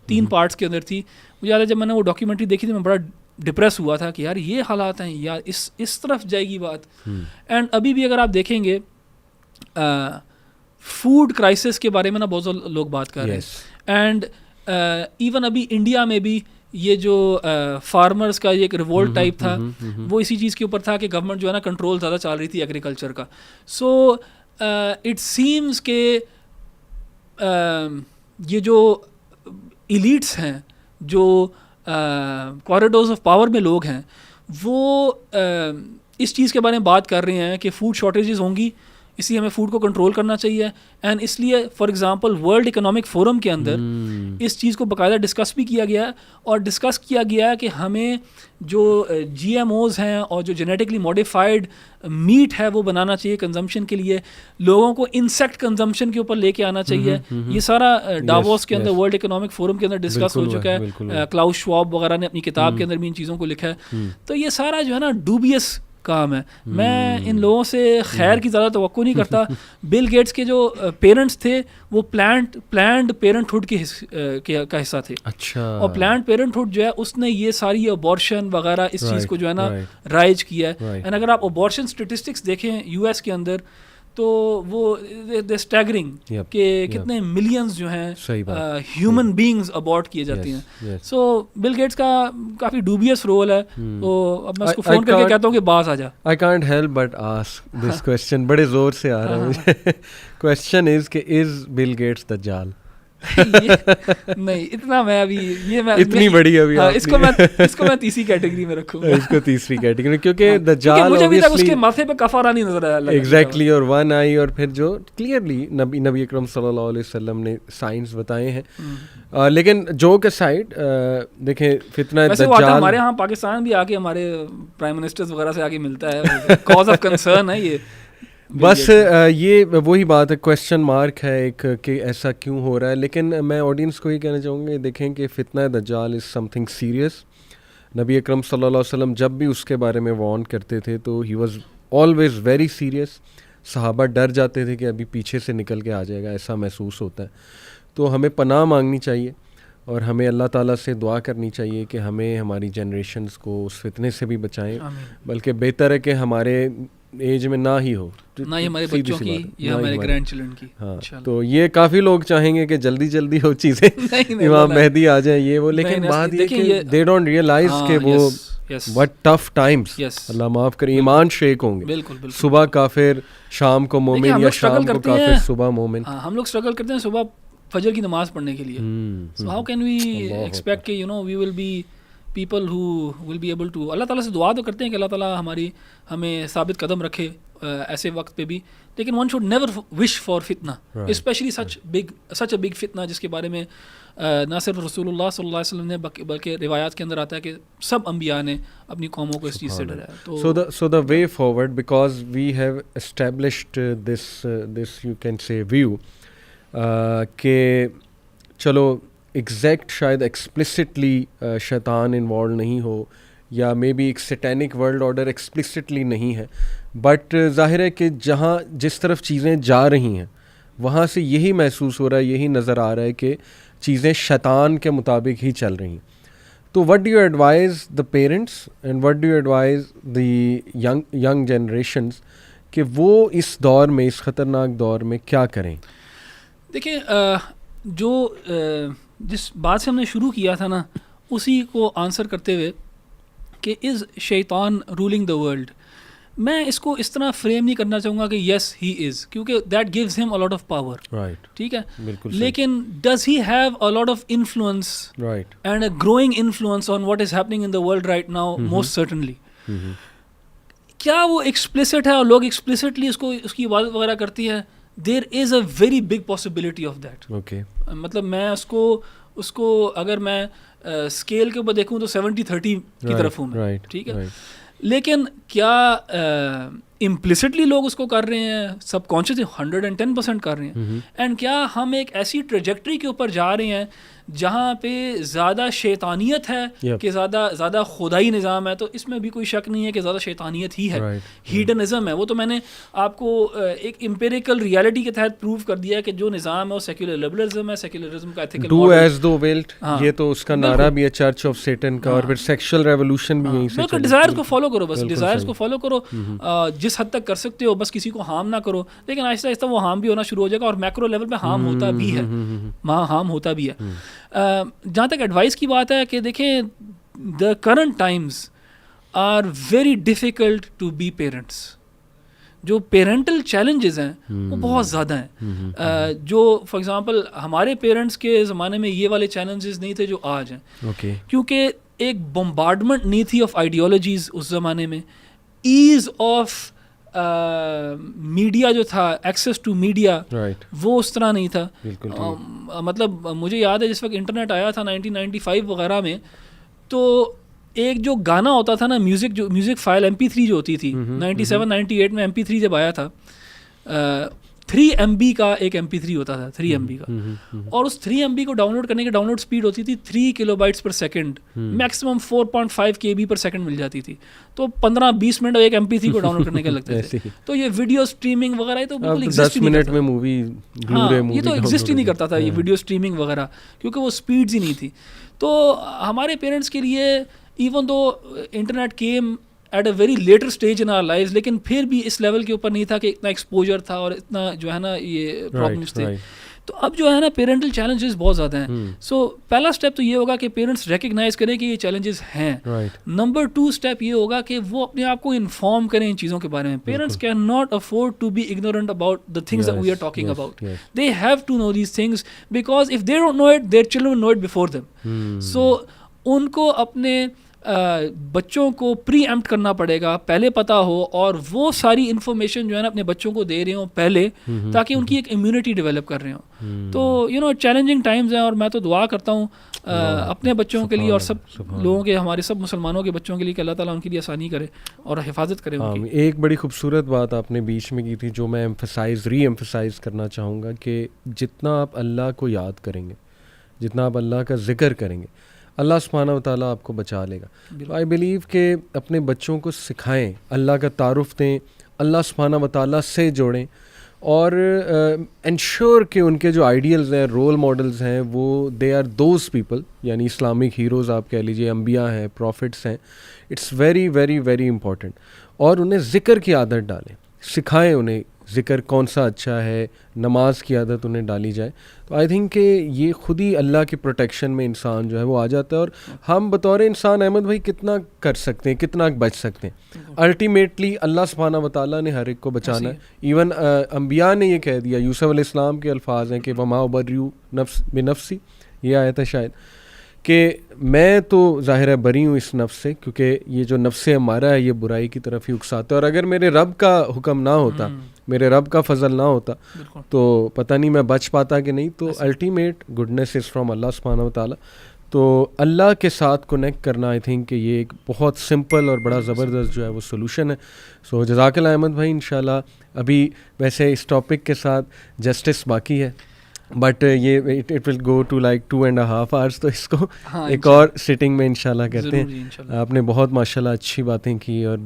[SPEAKER 2] 3 parts के अंदर थी. मुझे याद है जब मैंने वो डॉक्यूमेंट्री देखी थी मैं बड़ा डिप्रेस हुआ था कि यार ये हालात हैं यार, इस तरफ जाएगी बात. एंड अभी भी अगर आप देखेंगे फूड क्राइसिस के बारे में ना बहुत लोग बात कर रहे हैं. एंड इवन अभी इंडिया में भी ये जो फार्मर्स का एक रिवोल्ट टाइप था, वो इसी चीज़ के ऊपर था कि गवर्नमेंट जो है ना कंट्रोल ज़्यादा चल रही थी एग्रीकल्चर का. सो इट सीम्स के ये जो इलीट्स हैं, जो कॉरिडोर्स ऑफ पावर में लोग हैं, वो इस चीज़ के बारे में बात कर रहे हैं कि फूड शॉर्टेजेस होंगी, इसलिए हमें फूड को कंट्रोल करना चाहिए. एंड इसलिए for example world economic forum के अंदर इस चीज़ को बाकायदा डिस्कस भी किया गया है. और डिस्कस किया गया है कि हमें जो GMOs हैं और जो जेनेटिकली मॉडिफाइड मीट है वो बनाना चाहिए कंजम्पशन के लिए. लोगों को इंसेक्ट कंजम्पशन के ऊपर लेके आना चाहिए. ये सारा डावोस के अंदर वर्ल्ड इकोनॉमिक फोरम के अंदर डिस्कस हो चुका है. क्लाउस श्वाब वगैरह ने अपनी किताब के अंदर भी इन चीज़ों को लिखा है. तो ये सारा जो है ना डूबियस काम है. मैं इन लोगों से खैर की ज़्यादा तवक्को नहीं करता. बिल गेट्स के जो पेरेंट्स थे वो प्लान्ड पेरेंटहुड का हिस्सा थे.
[SPEAKER 1] अच्छा.
[SPEAKER 2] और प्लान्ड पेरेंटहुड जो है उसने ये सारी अबॉर्शन वगैरह इस चीज़ को जो है ना राइज किया है. एंड अगर आप अबॉर्शन स्टेटिस्टिक्स देखें US के अंदर तो वो दे स्टैगरिंग कि कितने मिलियंस जो हैं ह्यूमन बीइंग्स अबॉर्ट किए जाती हैं. सो बिल गेट्स का काफ़ी डूबियस रोल है. तो अब मैं उसको फ़ोन करके कहता हूँ कि बास आ जा.
[SPEAKER 1] I can't help but ask this question. बड़े ज़ोर से आ रहा है मुझे. क्वेश्चन इज़ कि इज़ बिल गेट्स दज्जाल?
[SPEAKER 2] नहीं, इतना मैं अभी
[SPEAKER 1] इतनी बड़ी अभी
[SPEAKER 2] इसको मैं तीसरी कैटेगरी में रखूंगा.
[SPEAKER 1] इसको तीसरी कैटेगरी, क्योंकि दज्जाल
[SPEAKER 2] मुझे अभी तक उसके माथे पे कफारा नहीं नजर आया.
[SPEAKER 1] एग्जैक्टली. और वन आई, और फिर जो क्लियरली नबी अकरम सल्लल्लाहु अलैहि वसल्लम ने साइंस बताए हैं. लेकिन जोक असाइड, देखें फितना दज्जाल
[SPEAKER 2] हमारे यहाँ पाकिस्तान भी आके हमारे प्राइम मिनिस्टर्स वगैरह से आके मिलता है. कॉज ऑफ कंसर्न है ये.
[SPEAKER 1] बस ये वही बात है, क्वेश्चन मार्क है एक कि ऐसा क्यों हो रहा है. लेकिन मैं ऑडियंस को ये कहना चाहूँगा, देखें कि फितना दज्जाल इज़ समथिंग सीरियस. नबी अकरम सल्लल्लाहु अलैहि वसल्लम जब भी उसके बारे में वार्न करते थे तो he was always very serious. सहाबा डर जाते थे कि अभी पीछे से निकल के आ जाएगा, ऐसा महसूस होता है. तो हमें पनाह मांगनी चाहिए और हमें अल्लाह ताला से दुआ करनी चाहिए कि हमें हमारी जनरेशन्स को उस फितने से भी बचाएं. बल्कि बेहतर है कि हमारे एज में ना ही हो,
[SPEAKER 2] ना ही हमारे बच्चों की या हमारे ग्रैंड चिल्ड्रन की.
[SPEAKER 1] हाँ, तो ये काफ़ी लोग चाहेंगे कि जल्दी जल्दी हो चीज़ें, इमाम मेहदी आ जाए ये वो. लेकिन बात ये कि दे डोंट रियलाइज कि वो व्हाट टफ टाइम्स, अल्लाह माफ़ करे, ईमान शेक होंगे. बिल्कुल. सुबह काफिर, शाम को मोमिन, या शाम को काफिर, सुबह मोमिन.
[SPEAKER 2] हम लोग स्ट्रगल करते हैं सुबह फजर की नमाज पढ़ने के लिए. So how can we expect कि we will be people who will be able to. अल्लाह ताला से दुआ तो करते हैं कि अल्लाह ताला हमें साबित कदम रखे ऐसे वक्त पे भी. लेकिन one should never wish for फितना, स्पेशली सच अ बिग फितना जिसके बारे में ना सिर्फ रसूलुल्लाह सल्लल्लाहु अलैहि वसल्लम ने बल्कि रिवायात के अंदर आता है कि सब अंबिया ने अपनी कौमों को इस चीज़ से डराया. तो
[SPEAKER 1] so the way forward, because we have established this you can say view कि चलो एग्जैक्ट शायद एक्सप्लिसिटली शैतान इन्वॉल्व नहीं हो, या मे बी एक सैटेनिक वर्ल्ड ऑर्डर एक्सप्लिसिटली नहीं है, बट जाहिर है कि जहाँ जिस तरफ चीज़ें जा रही हैं वहाँ से यही महसूस हो रहा है, यही नज़र आ रहा है कि चीज़ें शैतान के मुताबिक ही चल रही हैं. तो what do you advise the parents and what do you advise the young generations कि वो इस दौर में, इस ख़तरनाक दौर में क्या करें?
[SPEAKER 2] देखिए, जो जिस बात से हमने शुरू किया था ना, उसी को आंसर करते हुए कि इज़ शैतान रूलिंग द वर्ल्ड, मैं इसको इस तरह फ्रेम नहीं करना चाहूँगा कि येस ही इज़, क्योंकि that gives him a lot of power. Right, ठीक है, लेकिन does he have a lot of influence, right, and a growing influence on what is happening in the world right now? Most certainly. क्या वो explicit है और लोग explicitly उसकी इबादत वगैरह करती है? There is a very big possibility of that. Okay, मतलब मैं उसको उसको अगर मैं स्केल के ऊपर देखूं तो 70-30 की तरफ हूँ मैं, ठीक है। लेकिन क्या इम्प्लिसिटली लोग उसको कर रहे हैं, सबकॉन्शियसली 110% कर रहे हैं, एंड क्या हम एक ऐसी ट्रेजेक्ट्री के ऊपर जा रहे हैं जहाँ पे ज़्यादा शैतानियत है कि ज़्यादा खुदाई निज़ाम है? तो इसमें भी कोई शक नहीं है कि ज़्यादा शैतानियत ही है, हीडनिज़म है। वो तो मैंने आपको एक एम्पिरिकल रियलिटी के तहत प्रूव कर दिया है कि जो निज़ाम है वो सेक्युलर लिबरलिज्म है, सेक्युलरिज्म का एथिकल
[SPEAKER 1] डू एज दो विल्ड, ये तो उसका नारा भी है चर्च ऑफ सैटन का, और फिर सेक्सुअल रेवोल्यूशन भी यहीं से चली।
[SPEAKER 2] डिज़ायर्स को फॉलो करो, बस डिज़ायर्स को फॉलो करो, जिस हद तक कर सकते हो, बस किसी को हार्म ना करो। लेकिन आहिस्ता आहिस्ता वो हार्म भी होना शुरू हो जाएगा, और मैक्रो लेवल पे हार्म होता भी है, हार्म होता भी है। जहाँ तक एडवाइस की बात है कि देखें, the current times are very difficult to be parents. जो पेरेंटल चैलेंजेस हैं वो बहुत ज़्यादा हैं। जो फॉर एग्ज़ाम्पल हमारे पेरेंट्स के ज़माने में ये वाले चैलेंजेस नहीं थे जो आज हैं, क्योंकि एक बम्बार्डमेंट नहीं थी ऑफ आइडियोलॉजीज़ उस ज़माने में। ईज़ ऑफ मीडिया जो था, एक्सेस टू मीडिया, वो उस तरह नहीं था। मतलब मुझे याद है जिस वक्त इंटरनेट आया था 1995 वगैरह में, तो एक जो गाना होता था ना, म्यूज़िक फाइल MP3 जो होती थी 97-98 में MP3 जब आया था, 3 MB का एक MP3 होता था, 3 MB का, और उस 3 MB को डाउनलोड करने की डाउनलोड स्पीड होती थी 3 किलोबाइट्स पर सेकंड, मैक्सिमम 4.5 KB पर सेकंड मिल जाती थी। तो 15-20 मिनट एक MP3 को डाउनलोड करने के लगते थे। तो ये वीडियो स्ट्रीमिंग वगैरह ये तो बिल्कुल एग्जिस्ट ही नहीं करता। 10 मिनट में मूवी, ये तो एग्जिस्ट ही नहीं करता था, ये वीडियो स्ट्रीमिंग वगैरह, क्योंकि वो स्पीड्स ही नहीं थी। तो हमारे पेरेंट्स के लिए even though internet came at a very later stage in our lives, लेकिन फिर भी इस लेवल के ऊपर नहीं था कि इतना एक्सपोजर था और इतना जो है ना ये प्रॉब्लम्स थे। तो अब जो है ना पेरेंटल चैलेंजेस बहुत ज़्यादा हैं। सो पहला स्टेप तो ये होगा कि पेरेंट्स रिकग्नाइज करें कि ये चैलेंजेस हैं। नंबर 2 स्टेप ये होगा कि वो अपने आप को इन्फॉर्म करें इन चीज़ों के बारे में। Parents can not afford to be ignorant about the things that we are talking about. They have to know these things, because if they don't know it, their children know it before them. So उनको अपने बच्चों को pre एम्प्ट करना पड़ेगा, पहले पता हो, और वो सारी इन्फॉर्मेशन जो है ना अपने बच्चों को दे रहे हो पहले, ताकि उनकी एक इम्यूनिटी डेवलप कर रहे हो। तो चैलेंजिंग टाइम्स हैं, और मैं तो दुआ करता हूँ अपने बच्चों के लिए और सब लोगों के, हमारे सब मुसलमानों के बच्चों के लिए, कि अल्लाह ताला उनके लिए आसानी करे और हिफाजत करे उनकी।
[SPEAKER 1] एक बड़ी खूबसूरत बात आपने बीच में की थी जो मैं री एम्फसाइज करना चाहूँगा, कि जितना आप अल्लाह को याद करेंगे, जितना आप अल्लाह का जिक्र करेंगे, अल्लाह सुब्हानहू व तआला आपको बचा लेगा। आई बिलीव कि अपने बच्चों को सिखाएं, अल्लाह का तारुफ दें, अल्लाह सुब्हानहू व तआला से जोड़ें, और इंश्योर कि उनके जो आइडियल्स हैं, रोल मॉडल्स हैं, वो दे आर दोज पीपल, यानी इस्लामिक हीरोज़ आप कह लीजिए, अम्बिया हैं, प्रॉफिट्स हैं। It's very very very important. और उन्हें ज़िक्र की आदत डालें, सिखाएं उन्हें ज़िक्र कौन सा अच्छा है, नमाज की आदत उन्हें डाली जाए। तो आई थिंक कि ये खुद ही अल्लाह की प्रोटेक्शन में इंसान जो है वो आ जाता है। और हम बतौर इंसान अहमद भाई कितना कर सकते हैं, कितना बच सकते हैं, अल्टीमेटली अल्लाह सुब्हानहू व तआला ने हर एक को बचाना है। इवन अम्बिया ने ये कह दिया, यूसुफ अलैहिस्सलाम के अल्फाज हैं कि वमा उबर्रिउ बिनफ्सी, ये आयत है शायद, कि मैं तो ज़ाहिर है बरी हूँ इस नफ्स से, क्योंकि ये जो नफ्स हमारा है ये बुराई की तरफ ही उकसाता है, और अगर मेरे रब का हुक्म ना होता, मेरे रब का फजल ना होता, तो पता नहीं मैं बच पाता कि नहीं। तो अल्टीमेट गुडनेस इज़ फ्रॉम अल्लाह सुब्हानहू व तआला। तो अल्लाह के साथ कनेक्ट करना, आई थिंक कि ये एक बहुत सिंपल और बड़ा ज़बरदस्त जो है वो सोल्यूशन है। सो जज़ाकल्लाह अहमद भाई, इंशाल्लाह अभी वैसे इस टॉपिक के साथ जस्टिस बाकी है, बट ये it will go to like 2.5 hours, तो इसको एक और सिटिंग में इंशाल्लाह करते हैं। आपने बहुत माशाल्लाह अच्छी बातें की और